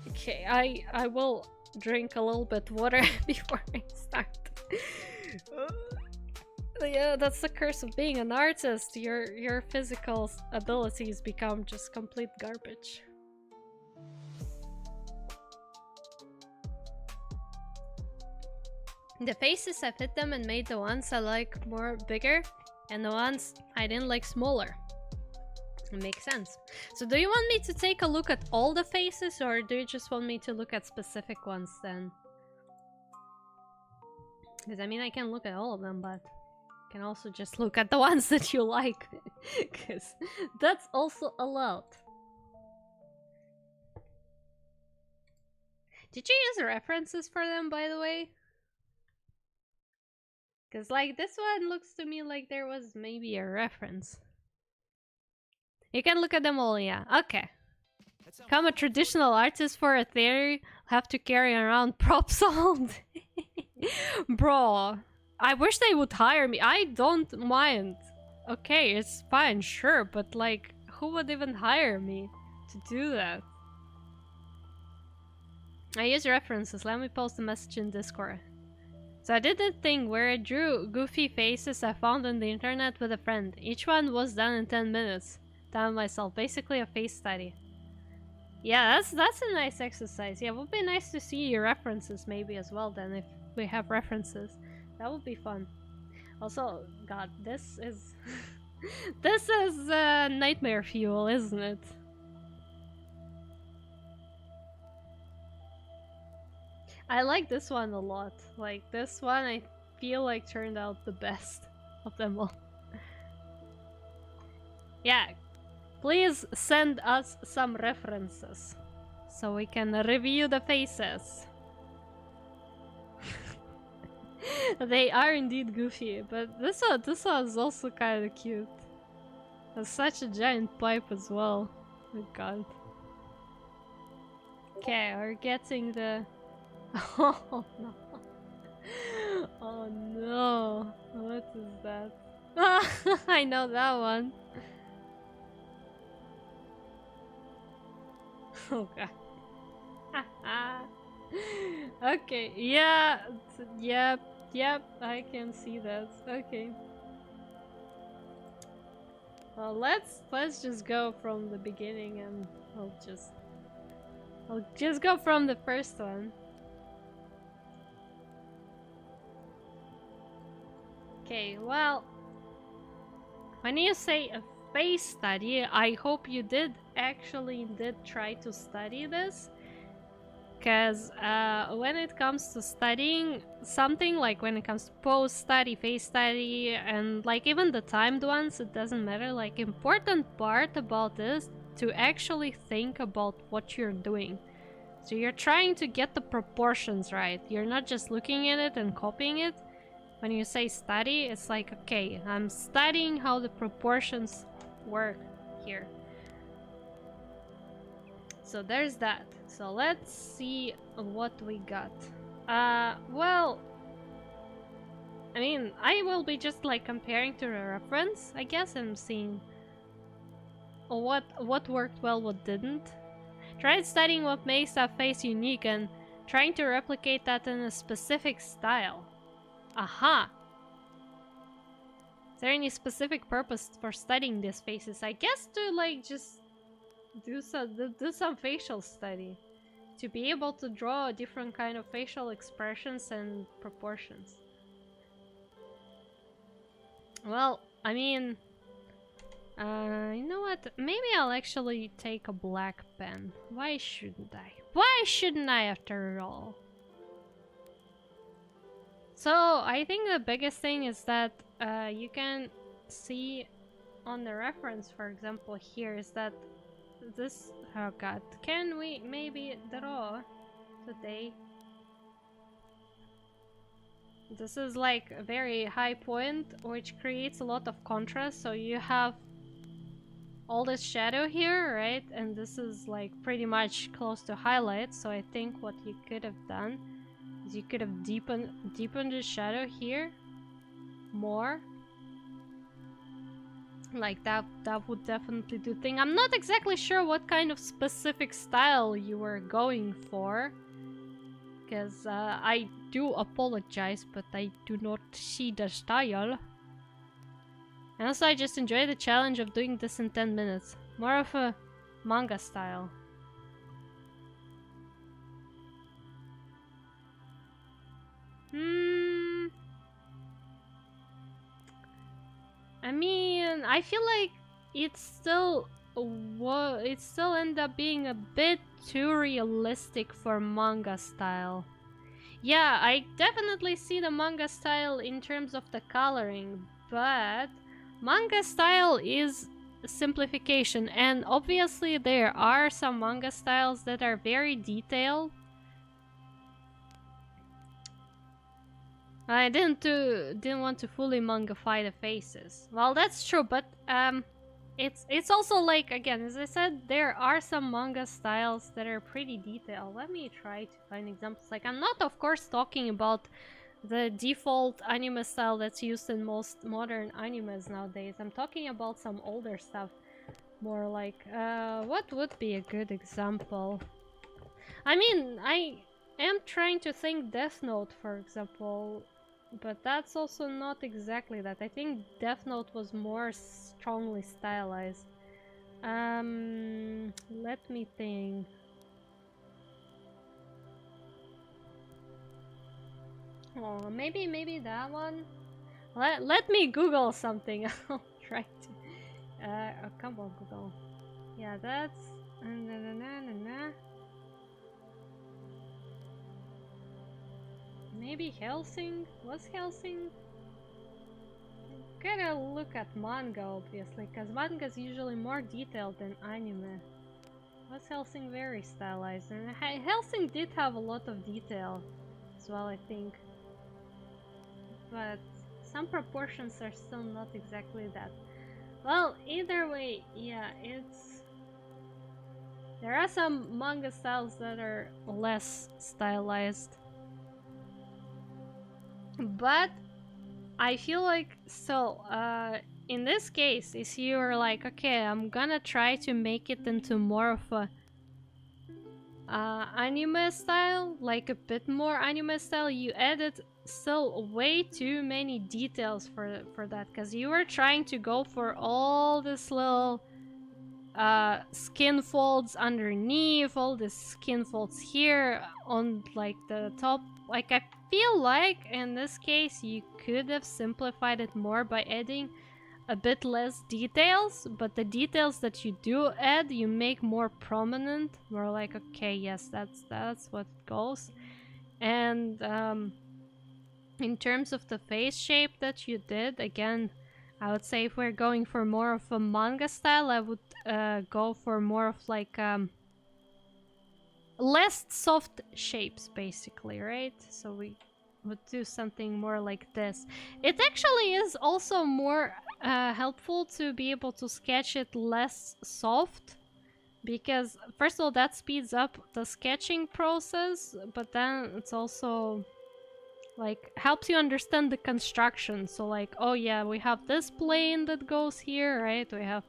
Okay, I will drink a little bit water before I start. Yeah, that's the curse of being an artist. Your physical abilities become just complete garbage. The faces I fit them and made the ones I like more bigger, and the ones I didn't like smaller. It makes sense. So do you want me to take a look at all the faces, or do you just want me to look at specific ones then? Because I mean, I can look at all of them, but I can also just look at the ones that you like. Because that's also allowed. Did you use references for them, by the way? Because, like, this one looks to me like there was maybe a reference. You can look at them all, yeah. Okay. Become a traditional artist for a theory. Have to carry around props all day. Bro, I wish they would hire me. I don't mind. Okay, it's fine, sure, but like, who would even hire me to do that? I use references. Let me post a message in Discord. So I did that thing where I drew goofy faces I found on the internet with a friend. Each one was done in 10 minutes. Done myself. Basically a face study. Yeah, that's a nice exercise. Yeah, it would be nice to see your references maybe as well then, if we have references. That would be fun. Also, god, this is... this is nightmare fuel, isn't it? I like this one a lot. Like, this one I feel like turned out the best of them all. Yeah, please send us some references so we can review the faces. They are indeed goofy, but this one is also kind of cute. It's such a giant pipe as well. Oh god. Okay, we're getting the... Oh no. Oh no. What is that? I know that one. Oh god. Okay, yeah, yep, I can see that. Okay. Well, let's just go from the beginning, and I'll just go from the first one. Okay, well, when you say a face study, I hope you did try to study this. Because when it comes to studying something, like when it comes to post study, face study, and like even the timed ones, it doesn't matter. Like, important part about this to actually think about what you're doing. So you're trying to get the proportions right. You're not just looking at it and copying it. When you say study, it's like, okay, I'm studying how the proportions work here. So there's that. So let's see what we got. Well, I mean, I will be just like comparing to a reference, I guess, and seeing what worked well, what didn't. Tried studying what makes that face unique and trying to replicate that in a specific style. Aha! Is there any specific purpose for studying these faces? I guess to like just do some facial study. To be able to draw a different kind of facial expressions and proportions. Well, I mean, you know what? Maybe I'll actually take a black pen. Why shouldn't I? Why shouldn't I after all? So, I think the biggest thing is that you can see on the reference, for example, here is that this... Oh god, can we maybe draw today? This is like a very high point, which creates a lot of contrast, so you have all this shadow here, right? And this is like pretty much close to highlight, so I think what you could have done is you could have deepened the shadow here more. Like that would definitely do thing. I'm not exactly sure what kind of specific style you were going for, because I do apologize, but I do not see the style. And also I just enjoy the challenge of doing this in 10 minutes. More of a manga style. I mean, I feel like it still end up being a bit too realistic for manga style. Yeah, I definitely see the manga style in terms of the coloring, but manga style is simplification, and obviously there are some manga styles that are very detailed. I didn't want to fully mangafy the faces. Well, that's true, but it's also like, again, as I said, there are some manga styles that are pretty detailed. Let me try to find examples. Like, I'm not, of course, talking about the default anime style that's used in most modern animes nowadays. I'm talking about some older stuff. More like, what would be a good example? I mean, I am trying to think Death Note, for example, but that's also not exactly that. I think Death Note was more strongly stylized. Let me think. Oh, maybe that one. Let me Google something. I'll try to. Oh, come on, Google. Yeah, that's. Maybe Helsing? Was Helsing? Gotta look at manga, obviously, because manga is usually more detailed than anime. Was Helsing very stylized? And Helsing did have a lot of detail as well, I think. But some proportions are still not exactly that. Well, either way, yeah, it's... There are some manga styles that are less stylized. But I feel like, so, in this case, if you're like, okay, I'm gonna try to make it into more of a anime style, like a bit more anime style, you added still way too many details for that, because you were trying to go for all this little skin folds underneath, all the skin folds here on like the top. Like, feel like in this case you could have simplified it more by adding a bit less details, but the details that you do add you make more prominent, more like, okay, yes, that's what goes. And in terms of the face shape that you did, again, I would say if we're going for more of a manga style, I would go for more of like less soft shapes, basically, right? So we would do something more like this. It actually is also more helpful to be able to sketch it less soft, because first of all that speeds up the sketching process, but then it's also like helps you understand the construction. So like, oh yeah, we have this plane that goes here, right? We have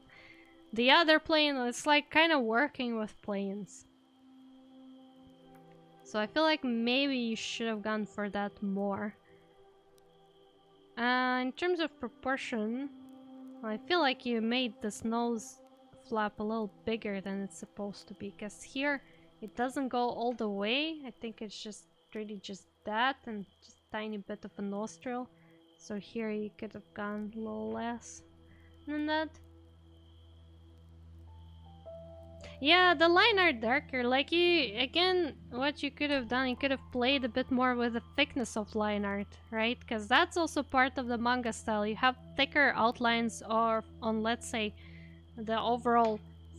the other plane. It's like kind of working with planes. So I feel like maybe you should have gone for that more. In terms of proportion, I feel like you made this nose flap a little bigger than it's supposed to be, because here it doesn't go all the way. I think it's just really just that and just a tiny bit of a nostril. So here you could have gone a little less than that. Yeah, the line are darker. Like you, again, what you could have done, you could have played a bit more with the thickness of line art, right? Because that's also part of the manga style. You have thicker outlines or on, let's say, the overall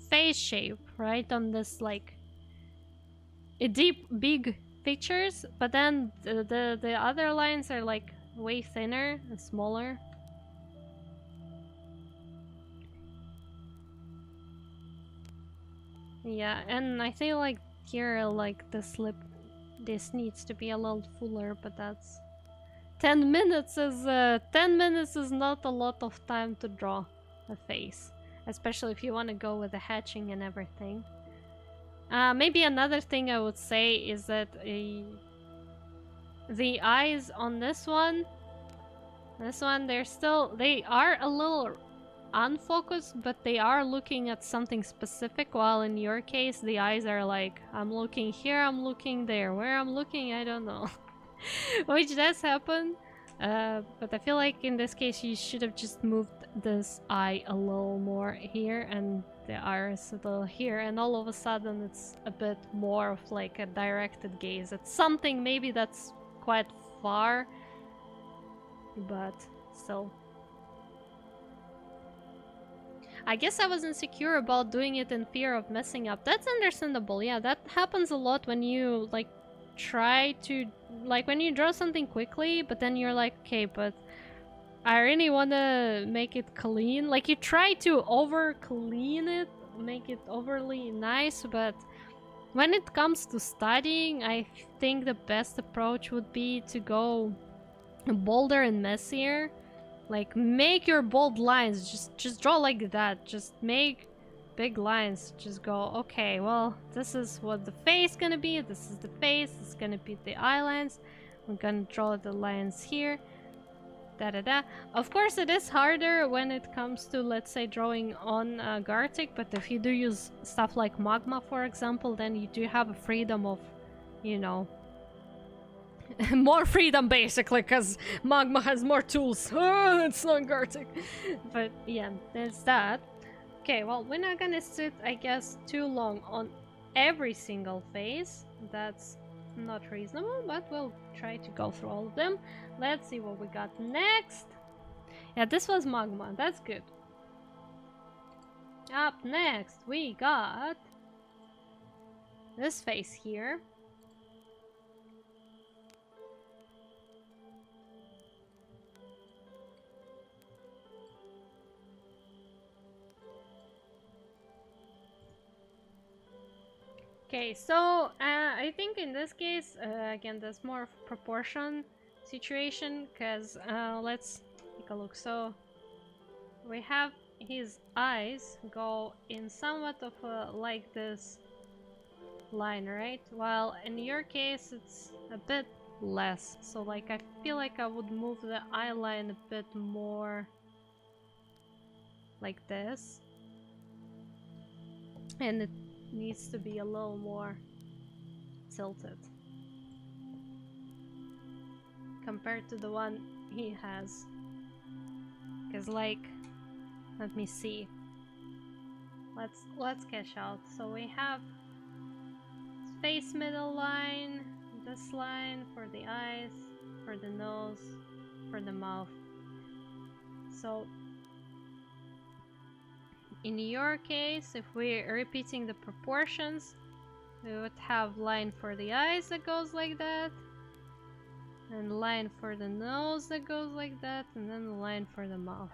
face shape, right? On this like a deep, big features, but then the other lines are like way thinner and smaller. Yeah, and I feel like here, like the slip, this needs to be a little fuller, but that's 10 minutes is 10 minutes is not a lot of time to draw a face, especially if you want to go with the hatching and everything. Maybe another thing I would say is that the eyes on this one, they are a little unfocused, but they are looking at something specific, while in your case the eyes are like, I'm looking here, I'm looking there, where I'm looking I don't know. Which does happen, but I feel like in this case you should have just moved this eye a little more here and the iris a little here, and all of a sudden it's a bit more of like a directed gaze at something maybe that's quite far, but still. I guess I was insecure about doing it in fear of messing up. That's understandable. Yeah, that happens a lot when you like try to, like when you draw something quickly, but then you're like, okay, but I really want to make it clean. Like you try to over clean it, make it overly nice, but when it comes to studying, I think the best approach would be to go bolder and messier. Like make your bold lines, just draw like that, just make big lines, just go, okay, well, this is what the face gonna be, this is the face, this is gonna be the eye lines, we're gonna draw the lines here, da da da. Of course it is harder when it comes to, let's say, drawing on Gartic, but if you do use stuff like Magma, for example, then you do have a freedom of, you know, more freedom basically, because Magma has more tools. Oh, it's not Gartic. But yeah, there's that. Okay, well, we're not gonna sit, I guess, too long on every single phase. That's not reasonable, but we'll try to go through all of them. Let's see what we got next. Yeah, this was Magma. That's good. Up next, we got this face here. Okay, so I think in this case, again, there's more of a proportion situation, because let's take a look. So we have his eyes go in somewhat of a, like this line, right? While in your case, it's a bit less. So like I feel like I would move the eye line a bit more like this. And it needs to be a little more tilted. compared to the one he has. Because like, let me see. Let's sketch out. So we have face middle line, this line for the eyes, for the nose, for the mouth. So in your case, if we're repeating the proportions, we would have line for the eyes that goes like that, and line for the nose that goes like that, and then the line for the mouth.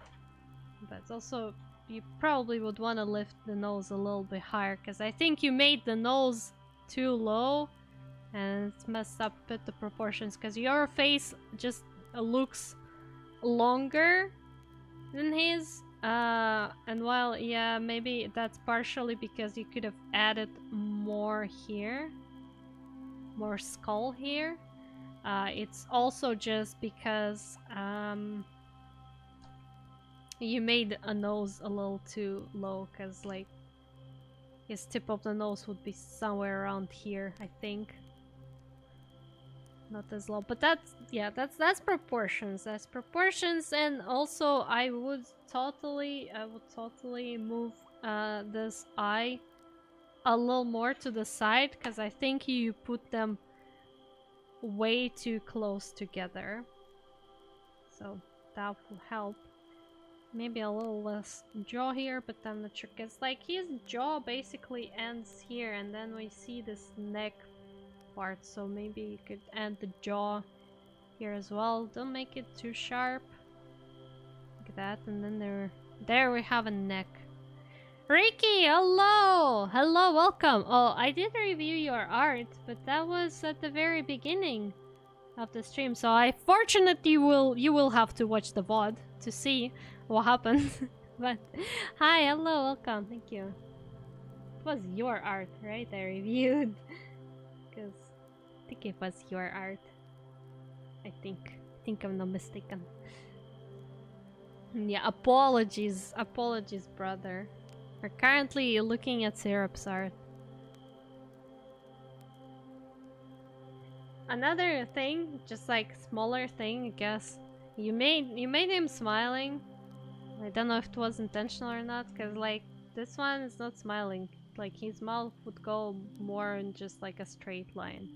But also, you probably would want to lift the nose a little bit higher, because I think you made the nose too low, and it's messed up with the proportions, because your face just looks longer than his. And while, yeah, maybe that's partially because you could have added more here, more skull here. It's also just because you made a nose a little too low, because like his tip of the nose would be somewhere around here, I think. Not as low, but that's, yeah, that's proportions. That's proportions. And also I would totally move this eye a little more to the side, because I think you put them way too close together, so that will help. Maybe a little less jaw here, but I'm not sure, because like his jaw basically ends here, and then we see this neck part, so maybe you could add the jaw here as well. Don't make it too sharp, like that, and then there we have a neck. Ricky, hello! Hello, welcome! Oh, I did review your art, but that was at the very beginning of the stream, so I fortunately you will have to watch the VOD to see what happened. But hi, hello, welcome, thank you. It was your art, right? I reviewed. Because I think it was your art. I think I'm not mistaken. Yeah, apologies, brother. We're currently looking at Syrup's art. Another thing, just like smaller thing, I guess. You made him smiling. I don't know if it was intentional or not, because like this one is not smiling. Like his mouth would go more in just like a straight line,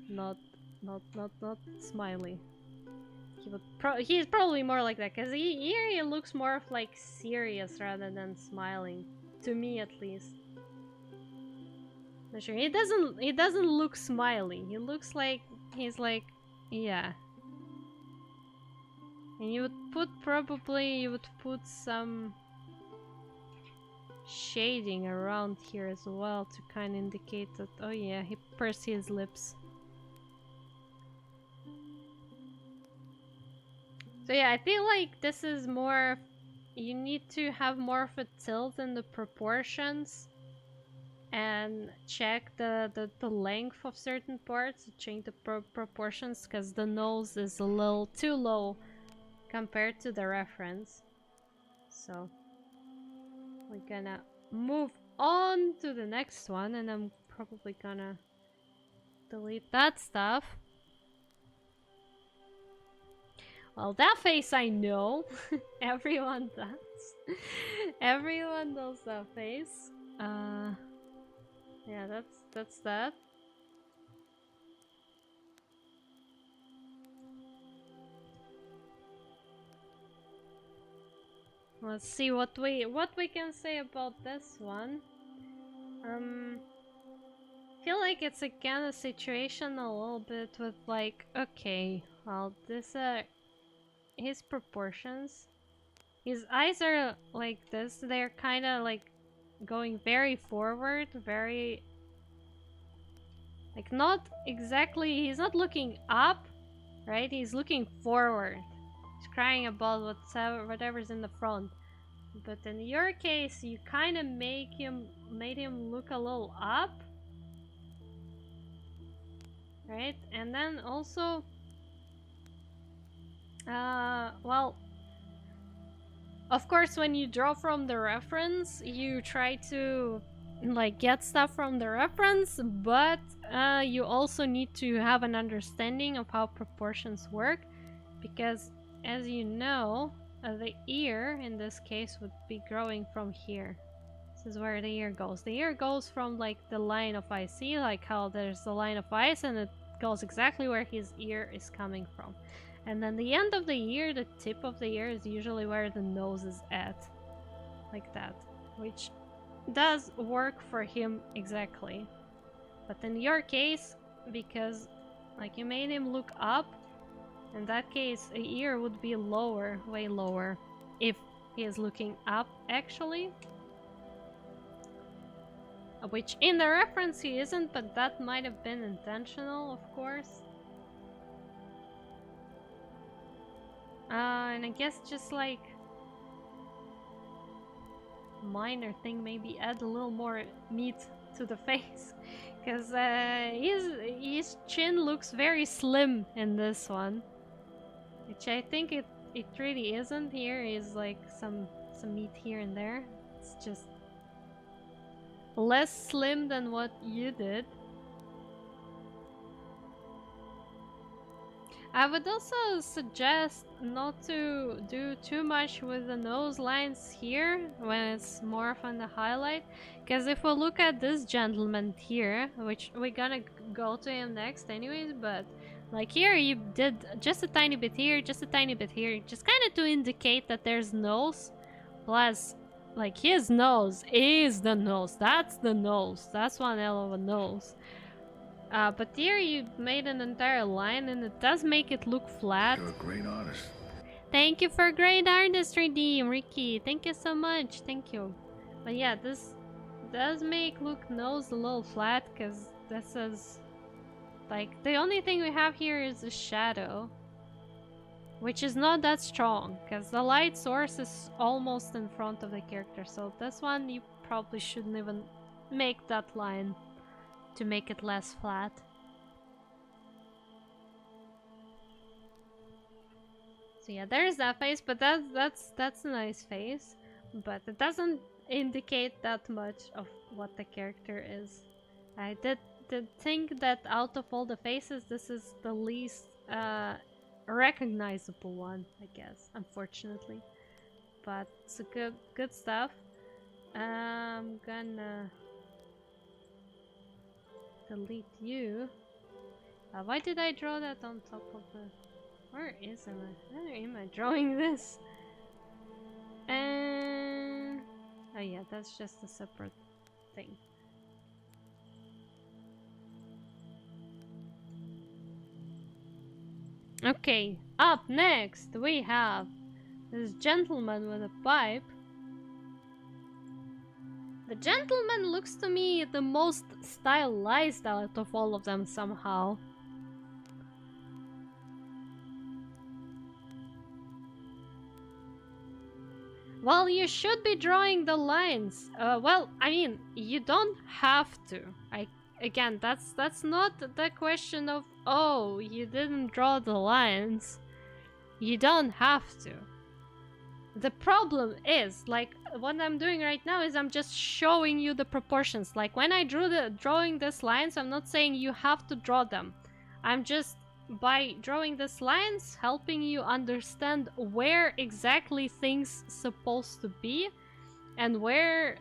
not smiley. He's probably more like that, because here he looks more of like serious rather than smiling, to me at least. Not sure. He doesn't look smiley. He looks like he's like, yeah. And you would put some shading around here as well to kind of indicate that, oh yeah, he pursed his lips. So yeah, I feel like this is more, you need to have more of a tilt in the proportions and check the length of certain parts, change the proportions, because the nose is a little too low compared to the reference. So we're gonna move on to the next one, and I'm probably gonna delete that stuff. Well, that face I know. Everyone does. Everyone does that face. Yeah, that's that. Let's see what we can say about this one. Feel like it's again a situation a little bit with like, okay, well, this his proportions, his eyes are like this. They're kind of like going very forward, very like not exactly. He's not looking up, right? He's looking forward. He's crying about whatever's in the front. But in your case, you kind of made him look a little up, right? And then also, well, of course, when you draw from the reference, you try to like get stuff from the reference, but you also need to have an understanding of how proportions work, because as you know, the ear in this case would be growing from here. This is where the ear goes. The ear goes from like the line of ice. See, like how there's the line of ice and it goes exactly where his ear is coming from. And then the end of the ear, the tip of the ear, is usually where the nose is at. Like that. Which does work for him exactly. But in your case, because like you made him look up, in that case a ear would be lower, way lower, if he is looking up actually. Which in the reference he isn't, but that might have been intentional, of course. And I guess just like minor thing, maybe add a little more meat to the face, because his chin looks very slim in this one, which I think it really isn't. Here is like some meat here and there. It's just less slim than what you did. I would also suggest not to do too much with the nose lines here when it's more on the highlight, because if we look at this gentleman here, which we're gonna go to him next anyways, but like here you did just a tiny bit here, just a tiny bit here, just kind of to indicate that there's nose, plus like his nose is the nose, that's the nose, that's one hell of a nose. But here you made an entire line and it does make it look flat. You're a great artist. Thank you for great artistry, D, Ricky. Thank you so much. Thank you. But yeah, this does make look nose a little flat, because this is like the only thing we have here is a shadow, which is not that strong because the light source is almost in front of the character. So this one you probably shouldn't even make that line to make it less flat. So yeah, there's that face, but that's a nice face, but it doesn't indicate that much of what the character is. I did think that out of all the faces, this is the least recognizable one, I guess, unfortunately. But it's a good stuff. I'm gonna delete you. Why did I draw that on top of the... Where am I drawing this? And... oh yeah, that's just a separate thing. Okay, up next we have this gentleman with a pipe. The gentleman looks to me the most stylized out of all of them somehow. Well, you should be drawing the lines. Well, I mean, you don't have to. Again, that's not the question of, oh, you didn't draw the lines. You don't have to. The problem is, like, what I'm doing right now is I'm just showing you the proportions. Like, when I drawing these lines, I'm not saying you have to draw them. I'm just, by drawing these lines, helping you understand where exactly things supposed to be and where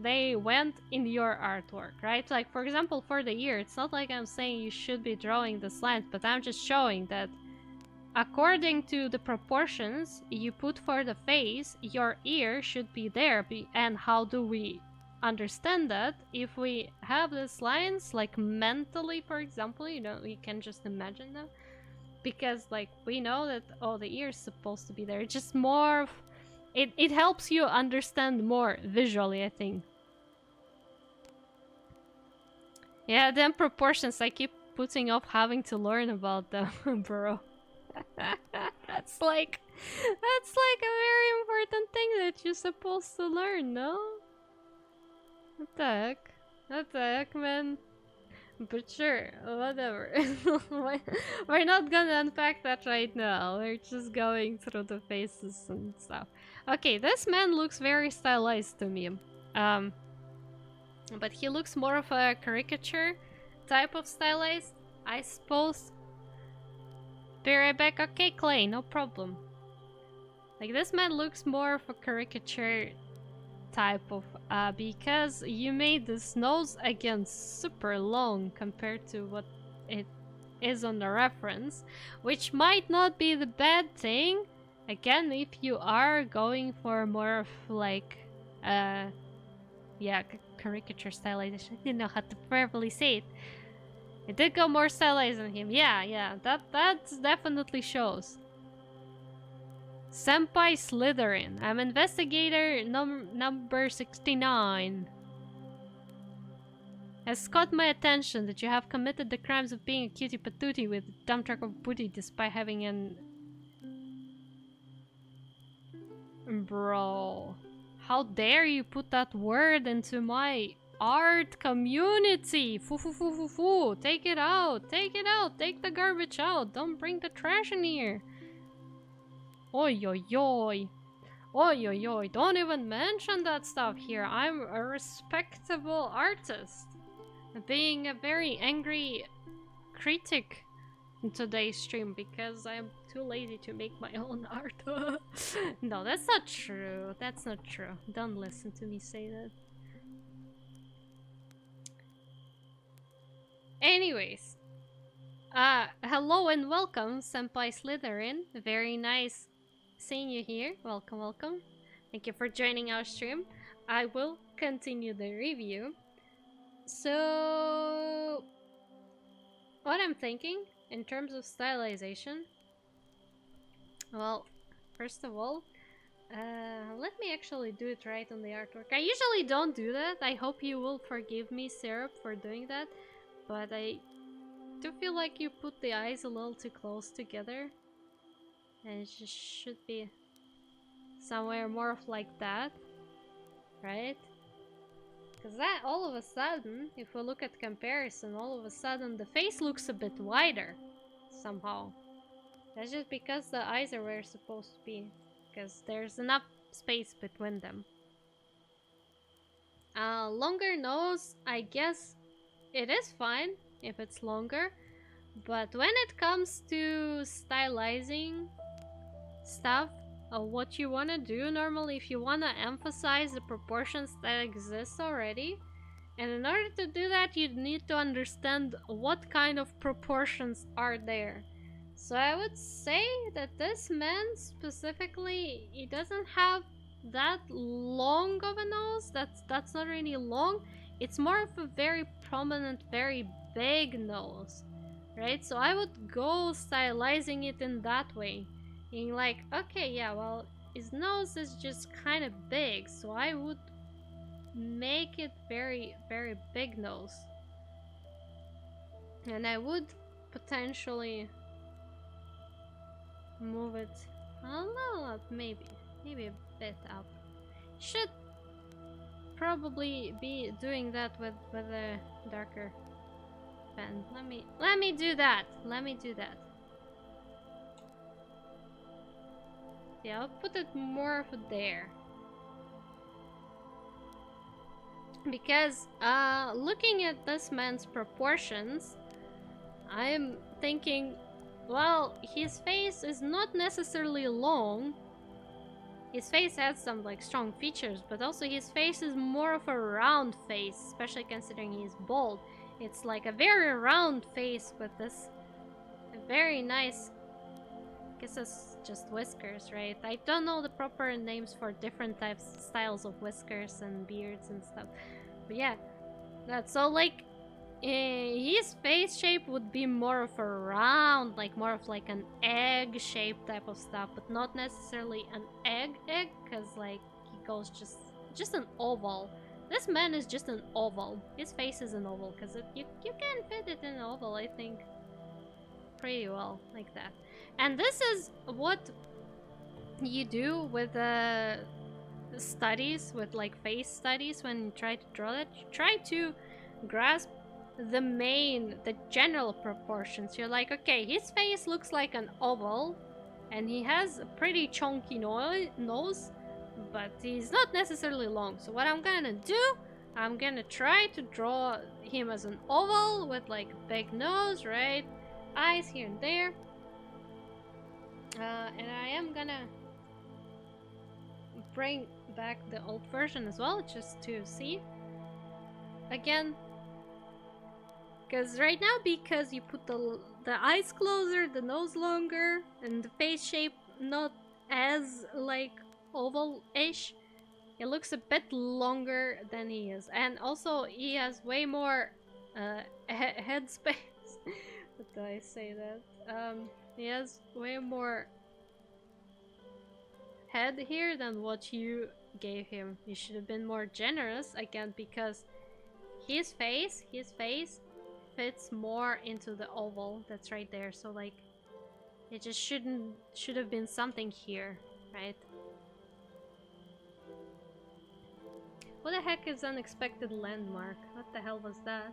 they went in your artwork, right? Like, for example, for the ear, it's not like I'm saying you should be drawing these lines, but I'm just showing that according to the proportions you put for the face, your ear should be there. And how do we understand that? If we have these lines, like mentally, for example, you know, we can just imagine them. Because, like, we know that, oh, the ear is supposed to be there. It's just more of... It helps you understand more visually, I think. Yeah, then proportions, I keep putting off having to learn about them, bro. That's like a very important thing that you're supposed to learn, no? What the heck? What the heck, man? But sure, whatever. We're not gonna unpack that right now. We're just going through the faces and stuff. Okay, this man looks very stylized to me. But he looks more of a caricature type of stylized, I suppose. Be right back. Okay, Clay, no problem. Like, this man looks more of a caricature type of, because you made this nose again super long compared to what it is on the reference, which might not be the bad thing. Again, if you are going for more of like, yeah, caricature stylization. I didn't know how to properly say it. It did go more stylized on him. Yeah, that definitely shows. Senpai Slytherin. I'm investigator number 69. Has caught my attention that you have committed the crimes of being a cutie patootie with a dump truck of booty despite having an... Bro. How dare you put that word into my art community? Foo. Take it out. Take it out. Take the garbage out. Don't bring the trash in here. Oi. Don't even mention that stuff here. I'm a respectable artist. Being a very angry critic in today's stream because I'm too lazy to make my own art. No, that's not true. That's not true. Don't listen to me say that. Anyways. Hello and welcome, Senpai Slytherin. Very nice seeing you here. Welcome. Thank you for joining our stream. I will continue the review. So, what I'm thinking in terms of stylization, well, first of all, let me actually do it right on the artwork. I usually don't do that. I hope you will forgive me, Syrup, for doing that, but I do feel like you put the eyes a little too close together, and it just should be somewhere more of like that, right? Because that, all of a sudden, if we look at comparison, all of a sudden the face looks a bit wider, somehow. That's just because the eyes are where they're supposed to be, because there's enough space between them. Longer nose, I guess it is fine if it's longer, but when it comes to stylizing stuff, what you want to do normally, if you want to emphasize the proportions that exist already, and in order to do that you need to understand what kind of proportions are there. So I would say that this man specifically, he doesn't have that long of a nose. That's not really long. It's more of a very prominent, very big nose, right? So I would go stylizing it in that way. Being like, okay, yeah, well, his nose is just kind of big, so I would make it very, very big nose. And I would potentially move it a little up, maybe a bit up. Should probably be doing that with a darker pen. Let me do that. Yeah, I'll put it more of there. Because, looking at this man's proportions, I'm thinking, well, his face is not necessarily long. His face has some, like, strong features, but also his face is more of a round face, especially considering he's bald. It's like a very round face with this very nice... I guess it's just whiskers, right? I don't know the proper names for different styles of whiskers and beards and stuff. But yeah, that's so like his face shape would be more of a round, like more of like an egg shape type of stuff, but not necessarily an egg, because like he goes just an oval. This man is just an oval. His face is an oval, because you can fit it in an oval, I think, pretty well, like that. And this is what you do with studies, with like face studies, when you try to draw that. You try to grasp the general proportions. You're like, okay, his face looks like an oval, and he has a pretty chunky nose, but he's not necessarily long. So what I'm gonna do, I'm gonna try to draw him as an oval with like a big nose, right? Eyes here and there. And I am gonna bring back the old version as well, just to see. Again, because right now, because you put the eyes closer, the nose longer, and the face shape not as like oval-ish, it looks a bit longer than he is. And also he has way more head space. What do I say that? He has way more head here than what you gave him. You should have been more generous again, because his face fits more into the oval that's right there. So like, it just should have been something here, right? What the heck is unexpected landmark? What the hell was that?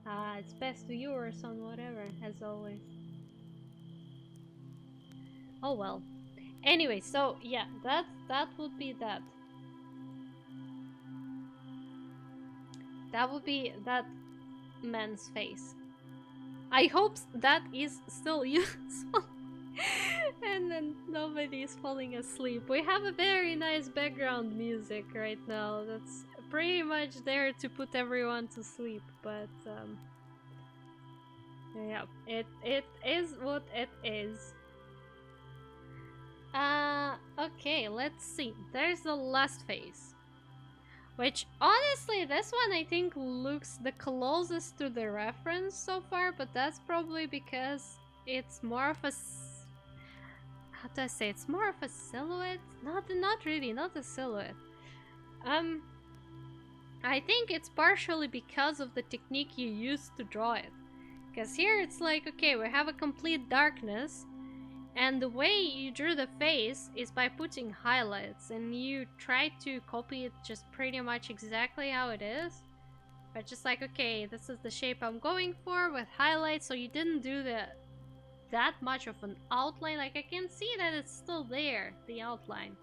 Ah, it's best to yours on whatever, as always. Oh well. Anyway, so yeah, that would be that. That would be that man's face. I hope that is still useful. And then nobody is falling asleep. We have a very nice background music right now that's pretty much there to put everyone to sleep, but yeah, it is what it is. Okay, let's see. There's the last phase, which honestly, this one I think looks the closest to the reference so far, but that's probably because it's more of a how do I say? It's more of a silhouette. Not really, not a silhouette. I think it's partially because of the technique you used to draw it. Because here it's like, okay, we have a complete darkness, and the way you drew the face is by putting highlights, and you try to copy it just pretty much exactly how it is. But just like, okay, this is the shape I'm going for with highlights, so you didn't do that much of an outline. Like, I can see that it's still there, the outline.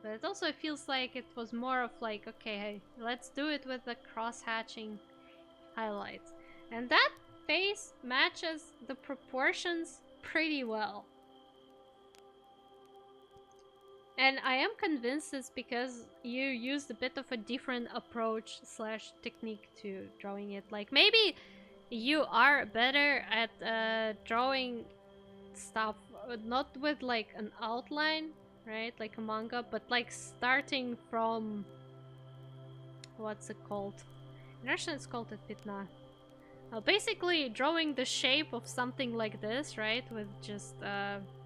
But it also feels like it was more of like, okay, hey, let's do it with the cross-hatching highlights. And that face matches the proportions pretty well. And I am convinced it's because you used a bit of a different approach slash technique to drawing it. Like, maybe you are better at drawing stuff not with like an outline, right, like a manga, but like starting from, what's it called? In Russian it's called a pitna. Basically drawing the shape of something like this, right, with just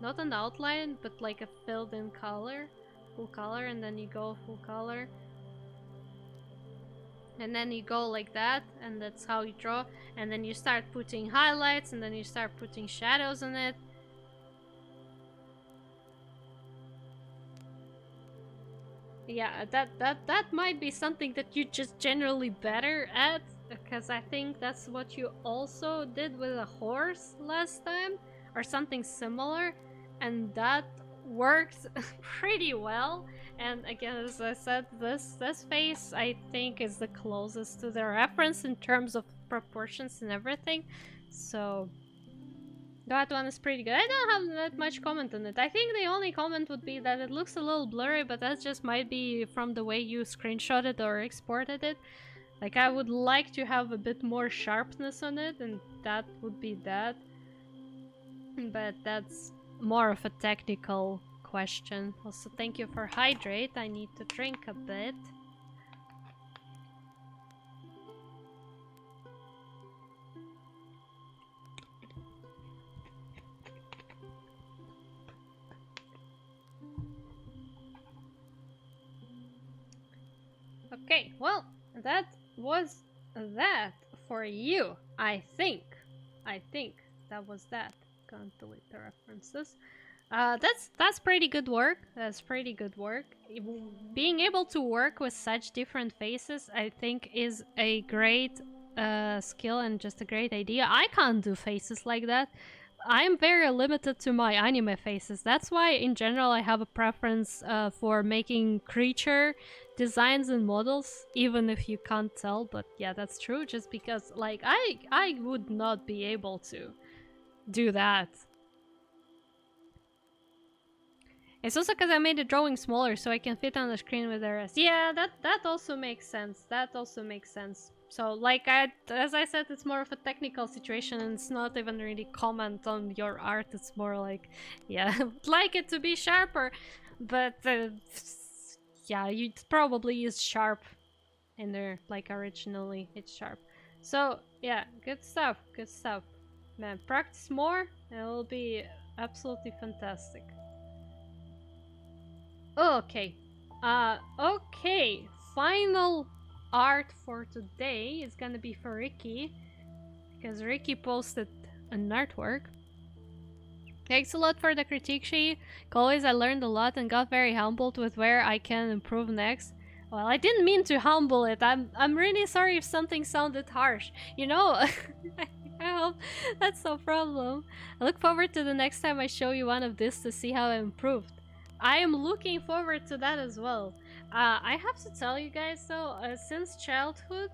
not an outline but like a filled in color, full color, and then you go full color, and then you go like that, and that's how you draw. And then you start putting highlights, and then you start putting shadows on it. Yeah, that might be something that you're just generally better at, because I think that's what you also did with a horse last time, or something similar, and that worked pretty well. And again, as I said, this face I think is the closest to the reference in terms of proportions and everything. So that one is pretty good. I don't have that much comment on it. I think the only comment would be that it looks a little blurry, but that just might be from the way you screenshotted or exported it. Like, I would like to have a bit more sharpness on it, and that would be that. But that's more of a technical question. Also, thank you for hydrate. I need to drink a bit. Okay, well, that was that for you, I think. I think that was that. Can't delete the references. That's pretty good work. That's pretty good work. Being able to work with such different faces, I think, is a great skill and just a great idea. I can't do faces like that. I'm very limited to my anime faces. That's why, in general, I have a preference for making creature designs and models, even if you can't tell. But yeah, that's true. Just because, like, I would not be able to do that. It's also because I made the drawing smaller so I can fit on the screen with the rest. Yeah, that also makes sense. That also makes sense. So, like, as I said, it's more of a technical situation, and it's not even really comment on your art. It's more like, yeah, I'd like it to be sharper, but yeah, you probably use sharp in there, like originally it's sharp. So yeah, good stuff, good stuff. Man, practice more, and it will be absolutely fantastic. Okay. Okay. Final art for today is gonna be for Ricky, because Ricky posted an artwork. Thanks a lot for the critique, She. Always, I learned a lot and got very humbled with where I can improve next. Well, I didn't mean to humble it. I'm really sorry if something sounded harsh. You know, I hope that's no problem. I look forward to the next time I show you one of this to see how I improved. I am looking forward to that as well. I have to tell you guys though, since childhood,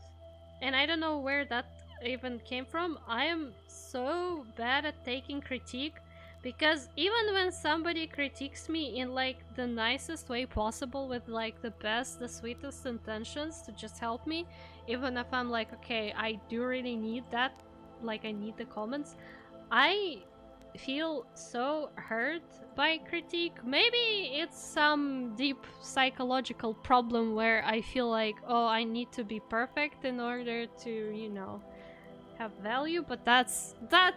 and I don't know where that even came from, I am so bad at taking critique, because even when somebody critiques me in like the nicest way possible, with like the best, the sweetest intentions to just help me, even if I'm like, okay, I do really need that, like I need the comments, I feel so hurt by critique. Maybe it's some deep psychological problem where I feel like, oh, I need to be perfect in order to, you know, have value, but that's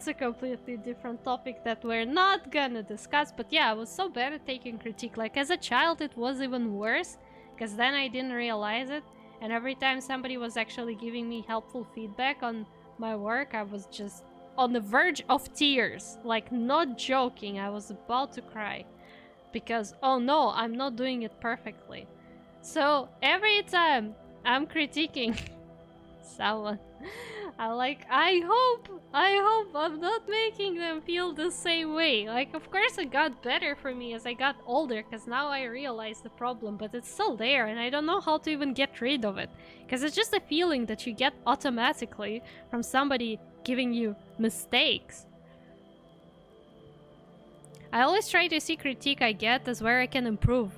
a completely different topic that we're not gonna discuss. But yeah, I was so bad at taking critique. Like as a child it was even worse, because then I didn't realize it, and every time somebody was actually giving me helpful feedback on my work, I was just on the verge of tears, like not joking. I was about to cry because, oh no, I'm not doing it perfectly. So every time I'm critiquing someone, I hope I'm not making them feel the same way. Like, of course it got better for me as I got older, because now I realize the problem, but it's still there and I don't know how to even get rid of it, because it's just a feeling that you get automatically from somebody giving you mistakes. I always try to see critique I get as where I can improve,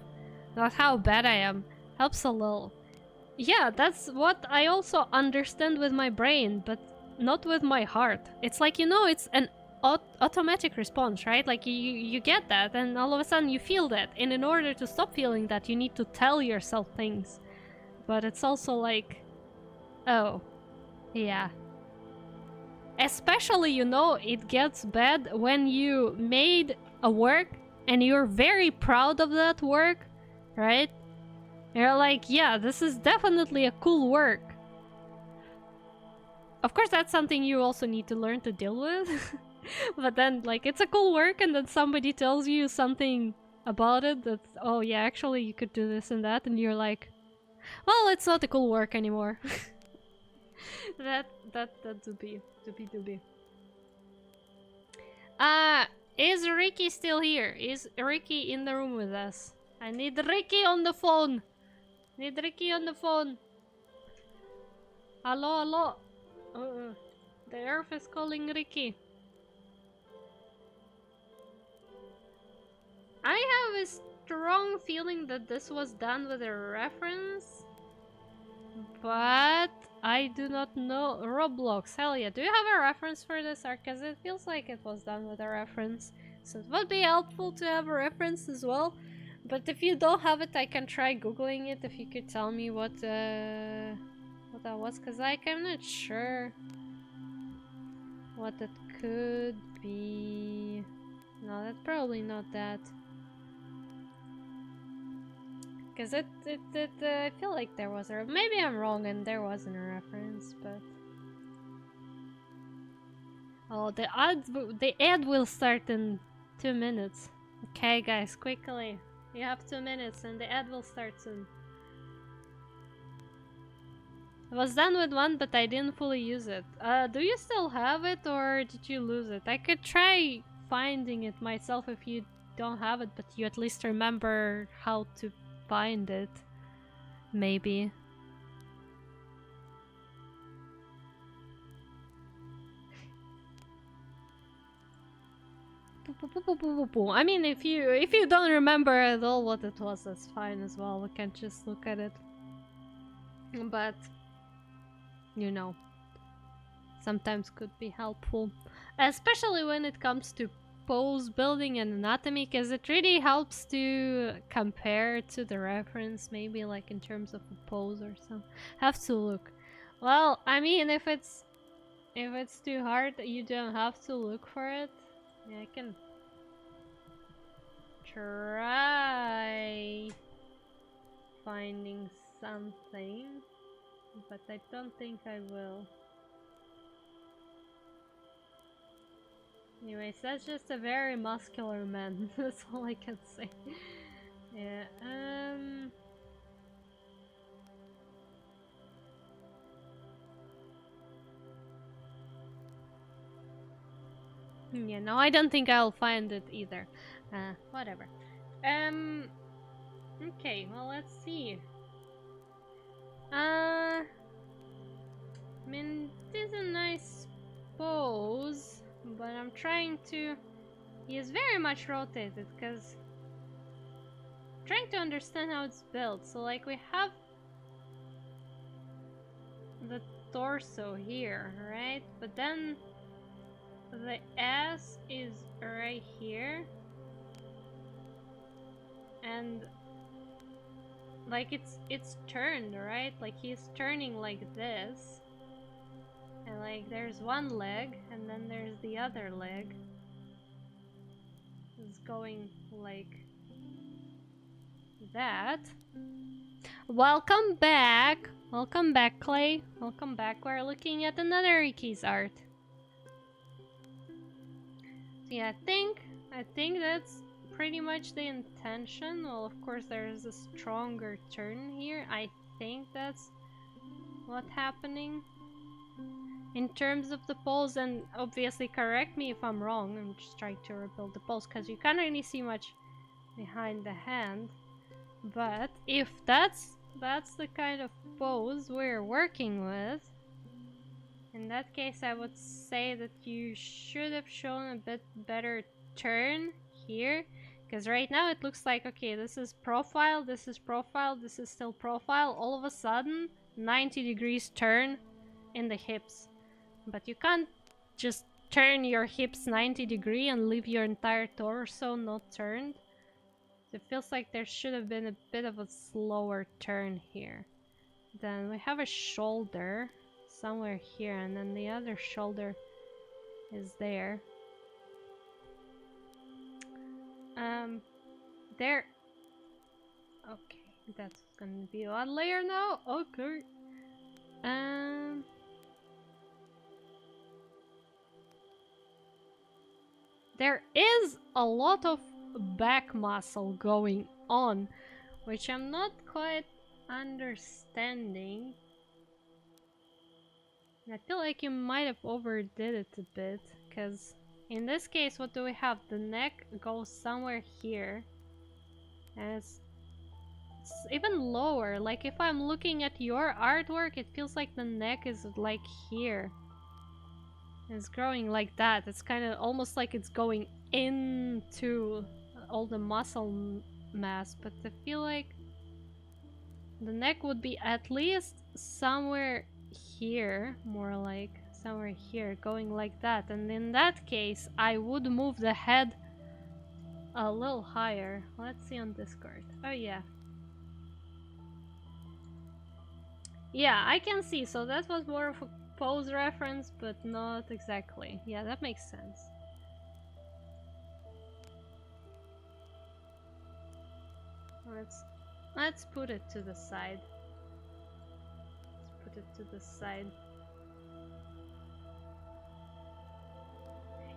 not how bad I am. Helps a little. Yeah, that's what I also understand with my brain, but not with my heart. It's like, you know, it's an automatic response, right? Like you get that and all of a sudden you feel that, and in order to stop feeling that you need to tell yourself things. But it's also like, oh, yeah. Especially, you know, it gets bad when you made a work and you're very proud of that work, right? You're like, yeah, this is definitely a cool work. Of course, that's something you also need to learn to deal with. But then, like, it's a cool work and then somebody tells you something about it that's, oh yeah, actually you could do this and that, and you're like, well, it's not a cool work anymore. that doobie. Is Ricky still here? Is Ricky in the room with us? I need Ricky on the phone. Need Ricky on the phone. Hello, hello. The earth is calling Ricky. I have a strong feeling that this was done with a reference, but I do not know. Roblox, hell yeah. Do you have a reference for this art? Because it feels like it was done with a reference. So it would be helpful to have a reference as well. But if you don't have it, I can try googling it. If you could tell me what that was, because I'm not sure what it could be. No, that's probably not that. Because I feel like there was a... Maybe I'm wrong and there wasn't a reference, but... Oh, the ad will start in 2 minutes. Okay, guys, quickly. You have 2 minutes and the ad will start soon. I was done with one, but I didn't fully use it. Do you still have it, or did you lose it? I could try finding it myself if you don't have it, but you at least remember how to find it. Maybe. I mean, if you don't remember at all what it was, that's fine as well. We can just look at it. But you know, sometimes could be helpful, especially when it comes to pose building and anatomy, because it really helps to compare to the reference, maybe like in terms of a pose or something. Have to look. Well, I mean, if it's too hard, you don't have to look for it. Yeah, I can try finding something, but I don't think I will. Anyways, that's just a very muscular man. That's all I can say. Yeah, yeah, no, I don't think I'll find it either. Whatever. Okay, well, let's see. I mean, it is a nice pose, but I'm trying to... He is very much rotated, because... Trying to understand how it's built. So, like, we have the torso here, right? But then the ass is right here, and like it's turned, right? Like he's turning like this, and like there's one leg, and then there's the other leg. It's going like that. Welcome back, Clay. Welcome back. We're looking at another Iki's art. So yeah, I think that's pretty much the intention. Well, of course there's a stronger turn here. I think that's what's happening in terms of the pose, and obviously correct me if I'm wrong. I'm just trying to rebuild the pose because you can't really see much behind the hand. But if that's the kind of pose we're working with, in that case I would say that you should have shown a bit better turn here, because right now it looks like, okay, this is profile, this is profile, this is still profile, all of a sudden 90 degrees turn in the hips. But you can't just turn your hips 90 degree and leave your entire torso not turned. It feels like there should have been a bit of a slower turn here. Then we have a shoulder somewhere here, and then the other shoulder is there. There. Okay, that's gonna be one layer now. Okay. There is a lot of back muscle going on, which I'm not quite understanding. I feel like you might have overdid it a bit, because in this case, what do we have? The neck goes somewhere here, and it's even lower. Like if I'm looking at your artwork, it feels like the neck is like here. It's growing like that. It's kind of almost like it's going into all the muscle mass, but I feel like the neck would be at least somewhere here, more like somewhere here, going like that. And in that case, I would move the head a little higher. Let's see on Discord. Oh yeah. Yeah, I can see. So that was more of a pose reference, but not exactly. Yeah, that makes sense. Let's put it to the side. Let's put it to the side.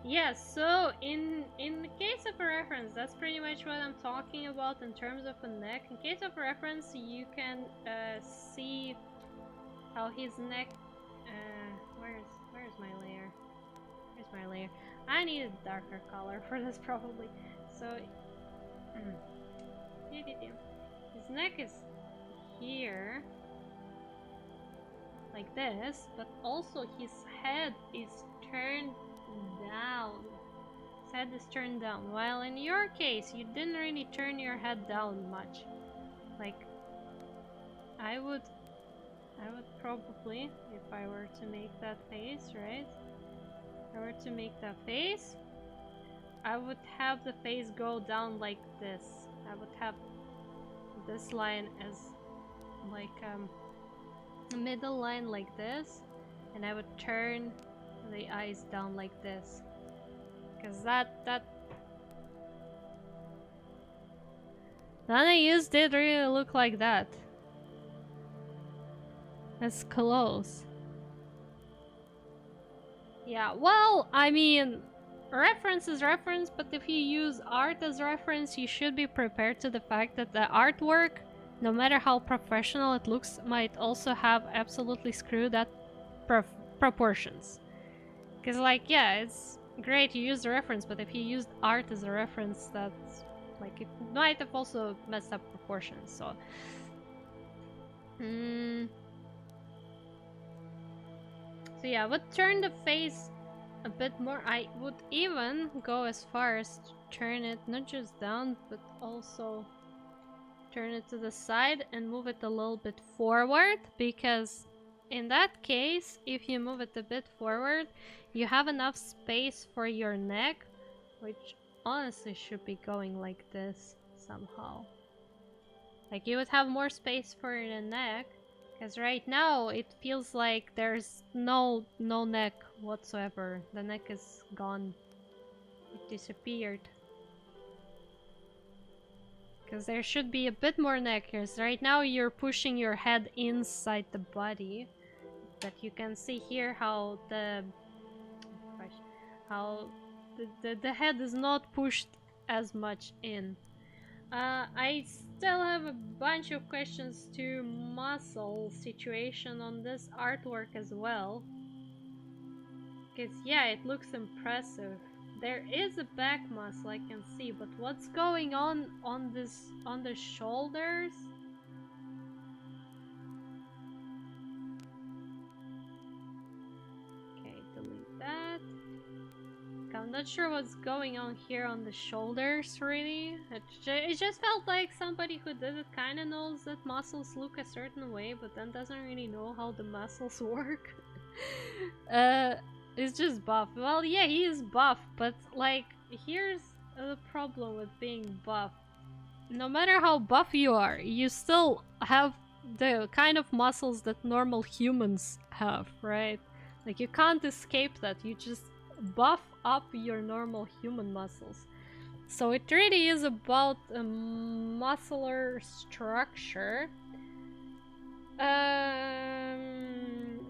Yes, so in the case of a reference, that's pretty much what I'm talking about in terms of a neck. In case of reference, you can see how his neck. Where's my layer? Where's my layer? I need a darker color for this probably. So, his neck is here, like this, but also his head is turned down. His head is turned down. While in your case, you didn't really turn your head down much. Like, I would probably, if I were to make that face, right? If I were to make that face, I would have the face go down like this. I would have this line as like a middle line like this, and I would turn the eyes down like this. Cause that none I used did really look like that. That's close. Yeah, well, I mean, reference is reference, but if you use art as reference, you should be prepared to the fact that the artwork, no matter how professional it looks, might also have absolutely screwed up proportions. Because, like, yeah, it's great you use the reference, but if you used art as a reference, that's, like, it might have also messed up proportions, so... So yeah, I would turn the face a bit more. I would even go as far as to turn it not just down, but also turn it to the side and move it a little bit forward, because in that case, if you move it a bit forward, you have enough space for your neck, which honestly should be going like this somehow. Like, you would have more space for the neck, because right now it feels like there's no neck whatsoever. The neck is gone. It disappeared. Because there should be a bit more neck here. So right now you're pushing your head inside the body. But you can see here how the head is not pushed as much in. I still have a bunch of questions to muscle situation on this artwork as well. Because yeah, it looks impressive. There is a back muscle I can see, but what's going on the shoulders? Okay, delete that. I'm not sure what's going on here on the shoulders, really. It just felt like somebody who did it kind of knows that muscles look a certain way, but then doesn't really know how the muscles work. It's just buff. Well, yeah, he is buff, but like, here's the problem with being buff. No matter how buff you are, you still have the kind of muscles that normal humans have, right? Like, you can't escape that. You just buff up your normal human muscles. So it really is about a muscular structure. And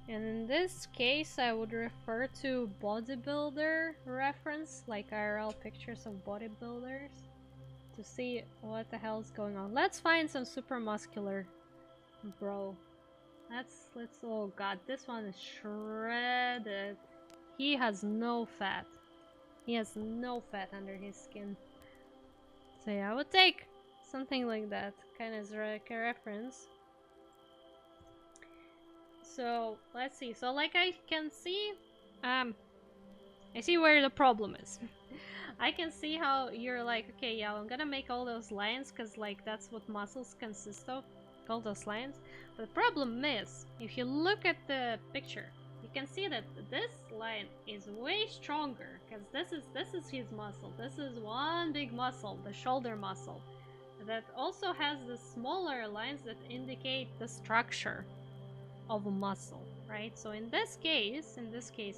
in this case, I would refer to bodybuilder reference, like IRL pictures of bodybuilders, to see what the hell is going on. Let's find some super muscular bro. Let's oh god, this one is shredded. He has no fat. He has no fat under his skin. So yeah, I would take something like that, kind of as a reference. So let's see. So like I can see, I see where the problem is. I can see how you're like, okay, yeah, I'm gonna make all those lines because like that's what muscles consist of, all those lines. But the problem is, if you look at the picture, you can see that this line is way stronger because this is his muscle. This is one big muscle, the shoulder muscle, that also has the smaller lines that indicate the structure of a muscle, right? So in this case,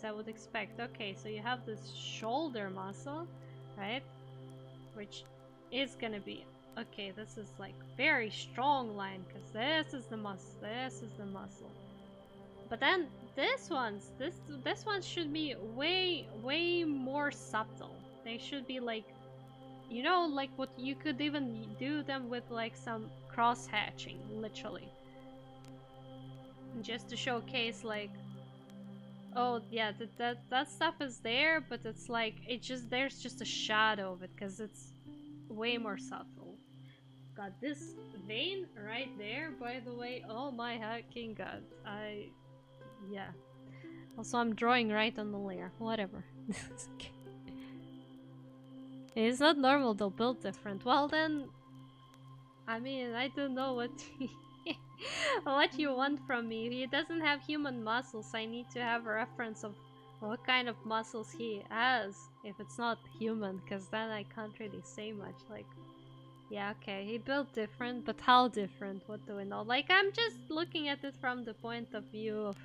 I would expect, okay, so you have this shoulder muscle, right? Which is gonna be, okay, this is like very strong line because this is the muscle, this is the muscle. But then this one should be way more subtle. They should be like you know, like what you could even do them with like some cross hatching, literally, just to showcase like, oh yeah, that stuff is there, but it's like there's just a shadow of it because it's way more subtle. Got this vein right there, by the way. Oh my hacking god, yeah. Also, I'm drawing right on the layer. Whatever. It's not normal, they'll build different. Well then, I mean, I don't know what what you want from me. He doesn't have human muscles. I need to have a reference of what kind of muscles he has if it's not human, because then I can't really say much. Like, yeah, okay, he built different, but how different? What do we know? Like, I'm just looking at it from the point of view of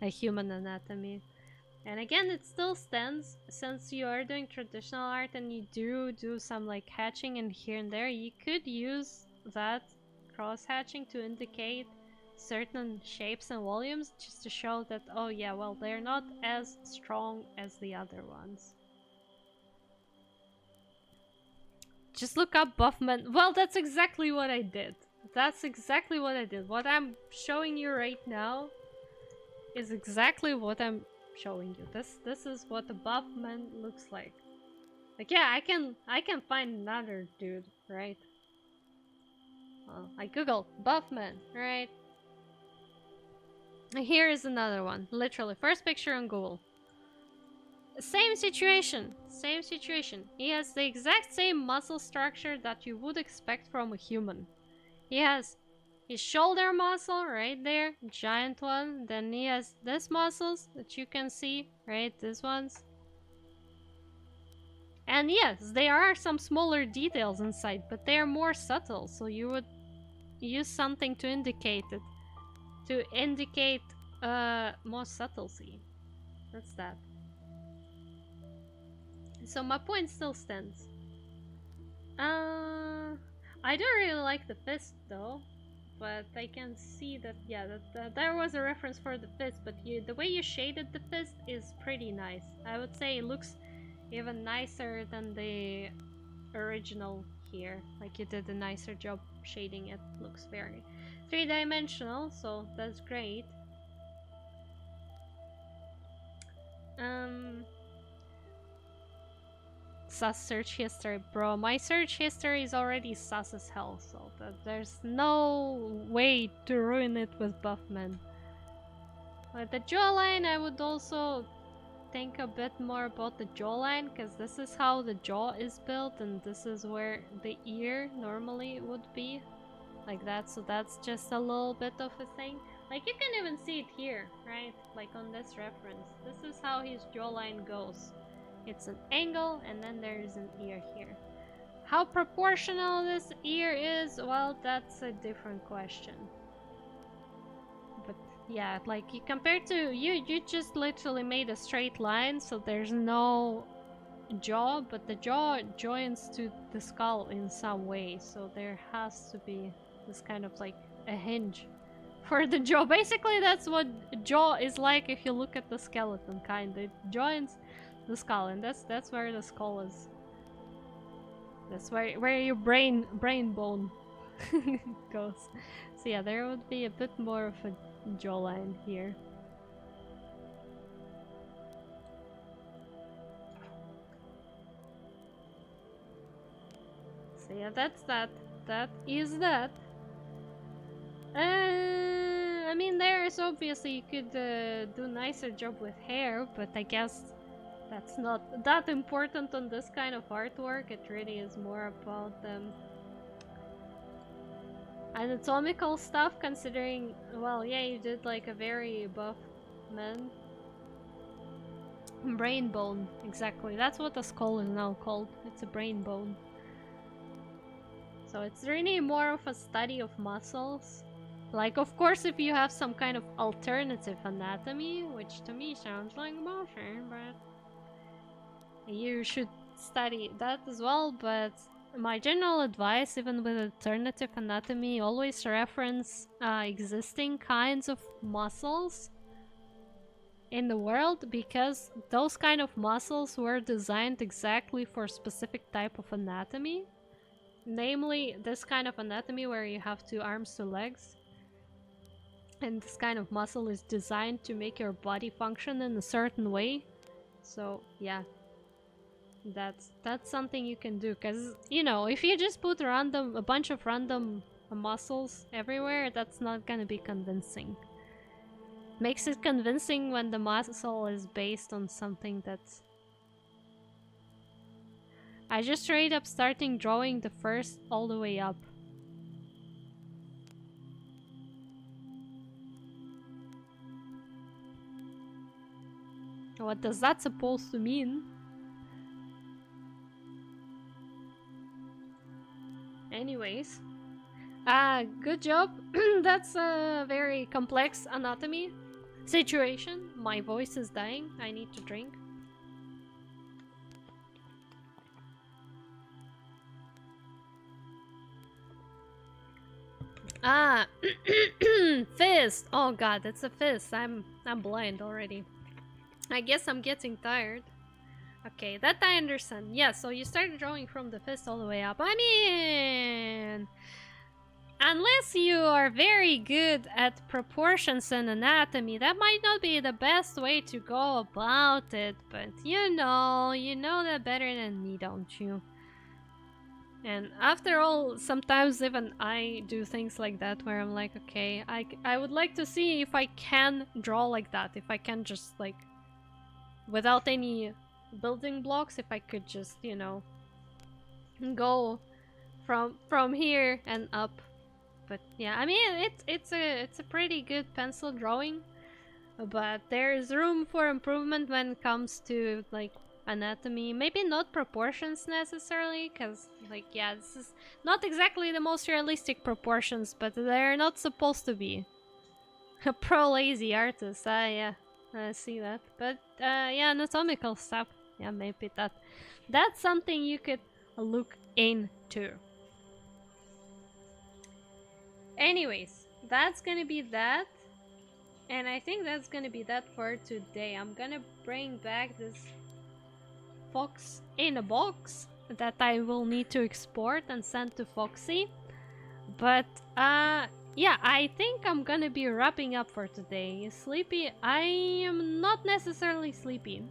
a human anatomy. And again, it still stands, since you are doing traditional art and you do some like hatching and here and there, you could use that cross hatching to indicate certain shapes and volumes, just to show that, oh yeah, well, they're not as strong as the other ones. Just look up Buffman. Well, that's exactly what I did. That's exactly what I did. What I'm showing you right now is exactly what I'm showing you. This is what the Buffman looks like. Like, yeah, I can find another dude, right? Well, I Google Buffman, right? Here is another one. Literally, first picture on Google. Same situation. Same situation. He has the exact same muscle structure that you would expect from a human. He has his shoulder muscle right there, giant one. Then he has these muscles that you can see, right? These ones. And yes, there are some smaller details inside, but they are more subtle, so you would use something to indicate it. To indicate more subtlety. That's that. So my point still stands. I don't really like the fist though, but I can see that, yeah, that there was a reference for the fist, but the way you shaded the fist is pretty nice. I would say it looks even nicer than the original here. Like, you did a nicer job shading it. Looks very three-dimensional, so that's great. Sus search history, bro. My search history is already sus as hell, so there's no way to ruin it with Buffman. But the jawline, I would also think a bit more about the jawline, because this is how the jaw is built, and this is where the ear normally would be. Like that, so that's just a little bit of a thing. Like, you can even see it here, right? Like on this reference. This is how his jawline goes. It's an angle, and then there's an ear here. How proportional this ear is, well, that's a different question. But yeah, like, you compared to you just literally made a straight line, so there's no jaw, but the jaw joins to the skull in some way, so there has to be this kind of like a hinge for the jaw. Basically, that's what jaw is like if you look at the skeleton, kind. It joins the skull, and that's where the skull is. That's where your brain bone goes. So yeah, there would be a bit more of a jawline here. So yeah, that's that. That is that. I mean, there's obviously you could do nicer job with hair, but I guess that's not that important on this kind of artwork. It really is more about anatomical stuff, considering, well, yeah, you did like a very buff man. Brain bone, exactly. That's what the skull is now called. It's a brain bone. So it's really more of a study of muscles. Like, of course, if you have some kind of alternative anatomy, which to me sounds like bullshit, but you should study that as well. But my general advice, even with alternative anatomy, always reference existing kinds of muscles in the world because those kind of muscles were designed exactly for specific type of anatomy. Namely, this kind of anatomy where you have 2 arms, 2 legs. And this kind of muscle is designed to make your body function in a certain way. So, yeah. That's something you can do, because, you know, if you just put a bunch of random muscles everywhere, that's not gonna be convincing. Makes it convincing when the muscle is based on something that's... I just straight up starting drawing the first all the way up. What does that supposed to mean? Anyways. Good job. That's a very complex anatomy situation. My voice is dying. I need to drink. Fist. Oh god, it's a fist. I'm blind already. I guess I'm getting tired. Okay, that I understand. Yeah, so you started drawing from the fist all the way up. I mean, unless you are very good at proportions and anatomy, that might not be the best way to go about it, but you know that better than me, don't you? And after all, sometimes even I do things like that where I'm like, okay, I would like to see if I can draw like that, if I can just like, without any building blocks, if I could just, you know, go from here and up. But yeah, I mean, it's a pretty good pencil drawing, but there's room for improvement when it comes to like anatomy. Maybe not proportions necessarily, because like, yeah, this is not exactly the most realistic proportions, but they're not supposed to be. A pro lazy artist, yeah, I see that. But yeah, anatomical stuff, yeah, maybe that's something you could look into. Anyways, that's gonna be that. And I think that's gonna be that for today. I'm gonna bring back this fox in a box that I will need to export and send to Foxy. But yeah, I think I'm gonna be wrapping up for today. Sleepy? I am not necessarily sleepy,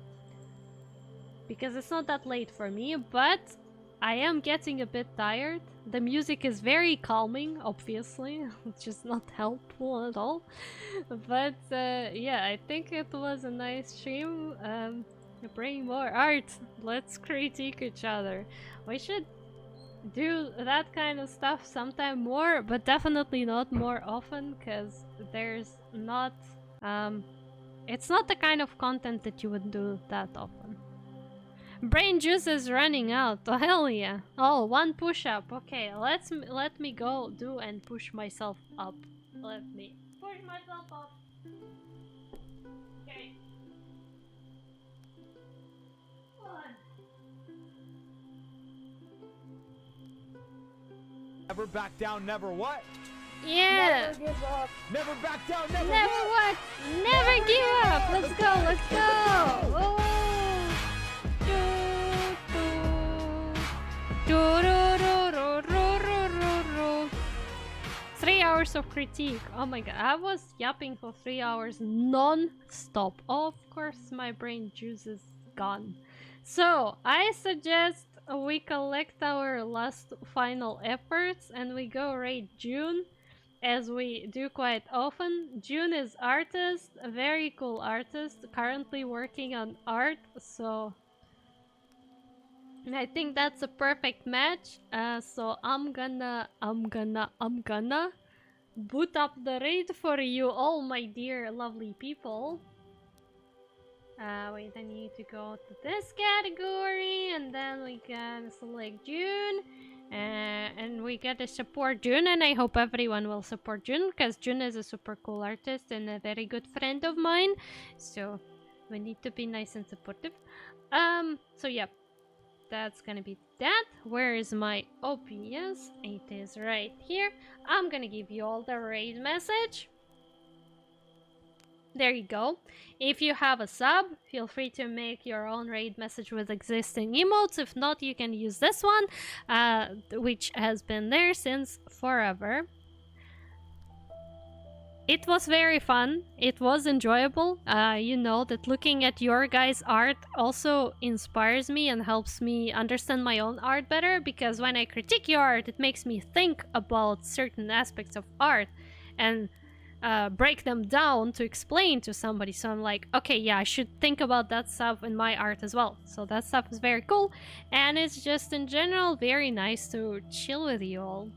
because it's not that late for me, but I am getting a bit tired. The music is very calming, obviously. It's just not helpful at all. But yeah, I think it was a nice stream. Bring more art. Let's critique each other. We should do that kind of stuff sometime more, but definitely not more often, because there's not... it's not the kind of content that you would do that often. Brain juice is running out. Oh, hell yeah. Oh, 1 push-up. Okay, let me go do and push myself up. Let me push myself up. Okay. Never back down, never what? Yeah. Never give up. Never back down, never what? Never give up. Let's go, let's go. Oh. 3 hours of critique. Oh my god, I was yapping for 3 hours non-stop. Of course my brain juice is gone. So I suggest we collect our last final efforts and we go raid June, as we do quite often. June is artist, a very cool artist, currently working on art, so I think that's a perfect match. So I'm gonna boot up the raid for you all, my dear lovely people. Wait, I need to go to this category, and then we can select June, and we gotta support June, and I hope everyone will support June, because June is a super cool artist and a very good friend of mine, so we need to be nice and supportive. So yeah, that's gonna be that. Where is my OPS? It is right here. I'm gonna give you all the raid message. There you go. If you have a sub, feel free to make your own raid message with existing emotes. If not, you can use this one, which has been there since forever. It was very fun. It was enjoyable. You know that looking at your guys' art also inspires me and helps me understand my own art better, because when I critique your art, it makes me think about certain aspects of art and break them down to explain to somebody. So I'm like, okay, yeah, I should think about that stuff in my art as well. So that stuff is very cool, and it's just in general very nice to chill with you all.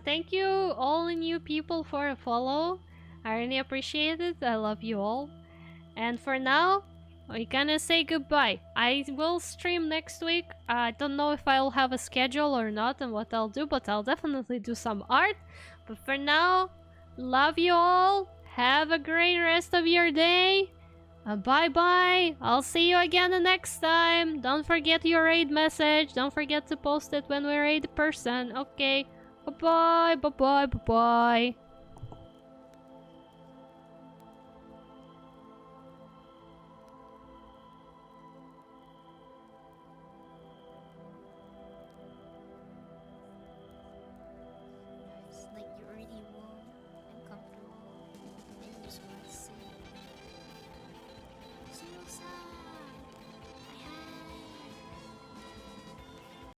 Thank you all new people for a follow. I really appreciate it. I love you all. And for now, we're gonna say goodbye. I will stream next week. I don't know if I'll have a schedule or not and what I'll do, but I'll definitely do some art. But for now, love you all. Have a great rest of your day. Bye bye. I'll see you again the next time. Don't forget your raid message. Don't forget to post it when we raid the person. Okay. Bye bye. Bye bye. Bye bye.